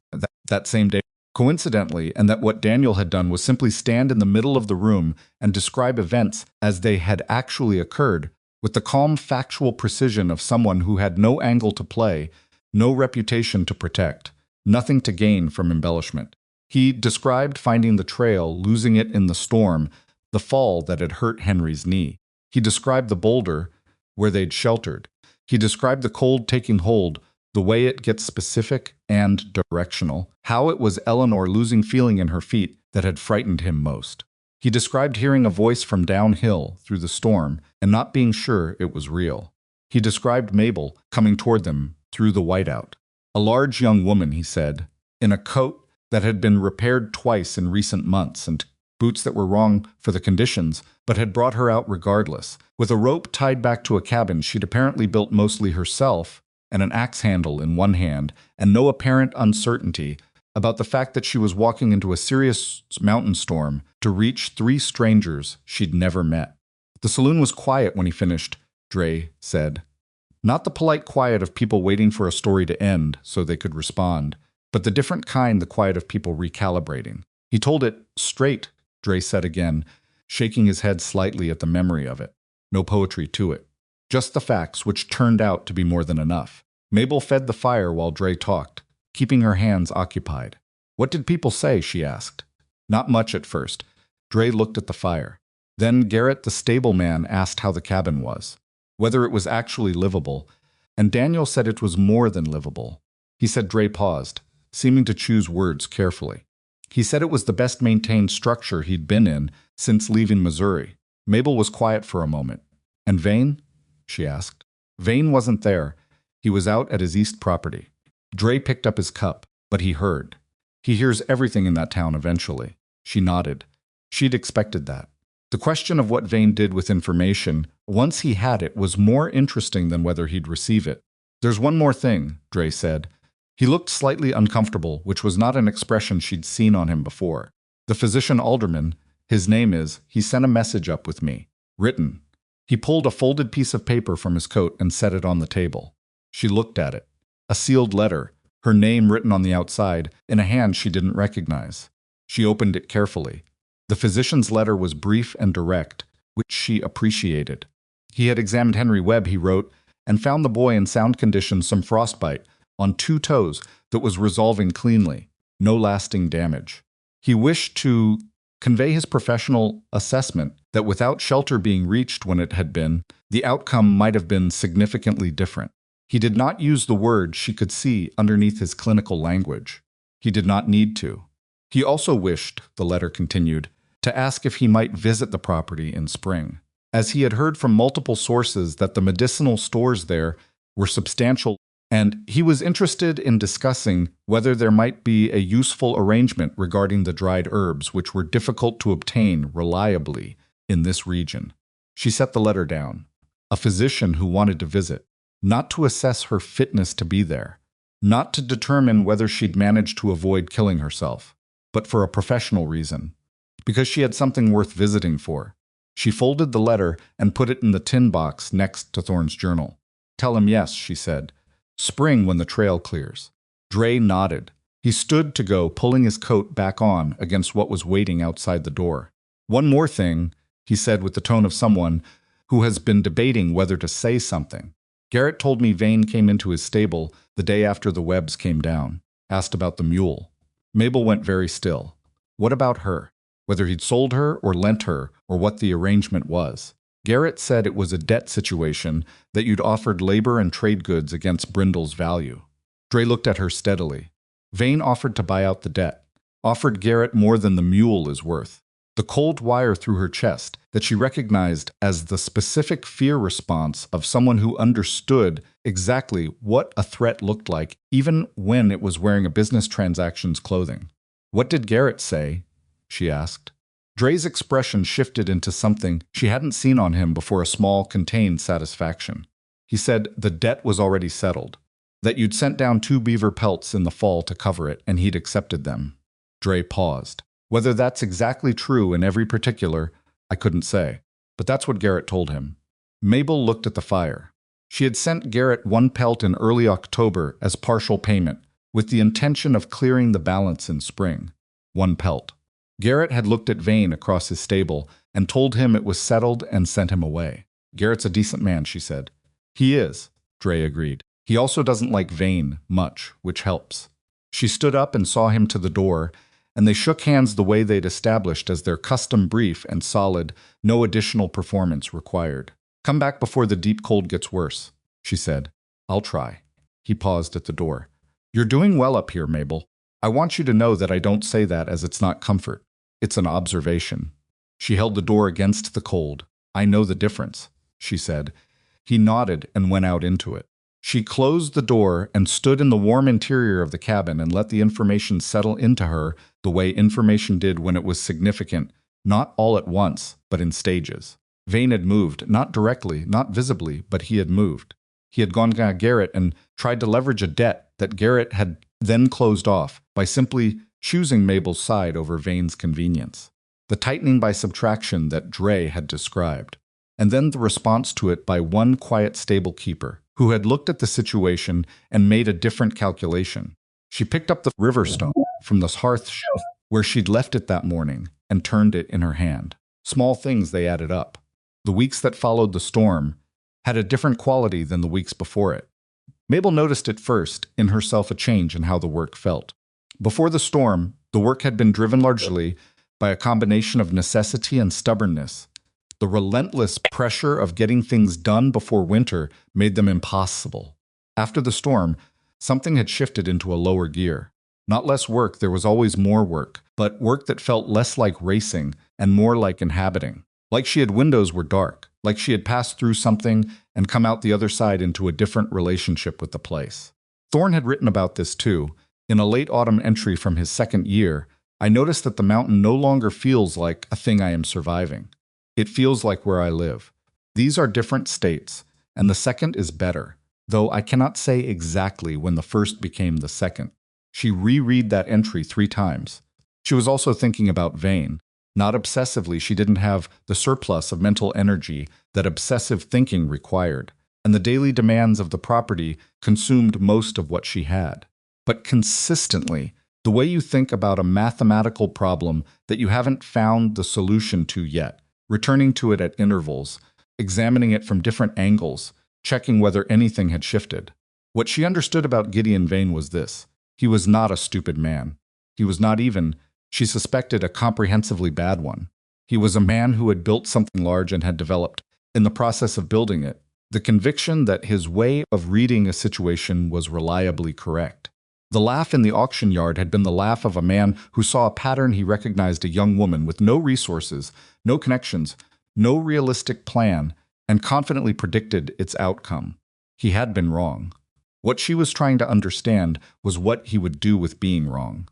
that same day, coincidentally, and that what Daniel had done was simply stand in the middle of the room and describe events as they had actually occurred, with the calm, factual precision of someone who had no angle to play, no reputation to protect, nothing to gain from embellishment. He described finding the trail, losing it in the storm, the fall that had hurt Henry's knee. He described the boulder where they'd sheltered. He described the cold taking hold, the way it gets specific and directional, how it was Eleanor losing feeling in her feet that had frightened him most. He described hearing a voice from downhill through the storm and not being sure it was real. He described Mabel coming toward them through the whiteout. A large young woman, he said, in a coat that had been repaired twice in recent months and boots that were wrong for the conditions, but had brought her out regardless. With a rope tied back to a cabin she'd apparently built mostly herself, and an axe handle in one hand, and no apparent uncertainty about the fact that she was walking into a serious mountain storm to reach 3 strangers she'd never met. The saloon was quiet when he finished, Dre said. Not the polite quiet of people waiting for a story to end so they could respond, but the different kind, the quiet of people recalibrating. He told it straight, Dre said again, shaking his head slightly at the memory of it. No poetry to it. Just the facts, which turned out to be more than enough. Mabel fed the fire while Dre talked, keeping her hands occupied. What did people say, she asked. Not much at first. Dre looked at the fire. Then Garrett, the stableman, asked how the cabin was, whether it was actually livable, and Daniel said it was more than livable. He said Dre paused, seeming to choose words carefully. He said it was the best maintained structure he'd been in since leaving Missouri. Mabel was quiet for a moment. And Vane? She asked. Vane wasn't there. He was out at his east property. Dre picked up his cup, but he heard. He hears everything in that town eventually. She nodded. She'd expected that. The question of what Vane did with information, once he had it, was more interesting than whether he'd receive it. "There's one more thing," Dre said. He looked slightly uncomfortable, which was not an expression she'd seen on him before. "The physician Alderman, his name is, he sent a message up with me. Written." He pulled a folded piece of paper from his coat and set it on the table. She looked at it. A sealed letter, her name written on the outside, in a hand she didn't recognize. She opened it carefully. The physician's letter was brief and direct, which she appreciated. He had examined Henry Webb, he wrote, and found the boy in sound condition, some frostbite, on 2 toes that was resolving cleanly, no lasting damage. He wished to convey his professional assessment that without shelter being reached when it had been, the outcome might have been significantly different. He did not use the word she could see underneath his clinical language. He did not need to. He also wished, the letter continued, to ask if he might visit the property in spring, as he had heard from multiple sources that the medicinal stores there were substantial, and he was interested in discussing whether there might be a useful arrangement regarding the dried herbs which were difficult to obtain reliably in this region. She set the letter down. A physician who wanted to visit, not to assess her fitness to be there, not to determine whether she'd managed to avoid killing herself, but for a professional reason, because she had something worth visiting for. She folded the letter and put it in the tin box next to Thorne's journal. "Tell him yes," she said. "Spring when the trail clears." Dre nodded. He stood to go, pulling his coat back on against what was waiting outside the door. "One more thing," he said with the tone of someone who has been debating whether to say something. "Garrett told me Vane came into his stable the day after the Webbs came down. Asked about the mule." Mabel went very still. What about her? Whether he'd sold her or lent her, or what the arrangement was. Garrett said it was a debt situation, that you'd offered labor and trade goods against Brindle's value. Dre looked at her steadily. Vane offered to buy out the debt. Offered Garrett more than the mule is worth. The cold wire through her chest that she recognized as the specific fear response of someone who understood exactly what a threat looked like, even when it was wearing a business transaction's clothing. "What did Garrett say?" she asked. Dre's expression shifted into something she hadn't seen on him before, a small, contained satisfaction. He said the debt was already settled, that you'd sent down 2 beaver pelts in the fall to cover it, and he'd accepted them. Dre paused. Whether that's exactly true in every particular, I couldn't say, but that's what Garrett told him. Mabel looked at the fire. She had sent Garrett 1 pelt in early October as partial payment, with the intention of clearing the balance in spring. 1 pelt. Garrett had looked at Vane across his stable and told him it was settled and sent him away. "Garrett's a decent man," she said. "He is," Dre agreed. "He also doesn't like Vane much, which helps." She stood up and saw him to the door, and they shook hands the way they'd established as their custom brief and solid, no additional performance required. "Come back before the deep cold gets worse," she said. "I'll try." He paused at the door. "You're doing well up here, Mabel. I want you to know that I don't say that as it's not comfort. It's an observation." She held the door against the cold. "I know the difference," she said. He nodded and went out into it. She closed the door and stood in the warm interior of the cabin and let the information settle into her the way information did when it was significant, not all at once, but in stages. Vane had moved, not directly, not visibly, but he had moved. He had gone to Garrett and tried to leverage a debt that Garrett had then closed off by simply choosing Mabel's side over Vane's convenience. The tightening by subtraction that Dre had described. And then the response to it by one quiet stable keeper who had looked at the situation and made a different calculation. She picked up the river stone from the hearth shelf where she'd left it that morning and turned it in her hand. Small things, they added up. The weeks that followed the storm had a different quality than the weeks before it. Mabel noticed at first in herself a change in how the work felt. Before the storm, the work had been driven largely by a combination of necessity and stubbornness. The relentless pressure of getting things done before winter made them impossible. After the storm, something had shifted into a lower gear. Not less work, there was always more work, but work that felt less like racing and more like inhabiting. Like she had windows were dark, like she had passed through something and come out the other side into a different relationship with the place. Thorne had written about this too, in a late autumn entry from his second year, I notice that the mountain no longer feels like a thing I am surviving. It feels like where I live. These are different states, and the second is better, though I cannot say exactly when the first became the second. She reread that entry 3 times. She was also thinking about Vane. Not obsessively, she didn't have the surplus of mental energy that obsessive thinking required, and the daily demands of the property consumed most of what she had. But consistently, the way you think about a mathematical problem that you haven't found the solution to yet, returning to it at intervals, examining it from different angles, checking whether anything had shifted. What she understood about Gideon Vane was this: he was not a stupid man. He was not even, she suspected, a comprehensively bad one. He was a man who had built something large and had developed, in the process of building it, the conviction that his way of reading a situation was reliably correct. The laugh in the auction yard had been the laugh of a man who saw a pattern. He recognized a young woman with no resources, no connections, no realistic plan, and confidently predicted its outcome. He had been wrong. What she was trying to understand was what he would do with being wrong.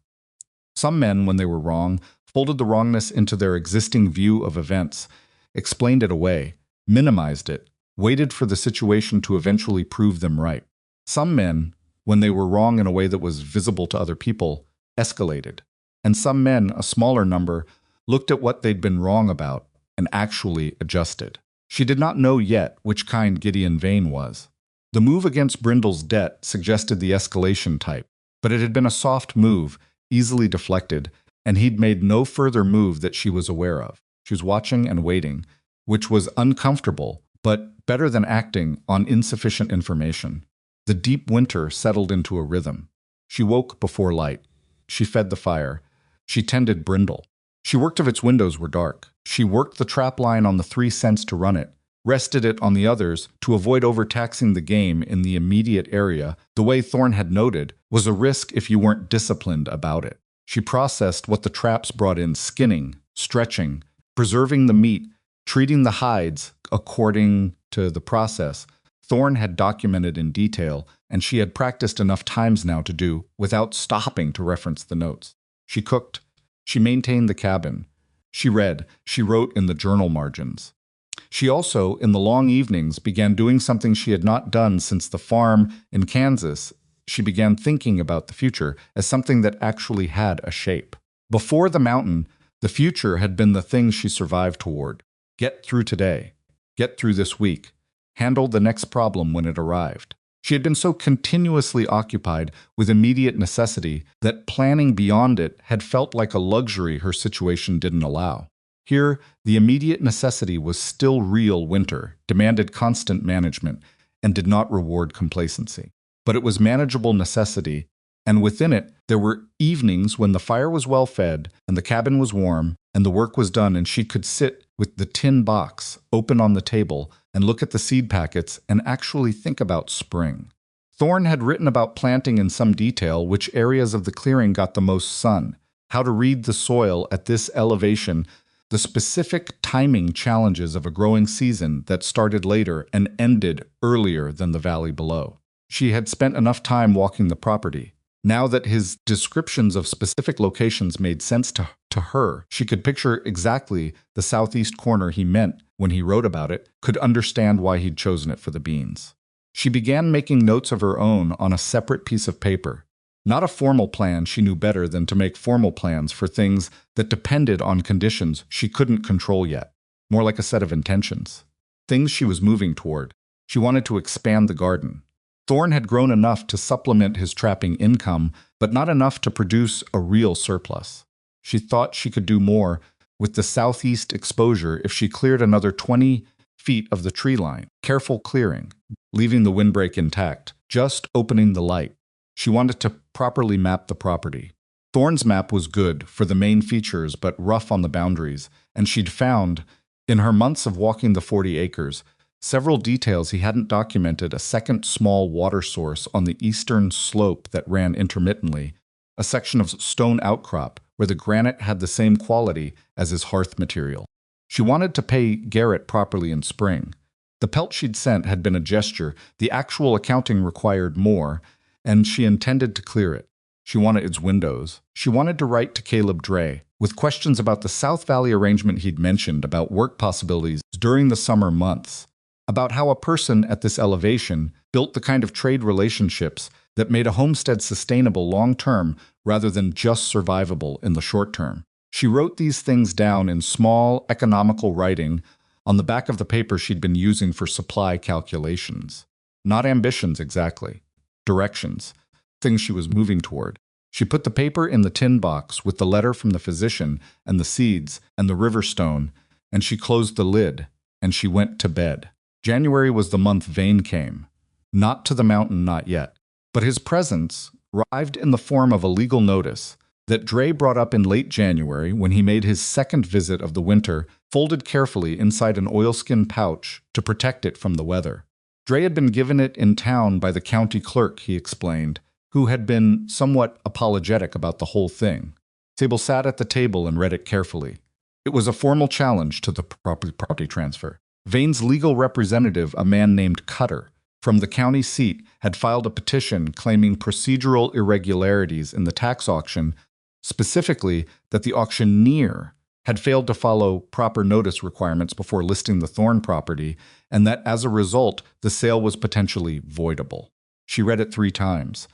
Some men, when they were wrong, folded the wrongness into their existing view of events, explained it away, minimized it, waited for the situation to eventually prove them right. Some men, when they were wrong in a way that was visible to other people, escalated. And some men, a smaller number, looked at what they'd been wrong about and actually adjusted. She did not know yet which kind Gideon Vane was. The move against Brindle's debt suggested the escalation type, but it had been a soft move, easily deflected, and he'd made no further move that she was aware of. She was watching and waiting, which was uncomfortable, but better than acting on insufficient information. The deep winter settled into a rhythm. She woke before light. She fed the fire. She tended Brindle. She worked if its windows were dark. She worked the trap line on the 3 cents to run it, rested it on the others to avoid overtaxing the game in the immediate area. The way Thorne had noted was a risk if you weren't disciplined about it. She processed what the traps brought in: skinning, stretching, preserving the meat, treating the hides according to the process Thorne had documented in detail, and she had practiced enough times now to do without stopping to reference the notes. She cooked. She maintained the cabin. She read. She wrote in the journal margins. She also, in the long evenings, began doing something she had not done since the farm in Kansas. She began thinking about the future as something that actually had a shape. Before the mountain, the future had been the thing she survived toward. Get through today. Get through this week. Handle the next problem when it arrived. She had been so continuously occupied with immediate necessity that planning beyond it had felt like a luxury her situation didn't allow. Here, the immediate necessity was still real winter, demanded constant management, and did not reward complacency. But it was manageable necessity, and within it there were evenings when the fire was well fed, and the cabin was warm, and the work was done, and she could sit with the tin box open on the table and look at the seed packets and actually think about spring. Thorne had written about planting in some detail which areas of the clearing got the most sun, how to read the soil at this elevation, the specific timing challenges of a growing season that started later and ended earlier than the valley below. She had spent enough time walking the property. Now that his descriptions of specific locations made sense to her, she could picture exactly the southeast corner he meant when he wrote about it, could understand why he'd chosen it for the beans. She began making notes of her own on a separate piece of paper. Not a formal plan. She knew better than to make formal plans for things that depended on conditions she couldn't control yet. More like a set of intentions. Things she was moving toward. She wanted to expand the garden. Thorne had grown enough to supplement his trapping income, but not enough to produce a real surplus. She thought she could do more with the southeast exposure if she cleared another 20 feet of the tree line. Careful clearing, leaving the windbreak intact, just opening the light. She wanted to properly map the property. Thorne's map was good for the main features but rough on the boundaries, and she'd found, in her months of walking the 40 acres, several details he hadn't documented: a second small water source on the eastern slope that ran intermittently, a section of stone outcrop where the granite had the same quality as his hearth material. She wanted to pay Garrett properly in spring. The pelt she'd sent had been a gesture. The actual accounting required more, and she intended to clear it. She wanted its windows. She wanted to write to Caleb Dre with questions about the South Valley arrangement he'd mentioned, about work possibilities during the summer months, about how a person at this elevation built the kind of trade relationships that made a homestead sustainable long-term rather than just survivable in the short term. She wrote these things down in small, economical writing on the back of the paper she'd been using for supply calculations. Not ambitions exactly, directions, things she was moving toward. She put the paper in the tin box with the letter from the physician and the seeds and the river stone, and she closed the lid, and she went to bed. January was the month Vane came. Not to the mountain, not yet. But his presence arrived in the form of a legal notice that Dre brought up in late January when he made his second visit of the winter, folded carefully inside an oilskin pouch to protect it from the weather. Dre had been given it in town by the county clerk, he explained, who had been somewhat apologetic about the whole thing. Sable sat at the table and read it carefully. It was a formal challenge to the property transfer. Vane's legal representative, a man named Cutter, from the county seat, had filed a petition claiming procedural irregularities in the tax auction, specifically that the auctioneer had failed to follow proper notice requirements before listing the Thorne property, and that as a result, the sale was potentially voidable. She read it 3 times.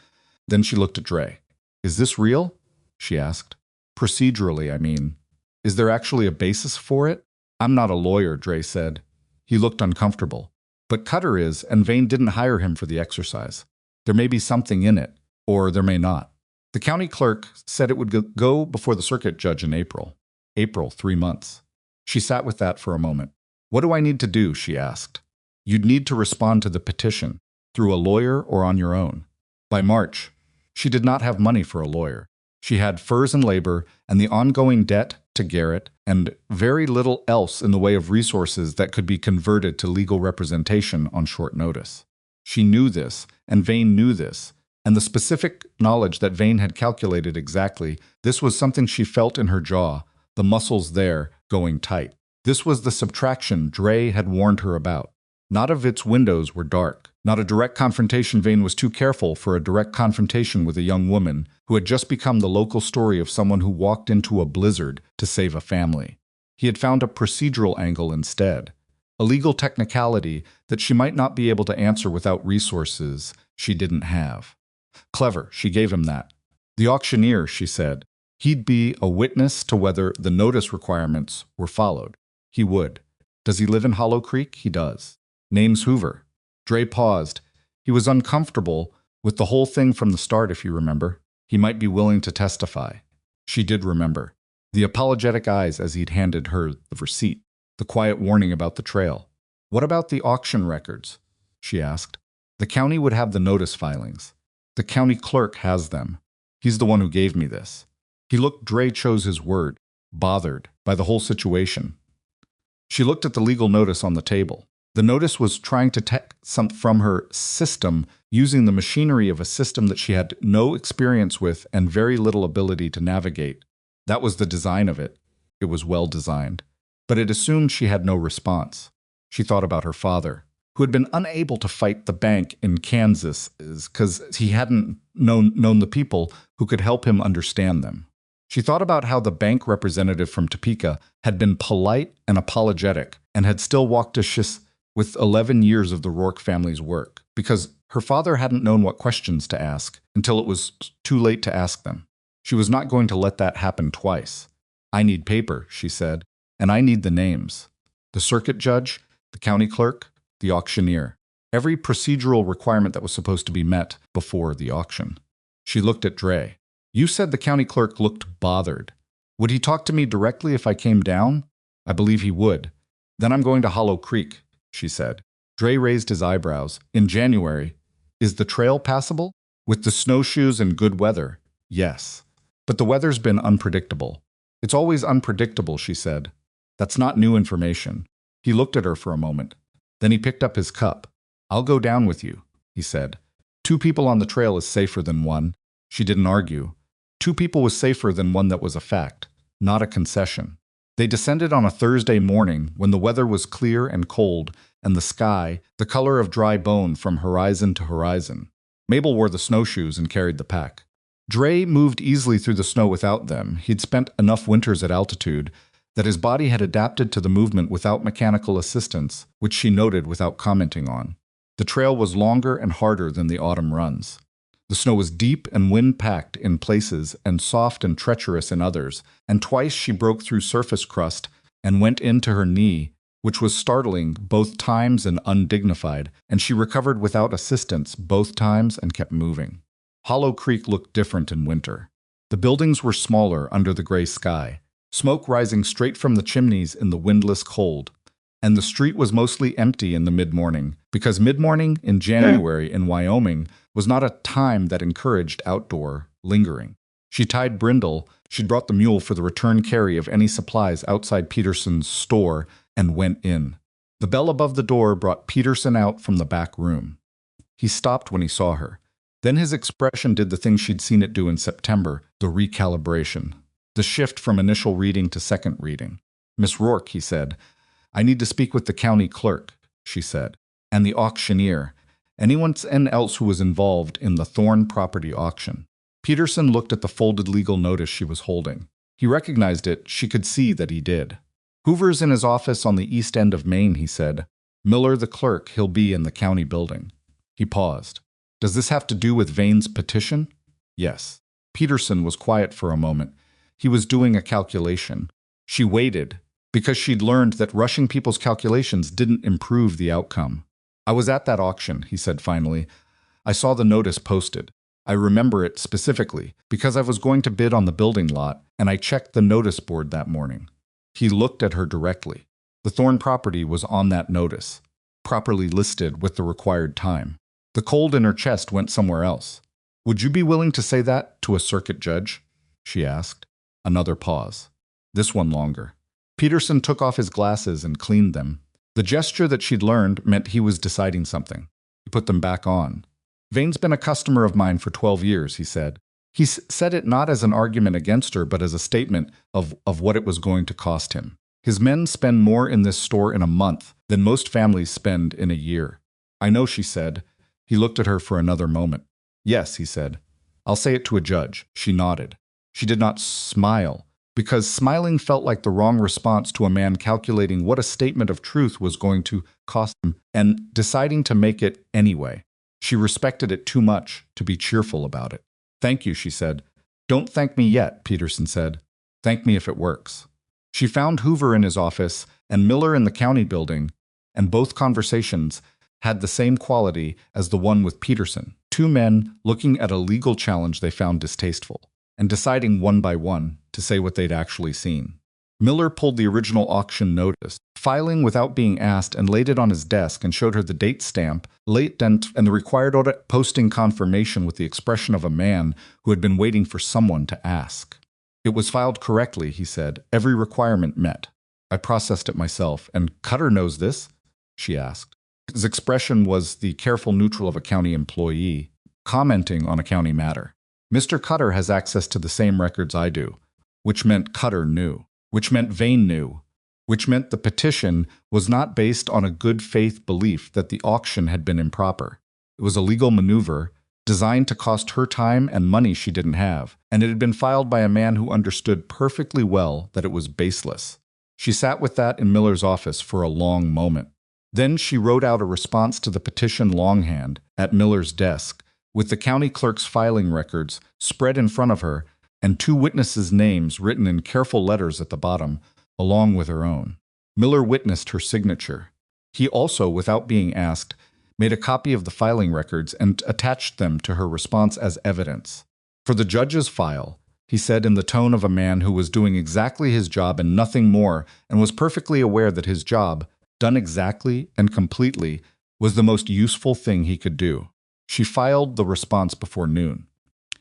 Then she looked at Dre. "Is this real?" she asked. "Procedurally, I mean. Is there actually a basis for it?" "I'm not a lawyer," Dre said. He looked uncomfortable. "But Cutter is, and Vane didn't hire him for the exercise. There may be something in it, or there may not." The county clerk said it would go before the circuit judge in April. April, 3 months. She sat with that for a moment. "What do I need to do?" she asked. "You'd need to respond to the petition, through a lawyer or on your own." By March, she did not have money for a lawyer. She had furs and labor and the ongoing debt to Garrett and very little else in the way of resources that could be converted to legal representation on short notice. She knew this, and Vane knew this, and the specific knowledge that Vane had calculated exactly, this was something she felt in her jaw, the muscles there going tight. This was the subtraction Dre had warned her about. Not if its windows were dark. Not a direct confrontation. Vane was too careful for a direct confrontation with a young woman who had just become the local story of someone who walked into a blizzard to save a family. He had found a procedural angle instead, a legal technicality that she might not be able to answer without resources she didn't have. Clever, she gave him that. The auctioneer, she said. He'd be a witness to whether the notice requirements were followed. He would. Does he live in Hollow Creek? He does. Name's Hoover. Dre paused. He was uncomfortable with the whole thing from the start, if you remember. He might be willing to testify. She did remember. The apologetic eyes as he'd handed her the receipt. The quiet warning about the trail. What about the auction records? She asked. The county would have the notice filings. The county clerk has them. He's the one who gave me this. Dre chose his word, bothered by the whole situation. She looked at the legal notice on the table. The notice was trying to take something from her system using the machinery of a system that she had no experience with and very little ability to navigate. That was the design of it. It was well designed. But it assumed she had no response. She thought about her father, who had been unable to fight the bank in Kansas because he hadn't known the people who could help him understand them. She thought about how the bank representative from Topeka had been polite and apologetic and had still walked a shiz with 11 years of the Rourke family's work, because her father hadn't known what questions to ask until it was too late to ask them. She was not going to let that happen twice. I need paper, she said, and I need the names. The circuit judge, the county clerk, the auctioneer. Every procedural requirement that was supposed to be met before the auction. She looked at Dre. You said the county clerk looked bothered. Would he talk to me directly if I came down? I believe he would. Then I'm going to Hollow Creek, she said. Dre raised his eyebrows. In January, is the trail passable? With the snowshoes and good weather, yes. But the weather's been unpredictable. It's always unpredictable, she said. That's not new information. He looked at her for a moment. Then he picked up his cup. I'll go down with you, he said. 2 people on the trail is safer than 1. She didn't argue. 2 people was safer than 1 that was a fact, not a concession. They descended on a Thursday morning when the weather was clear and cold and the sky the color of dry bone from horizon to horizon. Mabel wore the snowshoes and carried the pack. Dre moved easily through the snow without them. He'd spent enough winters at altitude that his body had adapted to the movement without mechanical assistance, which she noted without commenting on. The trail was longer and harder than the autumn runs. The snow was deep and wind-packed in places and soft and treacherous in others, and twice she broke through surface crust and went into her knee, which was startling both times and undignified, and she recovered without assistance both times and kept moving. Hollow Creek looked different in winter. The buildings were smaller under the gray sky, smoke rising straight from the chimneys in the windless cold, and the street was mostly empty in the mid-morning, because mid-morning in January in Wyoming was not a time that encouraged outdoor lingering. She tied Brindle, she'd brought the mule for the return carry of any supplies outside Peterson's store, and went in. The bell above the door brought Peterson out from the back room. He stopped when he saw her. Then his expression did the thing she'd seen it do in September, the recalibration. The shift from initial reading to second reading. "Miss Rourke," he said. "I need to speak with the county clerk," she said, "and the auctioneer, anyone else who was involved in the Thorne property auction." Peterson looked at the folded legal notice she was holding. He recognized it. She could see that he did. "Hoover's in his office on the east end of Main," he said. "Miller, the clerk, he'll be in the county building." He paused. "Does this have to do with Vane's petition?" "Yes." Peterson was quiet for a moment. He was doing a calculation. She waited, because she'd learned that rushing people's calculations didn't improve the outcome. "I was at that auction," he said finally. "I saw the notice posted. I remember it specifically, because I was going to bid on the building lot, and I checked the notice board that morning." He looked at her directly. The Thorne property was on that notice, properly listed with the required time. The cold in her chest went somewhere else. "Would you be willing to say that to a circuit judge?" she asked. Another pause. This one longer. Peterson took off his glasses and cleaned them. The gesture that she'd learned meant he was deciding something. He put them back on. "Vane's been a customer of mine for 12 years, he said. He said it not as an argument against her, but as a statement of what it was going to cost him. His men spend more in this store in a month than most families spend in a year." "I know," she said. He looked at her for another moment. "Yes," he said. "I'll say it to a judge." She nodded. She did not smile, because smiling felt like the wrong response to a man calculating what a statement of truth was going to cost him and deciding to make it anyway. She respected it too much to be cheerful about it. "Thank you," she said. "Don't thank me yet," Peterson said. "Thank me if it works." She found Hoover in his office and Miller in the county building, and both conversations had the same quality as the one with Peterson. Two men looking at a legal challenge they found distasteful, and deciding one by one to say what they'd actually seen. Miller pulled the original auction notice, filing without being asked, and laid it on his desk and showed her the date stamp, late dent, and the required posting confirmation with the expression of a man who had been waiting for someone to ask. "It was filed correctly," he said. "Every requirement met. I processed it myself. And Cutter knows this?" she asked. His expression was the careful neutral of a county employee, commenting on a county matter. "Mr. Cutter has access to the same records I do," which meant Cutter knew, which meant Vane knew, which meant the petition was not based on a good faith belief that the auction had been improper. It was a legal maneuver designed to cost her time and money she didn't have, and it had been filed by a man who understood perfectly well that it was baseless. She sat with that in Miller's office for a long moment. Then she wrote out a response to the petition longhand at Miller's desk, with the county clerk's filing records spread in front of her and two witnesses' names written in careful letters at the bottom, along with her own. Miller witnessed her signature. He also, without being asked, made a copy of the filing records and attached them to her response as evidence. "For the judge's file," he said in the tone of a man who was doing exactly his job and nothing more, and was perfectly aware that his job, done exactly and completely, was the most useful thing he could do. She filed the response before noon.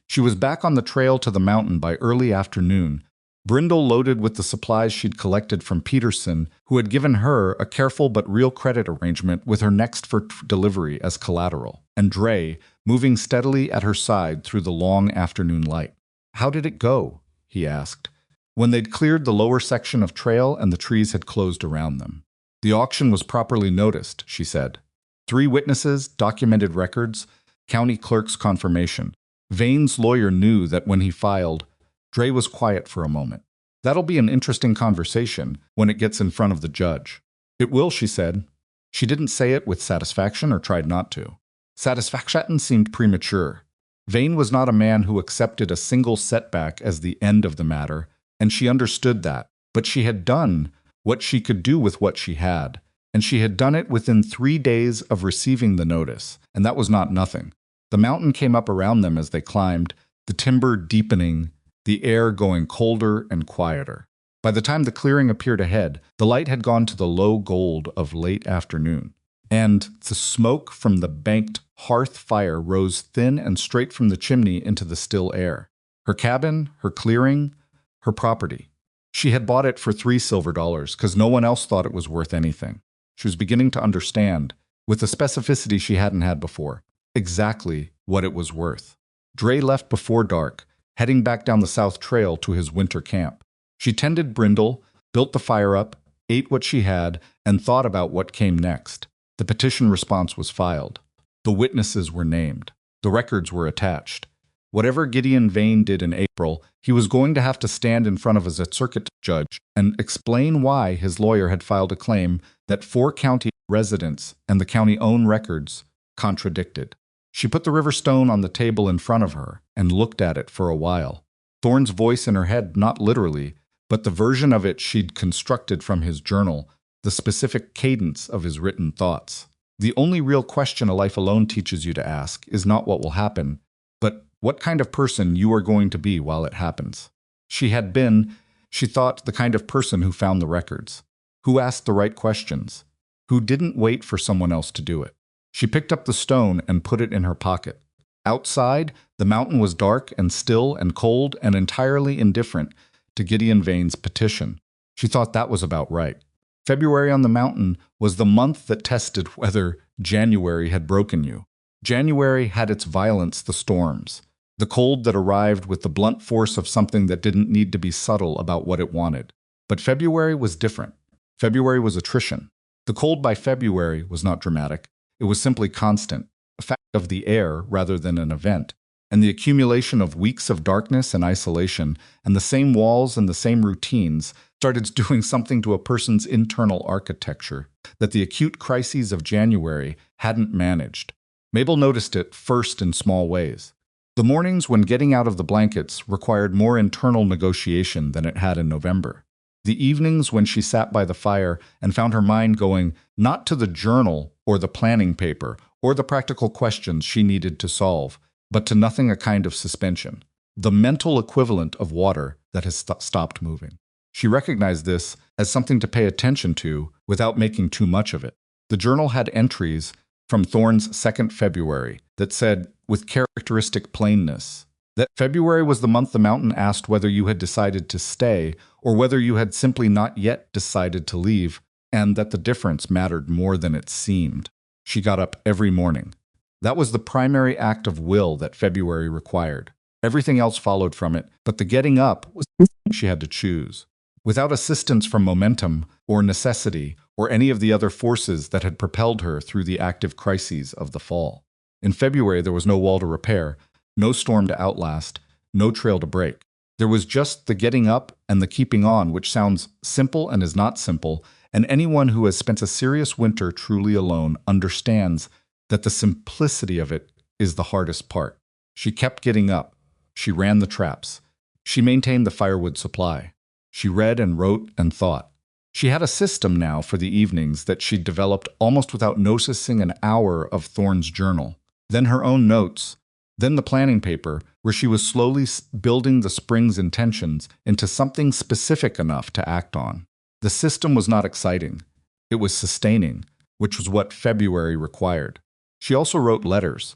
She was back on the trail to the mountain by early afternoon, Brindle loaded with the supplies she'd collected from Peterson, who had given her a careful but real credit arrangement with her next for delivery as collateral, and Dre moving steadily at her side through the long afternoon light. "How did it go?" he asked, when they'd cleared the lower section of trail and the trees had closed around them. "The auction was properly noticed," she said. 3 witnesses, documented records, county clerk's confirmation. Vane's lawyer knew that when he filed, Dre was quiet for a moment. That'll be an interesting conversation when it gets in front of the judge. It will, she said. She didn't say it with satisfaction or tried not to. Satisfaction seemed premature. Vane was not a man who accepted a single setback as the end of the matter, and she understood that. But she had done what she could do with what she had, and she had done it within 3 days of receiving the notice, and that was not nothing. The mountain came up around them as they climbed, the timber deepening, the air going colder and quieter. By the time the clearing appeared ahead, the light had gone to the low gold of late afternoon, and the smoke from the banked hearth fire rose thin and straight from the chimney into the still air. Her cabin, her clearing, her property. She had bought it for $3 silver because no one else thought it was worth anything. She was beginning to understand, with a specificity she hadn't had before, exactly what it was worth. Dre left before dark, heading back down the south trail to his winter camp. She tended Brindle, built the fire up, ate what she had, and thought about what came next. The petition response was filed. The witnesses were named. The records were attached. Whatever Gideon Vane did in April, he was going to have to stand in front of a circuit judge and explain why his lawyer had filed a claim that 4 county residents and the county-owned records contradicted. She put the river stone on the table in front of her and looked at it for a while. Thorne's voice in her head, not literally, but the version of it she'd constructed from his journal, the specific cadence of his written thoughts. The only real question a life alone teaches you to ask is not what will happen, but what kind of person you are going to be while it happens. She had been, she thought, the kind of person who found the records, who asked the right questions, who didn't wait for someone else to do it. She picked up the stone and put it in her pocket. Outside, the mountain was dark and still and cold and entirely indifferent to Gideon Vane's petition. She thought that was about right. February on the mountain was the month that tested whether January had broken you. January had its violence, the storms, the cold that arrived with the blunt force of something that didn't need to be subtle about what it wanted. But February was different. February was attrition. The cold by February was not dramatic. It was simply constant, a fact of the air rather than an event, and the accumulation of weeks of darkness and isolation, and the same walls and the same routines started doing something to a person's internal architecture that the acute crises of January hadn't managed. Mabel noticed it first in small ways. The mornings when getting out of the blankets required more internal negotiation than it had in November. The evenings when she sat by the fire and found her mind going not to the journal or the planning paper or the practical questions she needed to solve, but to nothing, a kind of suspension, the mental equivalent of water that has stopped moving. She recognized this as something to pay attention to without making too much of it. The journal had entries from Thorne's 2nd February that said, with characteristic plainness, that February was the month the mountain asked whether you had decided to stay or whether you had simply not yet decided to leave, and that the difference mattered more than it seemed. She got up every morning. That was the primary act of will that February required. Everything else followed from it, but the getting up was something she had to choose. Without assistance from momentum or necessity or any of the other forces that had propelled her through the active crises of the fall. In February, there was no wall to repair, no storm to outlast, no trail to break. There was just the getting up and the keeping on, which sounds simple and is not simple, and anyone who has spent a serious winter truly alone understands that the simplicity of it is the hardest part. She kept getting up. She ran the traps. She maintained the firewood supply. She read and wrote and thought. She had a system now for the evenings that she'd developed almost without noticing an hour of Thorne's journal, then her own notes, then the planning paper, where she was slowly building the spring's intentions into something specific enough to act on. The system was not exciting. It was sustaining, which was what February required. She also wrote letters.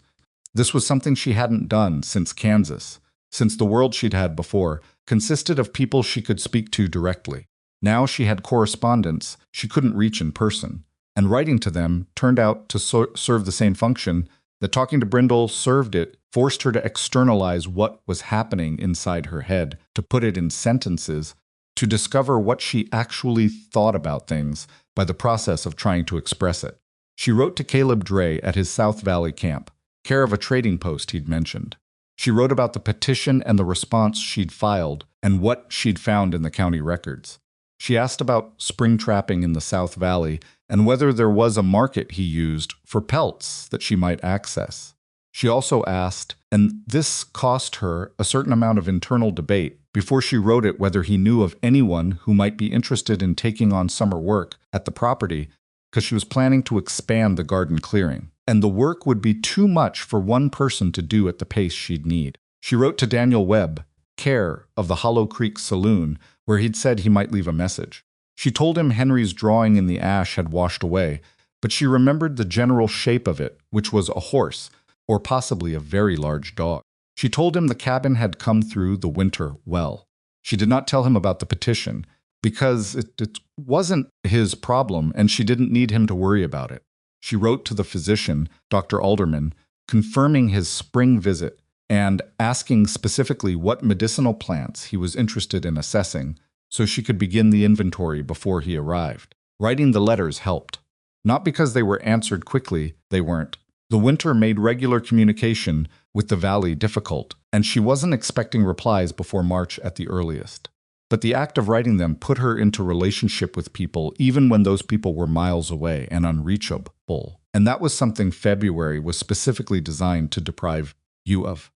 This was something she hadn't done since Kansas, since the world she'd had before consisted of people she could speak to directly. Now she had correspondents she couldn't reach in person, and writing to them turned out to serve the same function that talking to Brindle served. It forced her to externalize what was happening inside her head, to put it in sentences, to discover what she actually thought about things by the process of trying to express it. She wrote to Caleb Dre at his South Valley camp, care of a trading post he'd mentioned. She wrote about the petition and the response she'd filed and what she'd found in the county records. She asked about spring trapping in the South Valley and whether there was a market he used for pelts that she might access. She also asked, and this cost her a certain amount of internal debate before she wrote it, whether he knew of anyone who might be interested in taking on summer work at the property, because she was planning to expand the garden clearing, and the work would be too much for one person to do at the pace she'd need. She wrote to Daniel Webb, care of the Hollow Creek Saloon, where he'd said he might leave a message. She told him Henry's drawing in the ash had washed away, but she remembered the general shape of it, which was a horse, or possibly a very large dog. She told him the cabin had come through the winter well. She did not tell him about the petition, because it wasn't his problem and she didn't need him to worry about it. She wrote to the physician, Dr. Alderman, confirming his spring visit and asking specifically what medicinal plants he was interested in assessing so she could begin the inventory before he arrived. Writing the letters helped. Not because they were answered quickly, they weren't. The winter made regular communication with the valley difficult, and she wasn't expecting replies before March at the earliest. But the act of writing them put her into relationship with people even when those people were miles away and unreachable. And that was something February was specifically designed to deprive you of.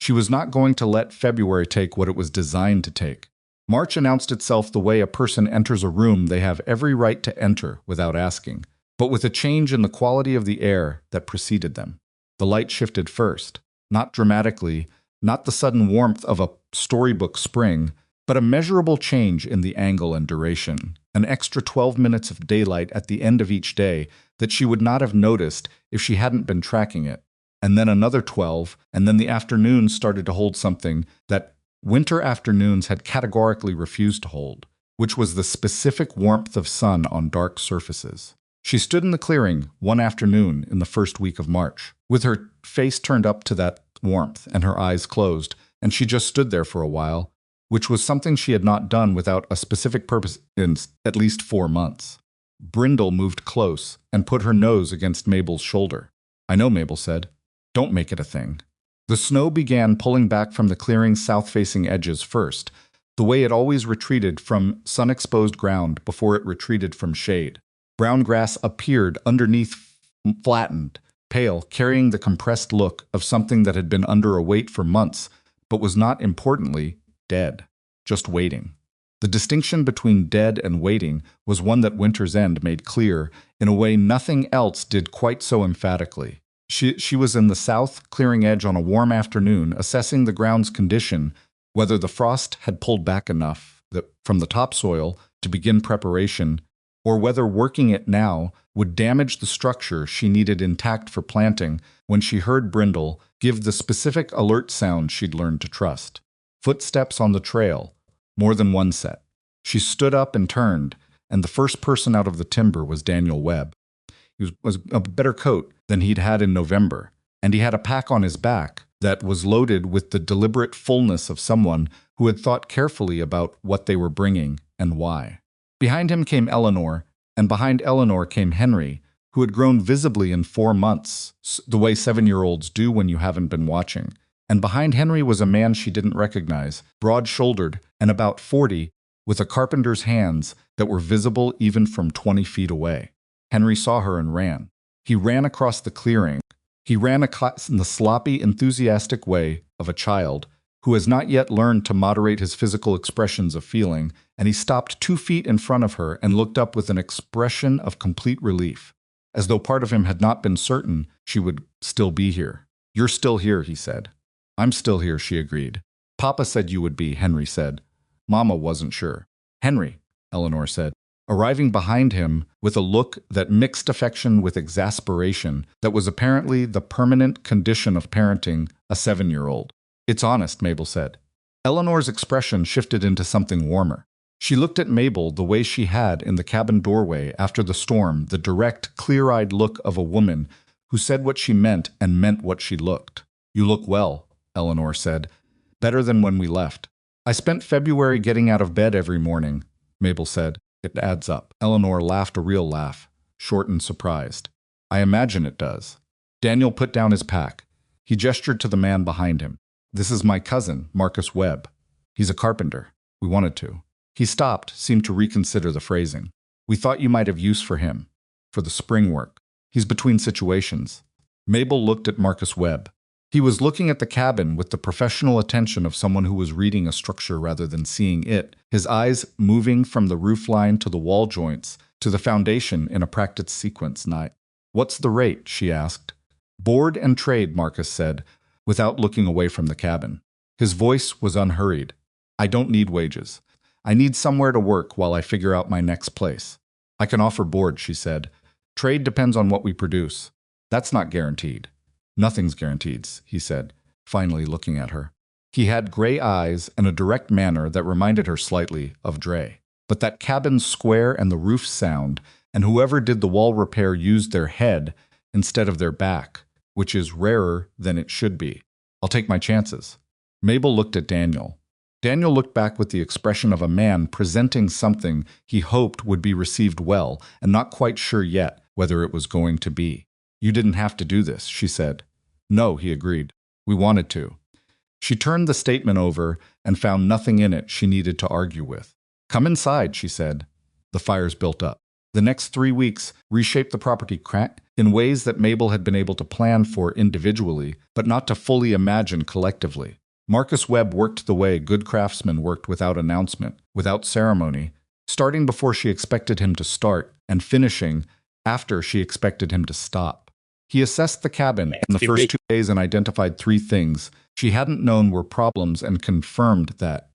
She was not going to let February take what it was designed to take. March announced itself the way a person enters a room they have every right to enter without asking, but with a change in the quality of the air that preceded them. The light shifted first, not dramatically, not the sudden warmth of a storybook spring, but a measurable change in the angle and duration, an extra 12 minutes of daylight at the end of each day that she would not have noticed if she hadn't been tracking it, and then another 12, and then the afternoons started to hold something that winter afternoons had categorically refused to hold, which was the specific warmth of sun on dark surfaces. She stood in the clearing one afternoon in the first week of March, with her face turned up to that warmth and her eyes closed, and she just stood there for a while, which was something she had not done without a specific purpose in at least 4 months. Brindle moved close and put her nose against Mabel's shoulder. "I know," Mabel said. "Don't make it a thing." The snow began pulling back from the clearing's south-facing edges first, the way it always retreated from sun-exposed ground before it retreated from shade. Brown grass appeared underneath, flattened, pale, carrying the compressed look of something that had been under a weight for months, but was not importantly dead, just waiting. The distinction between dead and waiting was one that Winter's End made clear in a way nothing else did quite so emphatically. She was in the south clearing edge on a warm afternoon, assessing the ground's condition, whether the frost had pulled back enough from the topsoil to begin preparation, or whether working it now would damage the structure she needed intact for planting, when she heard Brindle give the specific alert sound she'd learned to trust. Footsteps on the trail, more than one set. She stood up and turned, and the first person out of the timber was Daniel Webb. He was a better coat than he'd had in November, and he had a pack on his back that was loaded with the deliberate fullness of someone who had thought carefully about what they were bringing and why. Behind him came Eleanor, and behind Eleanor came Henry, who had grown visibly in 4 months, the way 7-year-olds do when you haven't been watching. And behind Henry was a man she didn't recognize, broad-shouldered and about 40, with a carpenter's hands that were visible even from 20 feet away. Henry saw her and ran. He ran across the clearing. He ran in the sloppy, enthusiastic way of a child who has not yet learned to moderate his physical expressions of feeling, and he stopped 2 feet in front of her and looked up with an expression of complete relief, as though part of him had not been certain she would still be here. "You're still here," he said. "I'm still here," she agreed. "Papa said you would be," Henry said. "Mama wasn't sure." "Henry," Eleanor said, arriving behind him with a look that mixed affection with exasperation that was apparently the permanent condition of parenting a 7-year-old. "It's honest," Mabel said. Eleanor's expression shifted into something warmer. She looked at Mabel the way she had in the cabin doorway after the storm, the direct, clear-eyed look of a woman who said what she meant and meant what she looked. "You look well," Eleanor said. "Better than when we left." "I spent February getting out of bed every morning," Mabel said. "It adds up." Eleanor laughed a real laugh, short and surprised. "I imagine it does." Daniel put down his pack. He gestured to the man behind him. This is my cousin, Marcus Webb. He's a carpenter. We wanted to. He stopped, seemed to reconsider the phrasing. We thought you might have use for him. For the spring work. He's between situations. Mabel looked at Marcus Webb. He was looking at the cabin with the professional attention of someone who was reading a structure rather than seeing it, his eyes moving from the roofline to the wall joints to the foundation in a practiced sequence. What's the rate? She asked. Board and trade, Marcus said, without looking away from the cabin. His voice was unhurried. I don't need wages. I need somewhere to work while I figure out my next place. I can offer board, she said. Trade depends on what we produce. That's not guaranteed. Nothing's guaranteed, he said, finally looking at her. He had gray eyes and a direct manner that reminded her slightly of Dre. But that cabin's square and the roof sound, and whoever did the wall repair used their head instead of their back, which is rarer than it should be. I'll take my chances. Mabel looked at Daniel. Daniel looked back with the expression of a man presenting something he hoped would be received well and not quite sure yet whether it was going to be. You didn't have to do this, she said. No, he agreed. We wanted to. She turned the statement over and found nothing in it she needed to argue with. Come inside, she said. The fires built up. The next 3 weeks reshaped the property in ways that Mabel had been able to plan for individually, but not to fully imagine collectively. Marcus Webb worked the way good craftsmen worked without announcement, without ceremony, starting before she expected him to start and finishing after she expected him to stop. He assessed the cabin in the first 2 days and identified 3 things she hadn't known were problems and confirmed that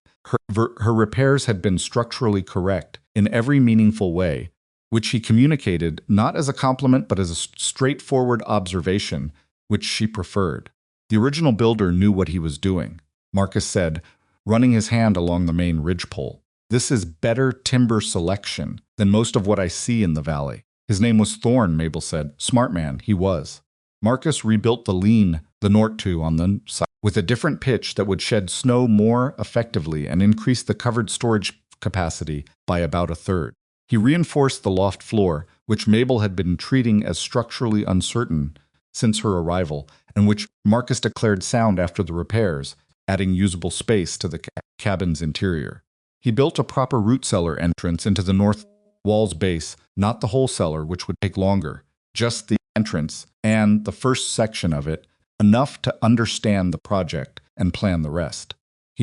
her repairs had been structurally correct in every meaningful way, which he communicated not as a compliment but as a straightforward observation, which she preferred. The original builder knew what he was doing, Marcus said, running his hand along the main ridgepole. This is better timber selection than most of what I see in the valley. His name was Thorne, Mabel said. Smart man, he was. Marcus rebuilt the Nortu on the side with a different pitch that would shed snow more effectively and increase the covered storage capacity by about 1/3. He reinforced the loft floor, which Mabel had been treating as structurally uncertain since her arrival, and which Marcus declared sound after the repairs, adding usable space to the cabin's interior. He built a proper root cellar entrance into the north wall's base, not the whole cellar, which would take longer, just the entrance and the first section of it, enough to understand the project and plan the rest.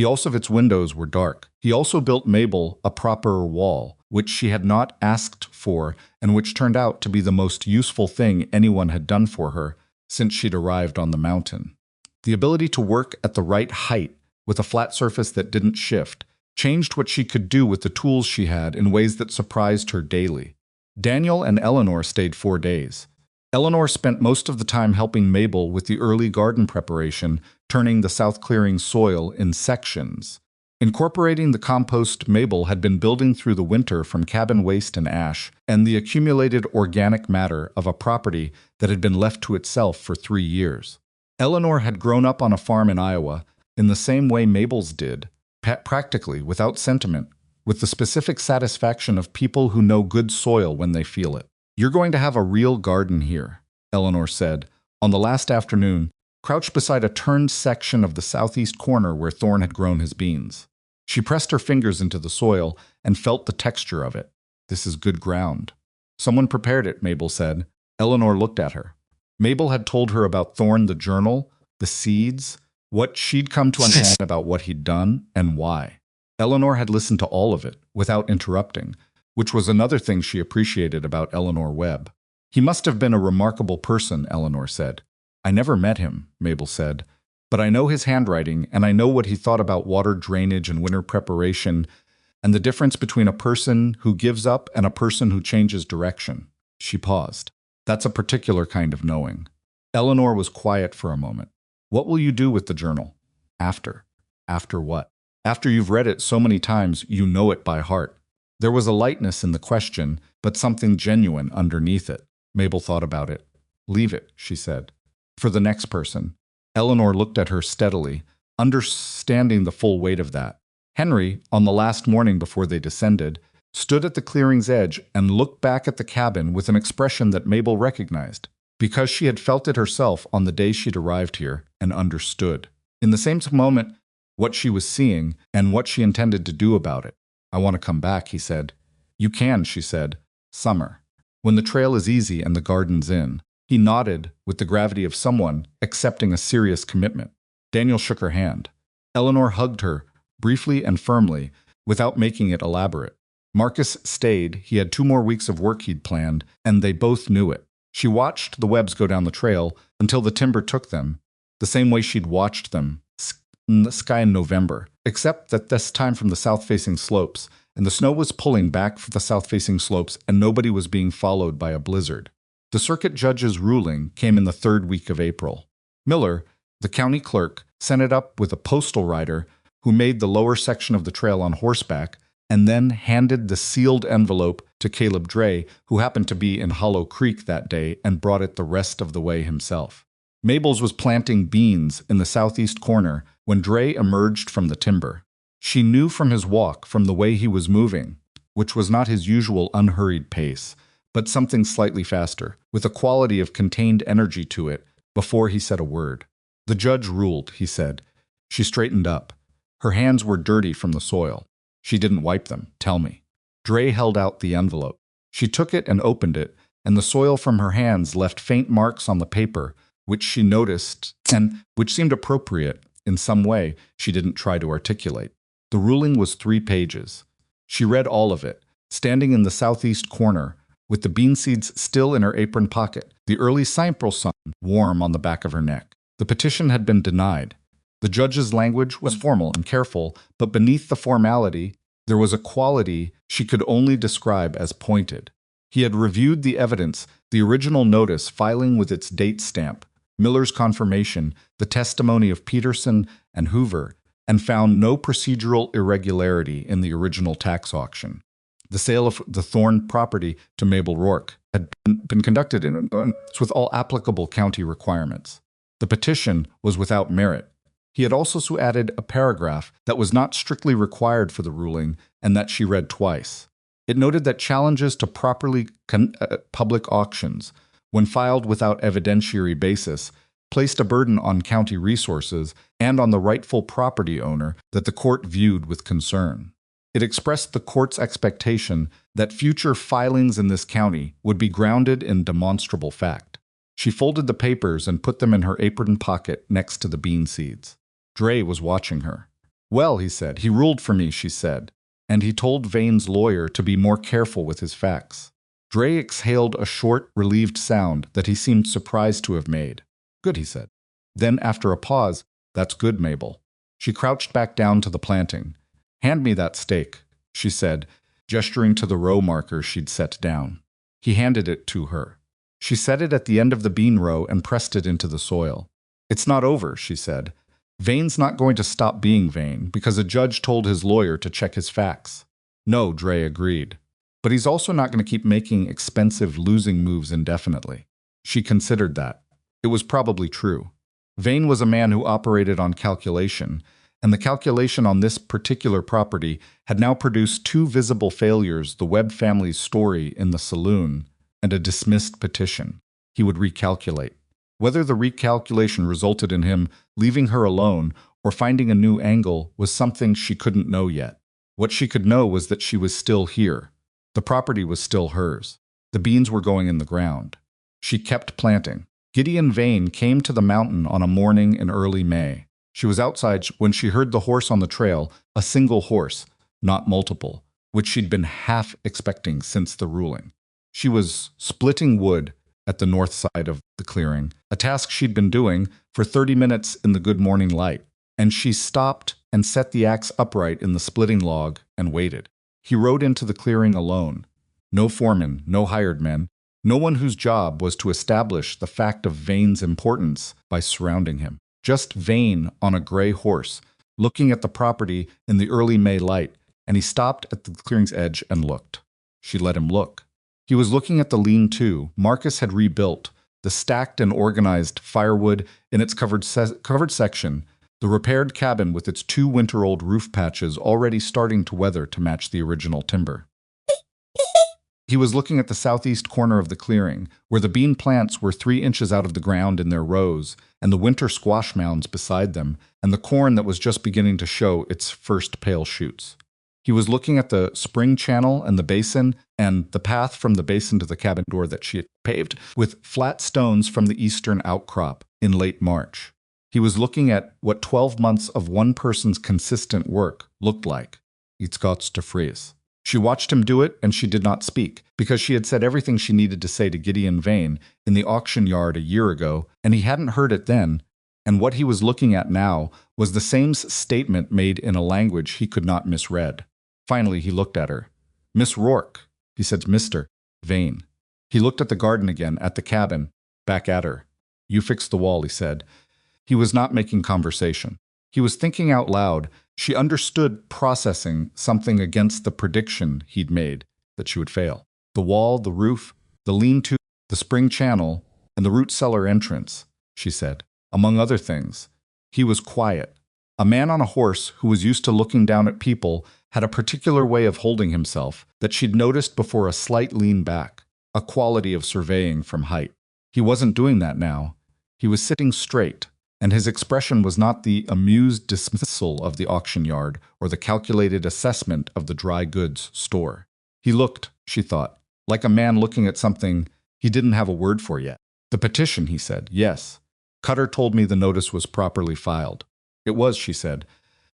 Also, its windows were dark. He also built Mabel a proper wall, which she had not asked for and which turned out to be the most useful thing anyone had done for her since she'd arrived on the mountain. The ability to work at the right height with a flat surface that didn't shift changed what she could do with the tools she had in ways that surprised her daily. Daniel and Eleanor stayed 4 days. Eleanor spent most of the time helping Mabel with the early garden preparation, turning the south clearing soil in sections. Incorporating the compost Mabel had been building through the winter from cabin waste and ash, and the accumulated organic matter of a property that had been left to itself for 3 years. Eleanor had grown up on a farm in Iowa in the same way Mabel's did, practically, without sentiment, with the specific satisfaction of people who know good soil when they feel it. You're going to have a real garden here, Eleanor said, on the last afternoon, crouched beside a turned section of the southeast corner where Thorne had grown his beans. She pressed her fingers into the soil and felt the texture of it. This is good ground. Someone prepared it, Mabel said. Eleanor looked at her. Mabel had told her about Thorne the journal, the seeds, what she'd come to understand about what he'd done and why. Eleanor had listened to all of it, without interrupting, which was another thing she appreciated about Eleanor Webb. He must have been a remarkable person, Eleanor said. I never met him, Mabel said, but I know his handwriting and I know what he thought about water drainage and winter preparation and the difference between a person who gives up and a person who changes direction. She paused. That's a particular kind of knowing. Eleanor was quiet for a moment. What will you do with the journal? After. After what? After you've read it so many times, you know it by heart. There was a lightness in the question, but something genuine underneath it. Mabel thought about it. Leave it, she said. For the next person. Eleanor looked at her steadily, understanding the full weight of that. Henry, on the last morning before they descended, stood at the clearing's edge and looked back at the cabin with an expression that Mabel recognized. because she had felt it herself on the day she'd arrived here and understood, in the same moment, what she was seeing and what she intended to do about it. "I want to come back," he said. "You can," she said. "Summer. When the trail is easy and the garden's in." He nodded with the gravity of someone accepting a serious commitment. Daniel shook her hand. Eleanor hugged her, briefly and firmly, without making it elaborate. Marcus stayed. He had 2 more weeks of work he'd planned, and they both knew it. She watched the webs go down the trail until the timber took them, the same way she'd watched them in the sky in November, except that this time from the south-facing slopes, and the snow was pulling back from the south-facing slopes, and nobody was being followed by a blizzard. The circuit judge's ruling came in the 3rd week of April. Miller, the county clerk, sent it up with a postal rider who made the lower section of the trail on horseback and then handed the sealed envelope to Caleb Dray, who happened to be in Hollow Creek that day and brought it the rest of the way himself. Mabel's was planting beans in the southeast corner when Dray emerged from the timber. She knew from his walk, from the way he was moving, which was not his usual unhurried pace, but something slightly faster, with a quality of contained energy to it, before he said a word. "The judge ruled," he said. She straightened up. Her hands were dirty from the soil. "She didn't wipe them. Tell me." Dray held out the envelope. She took it and opened it, and the soil from her hands left faint marks on the paper, which she noticed, and which seemed appropriate in some way she didn't try to articulate. The ruling was 3 pages. She read all of it, standing in the southeast corner, with the bean seeds still in her apron pocket, the early April sun warm on the back of her neck. The petition had been denied. The judge's language was formal and careful, but beneath the formality, there was a quality she could only describe as pointed. He had reviewed the evidence, the original notice filing with its date stamp, Miller's confirmation, the testimony of Peterson and Hoover, and found no procedural irregularity in the original tax auction. The sale of the Thorne property to Mabel Rourke had been conducted in accordance with all applicable county requirements. The petition was without merit. He had also added a paragraph that was not strictly required for the ruling and that she read twice. It noted that challenges to public auctions, when filed without evidentiary basis, placed a burden on county resources and on the rightful property owner that the court viewed with concern. It expressed the court's expectation that future filings in this county would be grounded in demonstrable fact. She folded the papers and put them in her apron pocket next to the bean seeds. Dray was watching her. "Well," he said, "he ruled for me," she said, and he told Vane's lawyer to be more careful with his facts. Dray exhaled a short, relieved sound that he seemed surprised to have made. "Good," he said. Then, after a pause, "That's good, Mabel." She crouched back down to the planting. "Hand me that stake," she said, gesturing to the row marker she'd set down. He handed it to her. She set it at the end of the bean row and pressed it into the soil. "It's not over," she said. "Vane's not going to stop being Vane because a judge told his lawyer to check his facts." "No," Dray agreed. "But he's also not going to keep making expensive losing moves indefinitely." She considered that. It was probably true. Vane was a man who operated on calculation, and the calculation on this particular property had now produced 2 visible failures: the Webb family's story in the saloon and a dismissed petition. He would recalculate. Whether the recalculation resulted in him leaving her alone or finding a new angle was something she couldn't know yet. What she could know was that she was still here. The property was still hers. The beans were going in the ground. She kept planting. Gideon Vane came to the mountain on a morning in early May. She was outside when she heard the horse on the trail, a single horse, not multiple, which she'd been half expecting since the ruling. She was splitting wood at the north side of the clearing, a task she'd been doing for 30 minutes in the good morning light, and she stopped and set the axe upright in the splitting log and waited. He rode into the clearing alone. No foreman, no hired men, no one whose job was to establish the fact of Vane's importance by surrounding him. Just Vane on a gray horse, looking at the property in the early May light, and he stopped at the clearing's edge and looked. She let him look. He was looking at the lean-to Marcus had rebuilt, the stacked and organized firewood in its covered section, the repaired cabin with its 2 winter-old roof patches already starting to weather to match the original timber. He was looking at the southeast corner of the clearing, where the bean plants were 3 inches out of the ground in their rows, and the winter squash mounds beside them, and the corn that was just beginning to show its first pale shoots. He was looking at the spring channel and the basin, and the path from the basin to the cabin door that she had paved with flat stones from the eastern outcrop in late March. He was looking at what 12 months of one person's consistent work looked like. It's got to freeze. She watched him do it, and she did not speak, because she had said everything she needed to say to Gideon Vane in the auction yard a year ago, and he hadn't heard it then, and what he was looking at now was the same statement made in a language he could not misread. Finally, he looked at her. "Miss Rourke," he said to Mr. Vane. He looked at the garden again, at the cabin, back at her. "You fixed the wall," he said. He was not making conversation. He was thinking out loud. She understood, processing something against the prediction he'd made, that she would fail. The wall, the roof, the lean-to, the spring channel, and the root cellar entrance, she said. Among other things, he was quiet. A man on a horse who was used to looking down at people had a particular way of holding himself that she'd noticed before a slight lean back, a quality of surveying from height. He wasn't doing that now. He was sitting straight, and his expression was not the amused dismissal of the auction yard or the calculated assessment of the dry goods store. He looked, she thought, like a man looking at something he didn't have a word for yet. "The petition," he said. "Yes. Cutter told me the notice was properly filed." "It was," she said.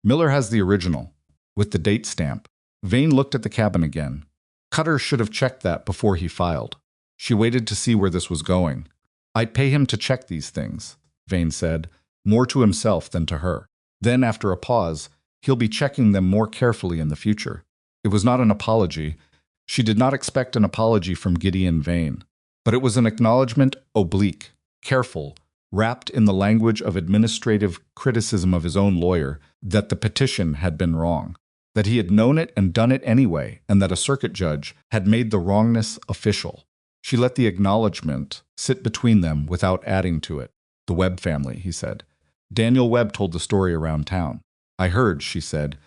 "Miller has the original, with the date stamp." Vane looked at the cabin again. Cutter should have checked that before he filed. She waited to see where this was going. "I'd pay him to check these things," Vane said, more to himself than to her. Then, after a pause, he'll be checking them more carefully in the future. It was not an apology. She did not expect an apology from Gideon Vane. But it was an acknowledgement oblique, careful, wrapped in the language of administrative criticism of his own lawyer, that the petition had been wrong, that he had known it and done it anyway, and that a circuit judge had made the wrongness official. She let the acknowledgement sit between them without adding to it. "The Webb family," he said. "Daniel Webb told the story around town." "I heard," she said.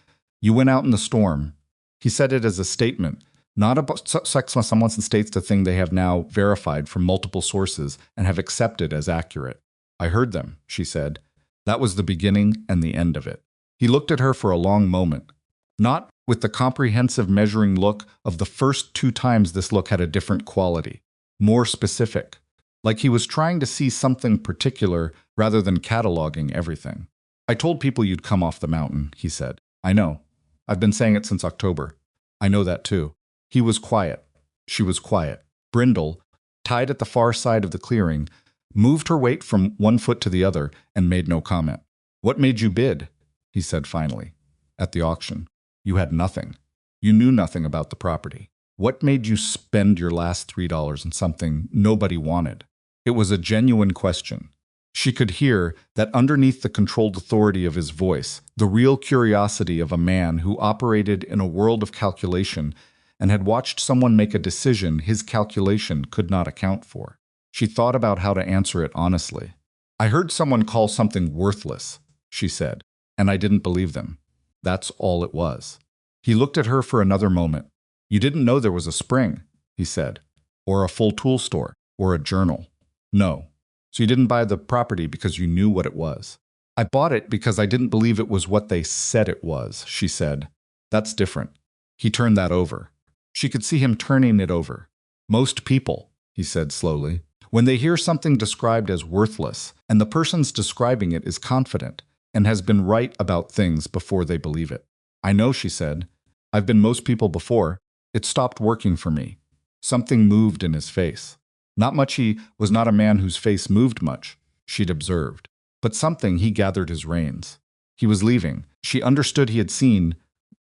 "You went out in the storm." He said it as a statement, not about someone states the thing they have now verified from multiple sources and have accepted as accurate. "I heard them," she said. That was the beginning and the end of it. He looked at her for a long moment, not with the comprehensive measuring look of the first 2 times this look had a different quality, more specific, like he was trying to see something particular rather than cataloging everything. "I told people you'd come off the mountain," he said. "I know. I've been saying it since October. I know that too." He was quiet. She was quiet. Brindle, tied at the far side of the clearing, moved her weight from one foot to the other and made no comment. "What made you bid?" he said finally. "At the auction. You had nothing. You knew nothing about the property. What made you spend your last $3 on something nobody wanted?" It was a genuine question. She could hear that underneath the controlled authority of his voice, the real curiosity of a man who operated in a world of calculation and had watched someone make a decision his calculation could not account for. She thought about how to answer it honestly. "I heard someone call something worthless," she said, "and I didn't believe them. That's all it was." He looked at her for another moment. "You didn't know there was a spring," he said, "or a full tool store, or a journal." "No. So you didn't buy the property because you knew what it was." "I bought it because I didn't believe it was what they said it was," she said. "That's different." He turned that over. She could see him turning it over. "Most people," he said slowly, "when they hear something described as worthless, and the person's describing it is confident and has been right about things before they believe it." "I know," she said. "I've been most people before. It stopped working for me." Something moved in his face. Not much. He was not a man whose face moved much, she'd observed. But something. He gathered his reins. He was leaving. She understood he had seen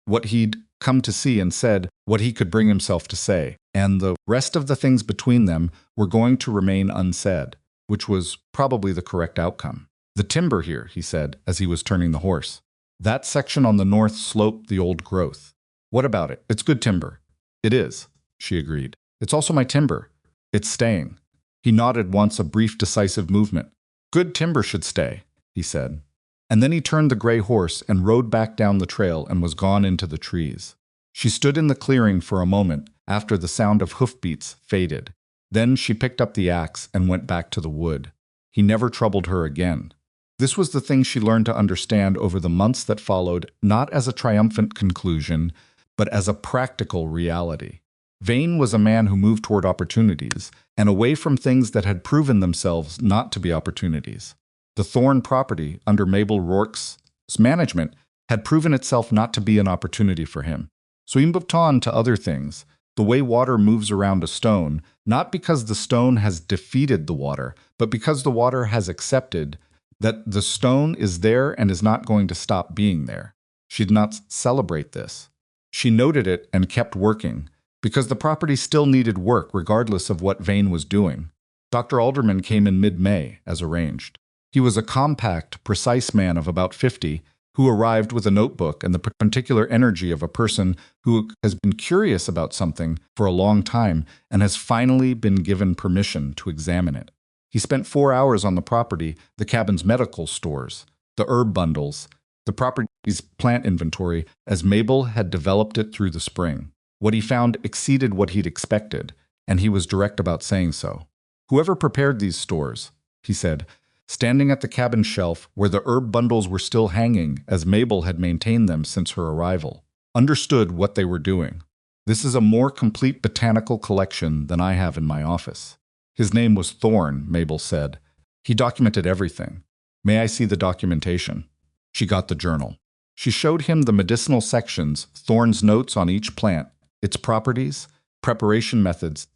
what he'd come to see and said what he could bring himself to say, and the rest of the things between them were going to remain unsaid, which was probably the correct outcome. "The timber here," he said as he was turning the horse. "That section on the north sloped the old growth." "What about it? It's good timber." "It is," she agreed. "It's also my timber. It's staying." He nodded once, a brief decisive movement. "Good timber should stay," he said. And then he turned the gray horse and rode back down the trail and was gone into the trees. She stood in the clearing for a moment after the sound of hoofbeats faded. Then she picked up the axe and went back to the wood. He never troubled her again. This was the thing she learned to understand over the months that followed, not as a triumphant conclusion, but as a practical reality. Vane was a man who moved toward opportunities and away from things that had proven themselves not to be opportunities. The Thorn property, under Mabel Rourke's management, had proven itself not to be an opportunity for him. So he moved on to other things, the way water moves around a stone, not because the stone has defeated the water, but because the water has accepted that the stone is there and is not going to stop being there. She did not celebrate this. She noted it and kept working, because the property still needed work regardless of what Vane was doing. Dr. Alderman came in mid-May, as arranged. He was a compact, precise man of about 50, who arrived with a notebook and the particular energy of a person who has been curious about something for a long time and has finally been given permission to examine it. He spent 4 hours on the property, the cabin's medical stores, the herb bundles, the property's plant inventory, as Mabel had developed it through the spring. What he found exceeded what he'd expected, and he was direct about saying so. Whoever prepared these stores, he said, standing at the cabin shelf where the herb bundles were still hanging as Mabel had maintained them since her arrival, understood what they were doing. This is a more complete botanical collection than I have in my office. His name was Thorn, Mabel said. He documented everything. May I see the documentation? She got the journal. She showed him the medicinal sections, Thorn's notes on each plant, its properties, preparation methods,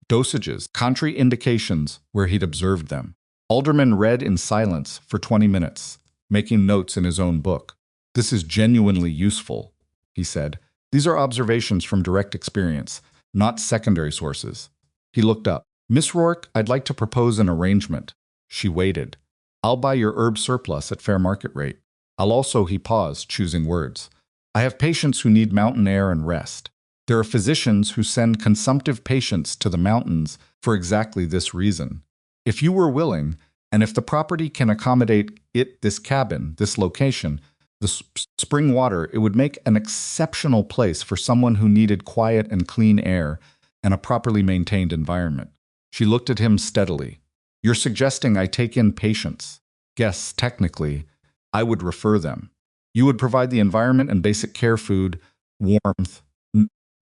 dosages, contraindications where he'd observed them. Alderman read in silence for 20 minutes, making notes in his own book. This is genuinely useful, he said. These are observations from direct experience, not secondary sources. He looked up. Miss Rourke, I'd like to propose an arrangement. She waited. I'll buy your herb surplus at fair market rate. I'll also, he paused, choosing words. I have patients who need mountain air and rest. There are physicians who send consumptive patients to the mountains for exactly this reason. If you were willing, and if the property can accommodate this cabin, this location, the spring water, it would make an exceptional place for someone who needed quiet and clean air and a properly maintained environment. She looked at him steadily. You're suggesting I take in patients. Guests, technically, I would refer them. You would provide the environment and basic care food, warmth,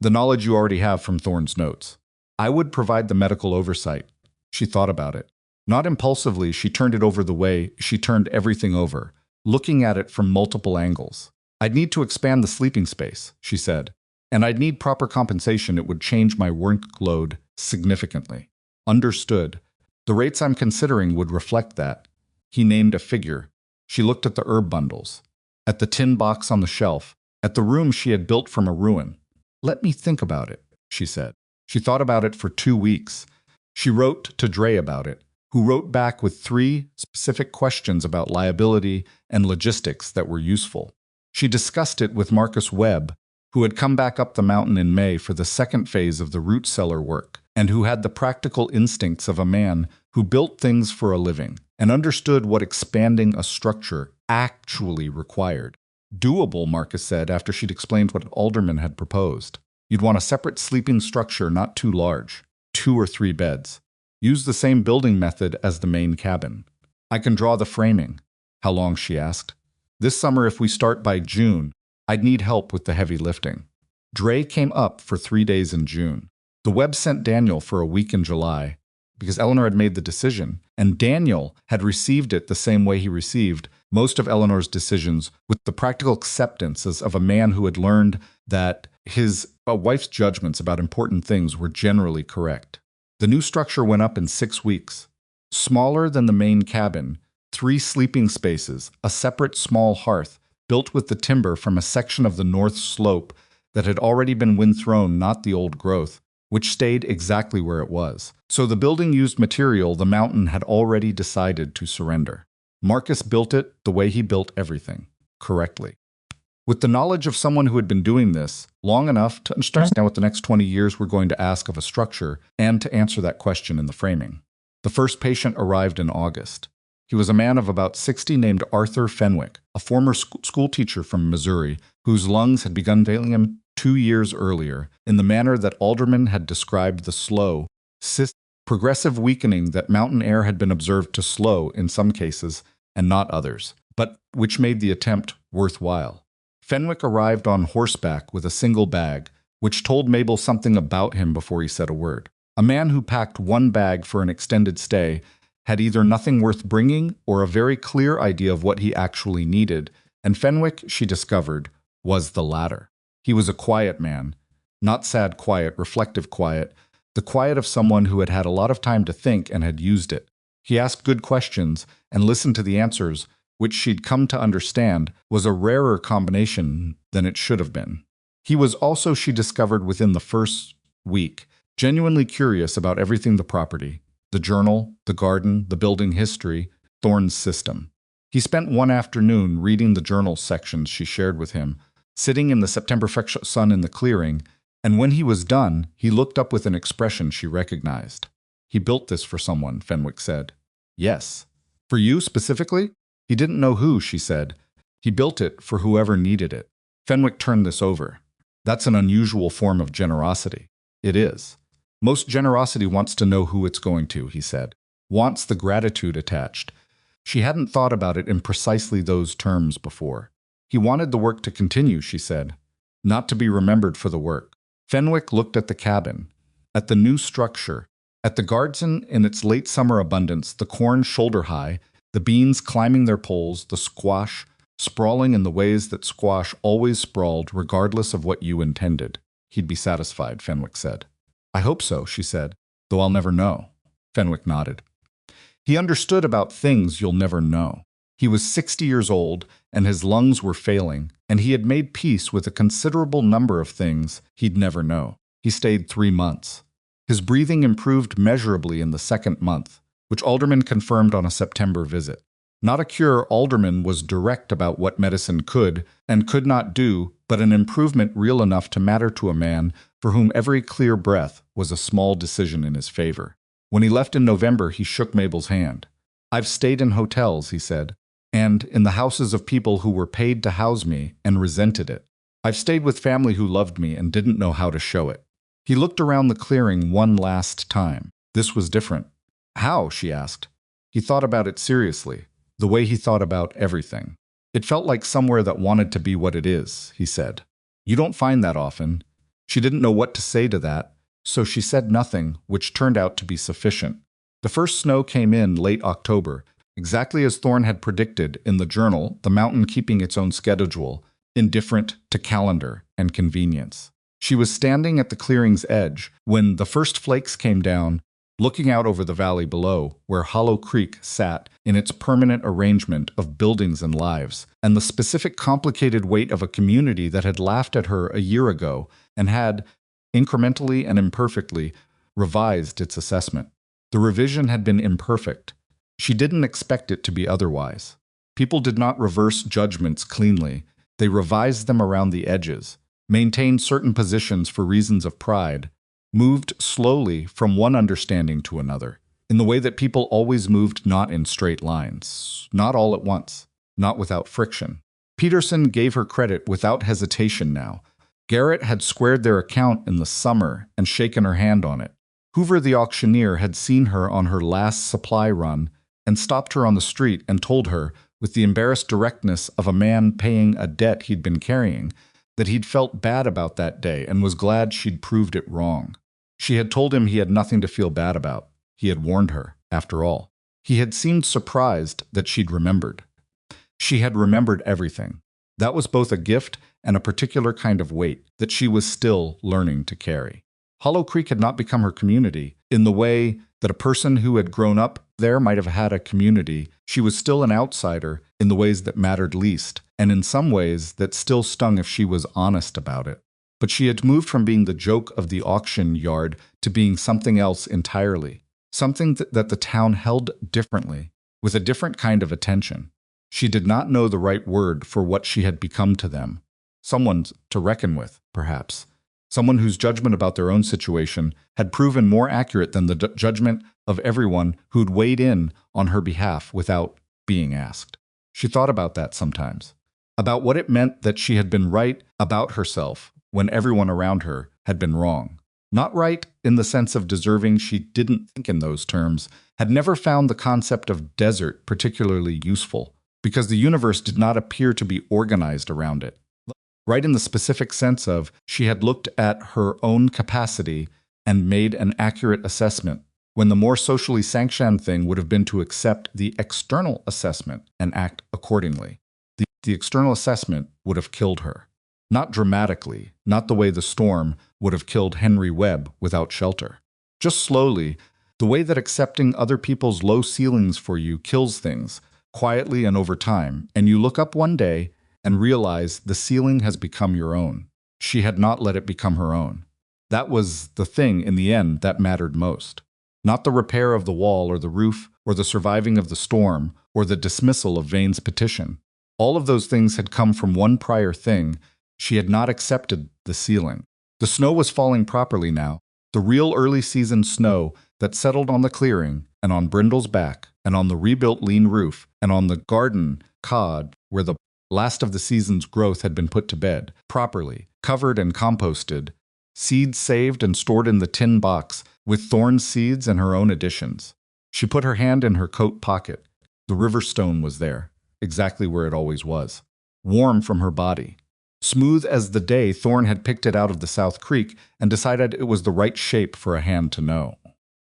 the knowledge you already have from Thorn's notes. I would provide the medical oversight. She thought about it. Not impulsively, she turned it over the way she turned everything over, looking at it from multiple angles. I'd need to expand the sleeping space, she said, and I'd need proper compensation. It would change my workload significantly. Understood. The rates I'm considering would reflect that. He named a figure. She looked at the herb bundles, at the tin box on the shelf, at the room she had built from a ruin. Let me think about it, she said. She thought about it for 2 weeks. She wrote to Dre about it, who wrote back with 3 specific questions about liability and logistics that were useful. She discussed it with Marcus Webb, who had come back up the mountain in May for the second phase of the root cellar work, and who had the practical instincts of a man who built things for a living and understood what expanding a structure actually required. Doable, Marcus said after she'd explained what Alderman had proposed. You'd want a separate sleeping structure not too large, 2 or 3 beds. Use the same building method as the main cabin. I can draw the framing. How long, she asked. This summer, if we start by June, I'd need help with the heavy lifting. Dre came up for 3 days in June. The Webb sent Daniel for a week in July, because Eleanor had made the decision, and Daniel had received it the same way he received most of Eleanor's decisions, with the practical acceptances of a man who had learned that his wife's judgments about important things were generally correct. The new structure went up in 6 weeks. Smaller than the main cabin, 3 sleeping spaces, a separate small hearth, built with the timber from a section of the north slope that had already been wind-thrown, not the old growth, which stayed exactly where it was. So the building used material the mountain had already decided to surrender. Marcus built it the way he built everything, correctly. With the knowledge of someone who had been doing this long enough to understand what the next 20 years were going to ask of a structure and to answer that question in the framing. The first patient arrived in August. He was a man of about 60 named Arthur Fenwick, a former school teacher from Missouri, whose lungs had begun failing him 2 years earlier in the manner that Alderman had described the slow, progressive weakening that mountain air had been observed to slow in some cases and not others, but which made the attempt worthwhile. Fenwick arrived on horseback with a single bag, which told Mabel something about him before he said a word. A man who packed one bag for an extended stay had either nothing worth bringing or a very clear idea of what he actually needed, and Fenwick, she discovered, was the latter. He was a quiet man, not sad quiet, reflective quiet, the quiet of someone who had had a lot of time to think and had used it. He asked good questions and listened to the answers, which she'd come to understand was a rarer combination than it should have been. He was also, she discovered within the first week, genuinely curious about everything the property, the journal, the garden, the building history, Thorne's system. He spent one afternoon reading the journal sections she shared with him, sitting in the September sun in the clearing, and when he was done, he looked up with an expression she recognized. He built this for someone, Fenwick said. Yes. For you specifically? He didn't know who, she said. He built it for whoever needed it. Fenwick turned this over. That's an unusual form of generosity. It is. Most generosity wants to know who it's going to, he said. Wants the gratitude attached. She hadn't thought about it in precisely those terms before. He wanted the work to continue, she said, not to be remembered for the work. Fenwick looked at the cabin, at the new structure, at the garden in its late summer abundance, the corn shoulder-high, the beans climbing their poles, the squash sprawling in the ways that squash always sprawled regardless of what you intended. He'd be satisfied, Fenwick said. I hope so, she said, though I'll never know. Fenwick nodded. He understood about things you'll never know. He was 60 years old, and his lungs were failing, and he had made peace with a considerable number of things he'd never know. He stayed 3 months. His breathing improved measurably in the second month, which Alderman confirmed on a September visit. Not a cure, Alderman was direct about what medicine could and could not do, but an improvement real enough to matter to a man for whom every clear breath was a small decision in his favor. When he left in November, he shook Mabel's hand. I've stayed in hotels, he said, and in the houses of people who were paid to house me and resented it. I've stayed with family who loved me and didn't know how to show it. He looked around the clearing one last time. This was different. How? She asked. He thought about it seriously, the way he thought about everything. It felt like somewhere that wanted to be what it is, he said. You don't find that often. She didn't know what to say to that, so she said nothing, which turned out to be sufficient. The first snow came in late October, exactly as Thorne had predicted in the journal, the mountain keeping its own schedule, indifferent to calendar and convenience. She was standing at the clearing's edge when the first flakes came down, looking out over the valley below, where Hollow Creek sat in its permanent arrangement of buildings and lives, and the specific complicated weight of a community that had laughed at her a year ago and had, incrementally and imperfectly, revised its assessment. The revision had been imperfect. She didn't expect it to be otherwise. People did not reverse judgments cleanly. They revised them around the edges, maintained certain positions for reasons of pride, moved slowly from one understanding to another, in the way that people always moved, not in straight lines, not all at once, not without friction. Peterson gave her credit without hesitation now. Garrett had squared their account in the summer and shaken her hand on it. Hoover the auctioneer had seen her on her last supply run and stopped her on the street and told her, with the embarrassed directness of a man paying a debt he'd been carrying, that he'd felt bad about that day and was glad she'd proved it wrong. She had told him he had nothing to feel bad about. He had warned her, after all. He had seemed surprised that she'd remembered. She had remembered everything. That was both a gift and a particular kind of weight that she was still learning to carry. Hollow Creek had not become her community in the way that a person who had grown up there might have had a community. She was still an outsider in the ways that mattered least, and in some ways that still stung if she was honest about it. But she had moved from being the joke of the auction yard to being something else entirely, something that the town held differently, with a different kind of attention. She did not know the right word for what she had become to them. Someone to reckon with, perhaps. someone whose judgment about their own situation had proven more accurate than the judgment of everyone who'd weighed in on her behalf without being asked. She thought about that sometimes, about what it meant that she had been right about herself when everyone around her had been wrong. Not right in the sense of deserving, she didn't think in those terms, had never found the concept of desert particularly useful, because the universe did not appear to be organized around it. Right in the specific sense of she had looked at her own capacity and made an accurate assessment, when the more socially sanctioned thing would have been to accept the external assessment and act accordingly. The external assessment would have killed her. Not dramatically, not the way the storm would have killed Henry Webb without shelter. Just slowly, the way that accepting other people's low ceilings for you kills things, quietly and over time, and you look up one day and realize the ceiling has become your own. She had not let it become her own. That was the thing in the end that mattered most. Not the repair of the wall or the roof or the surviving of the storm or the dismissal of Vane's petition. All of those things had come from one prior thing. She had not accepted the ceiling. The snow was falling properly now, the real early season snow that settled on the clearing and on Brindle's back and on the rebuilt lean roof and on the garden cod where the last of the season's growth had been put to bed, properly, covered and composted, seeds saved and stored in the tin box with Thorne's seeds and her own additions. She put her hand in her coat pocket. The river stone was there, exactly where it always was, warm from her body. Smooth as the day Thorne had picked it out of the South Creek and decided it was the right shape for a hand to know.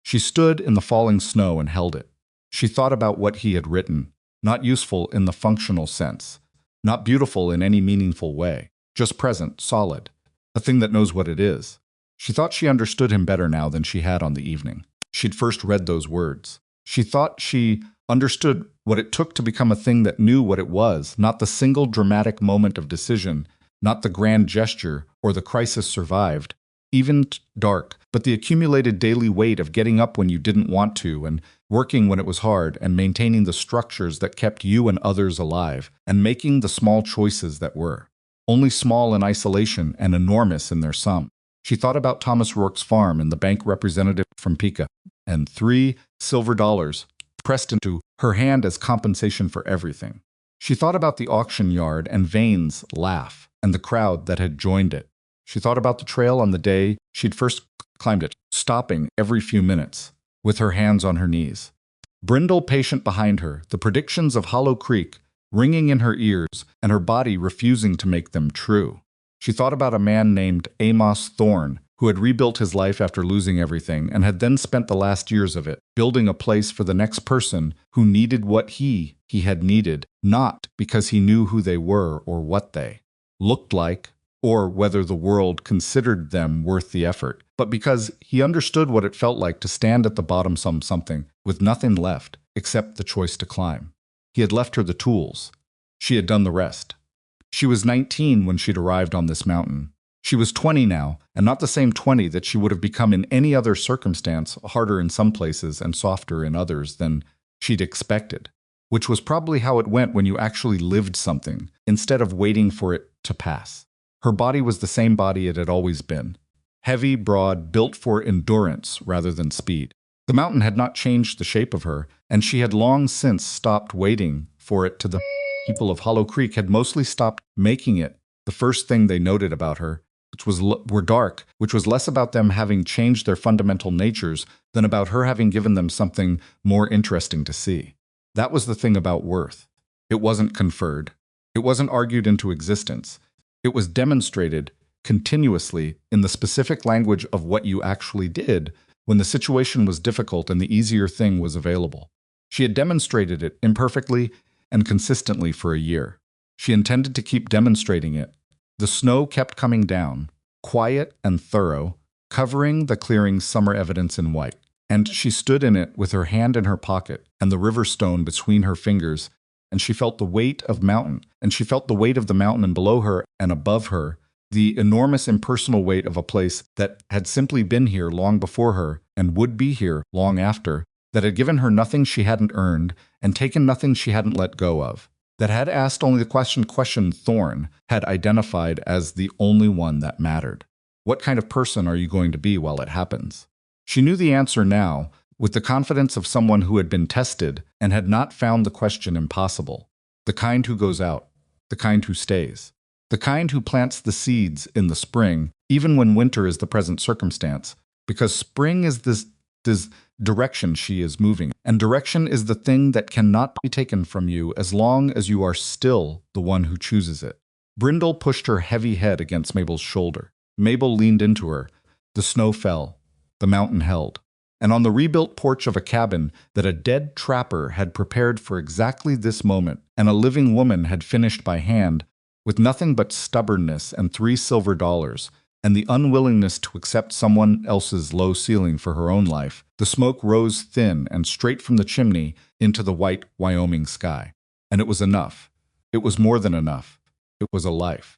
She stood in the falling snow and held it. She thought about what he had written, not useful in the functional sense, not beautiful in any meaningful way, just present, solid, a thing that knows what it is. She thought she understood him better now than she had on the evening she'd first read those words. She thought she understood what it took to become a thing that knew what it was, not the single dramatic moment of decision, not the grand gesture or the crisis survived, even dark, but the accumulated daily weight of getting up when you didn't want to and working when it was hard and maintaining the structures that kept you and others alive and making the small choices that were, only small in isolation and enormous in their sum. She thought about Thomas Rourke's farm and the bank representative from Pica, and $3 silver pressed into her hand as compensation for everything. She thought about the auction yard and Vane's laugh and the crowd that had joined it. She thought about the trail on the day she'd first climbed it, stopping every few minutes, with her hands on her knees. Brindle patient behind her, the predictions of Hollow Creek ringing in her ears and her body refusing to make them true. She thought about a man named Amos Thorne, who had rebuilt his life after losing everything and had then spent the last years of it building a place for the next person who needed what he had needed, not because he knew who they were or what they looked like or whether the world considered them worth the effort, but because he understood what it felt like to stand at the bottom of something with nothing left except the choice to climb. He had left her the tools. She had done the rest. She was 19 when she'd arrived on this mountain. She was 20 now, and not the same 20 that she would have become in any other circumstance, harder in some places and softer in others than she'd expected, which was probably how it went when you actually lived something, instead of waiting for it to pass. Her body was the same body it had always been, heavy, broad, built for endurance rather than speed. The mountain had not changed the shape of her, and she had long since stopped waiting for it to. The people of Hollow Creek had mostly stopped making it the first thing they noted about her, were dark, which was less about them having changed their fundamental natures than about her having given them something more interesting to see. That was the thing about worth. It wasn't conferred. It wasn't argued into existence. It was demonstrated continuously in the specific language of what you actually did when the situation was difficult and the easier thing was available. She had demonstrated it imperfectly and consistently for a year. She intended to keep demonstrating it. The snow kept coming down, quiet and thorough, covering the clearing's summer evidence in white. And she stood in it with her hand in her pocket and the river stone between her fingers, and she felt the weight of mountain, and she felt the weight of the mountain and below her and above her, the enormous impersonal weight of a place that had simply been here long before her and would be here long after, that had given her nothing she hadn't earned and taken nothing she hadn't let go of, that had asked only the question Thorne had identified as the only one that mattered. What kind of person are you going to be while it happens? She knew the answer now, with the confidence of someone who had been tested and had not found the question impossible. The kind who goes out, the kind who stays, the kind who plants the seeds in the spring, even when winter is the present circumstance, because spring is this direction she is moving, and direction is the thing that cannot be taken from you as long as you are still the one who chooses it. Brindle pushed her heavy head against Mabel's shoulder. Mabel leaned into her. The snow fell. The mountain held. And on the rebuilt porch of a cabin that a dead trapper had prepared for exactly this moment, and a living woman had finished by hand, with nothing but stubbornness and $3 silver, and the unwillingness to accept someone else's low ceiling for her own life, the smoke rose thin and straight from the chimney into the white Wyoming sky. And it was enough. It was more than enough. It was a life.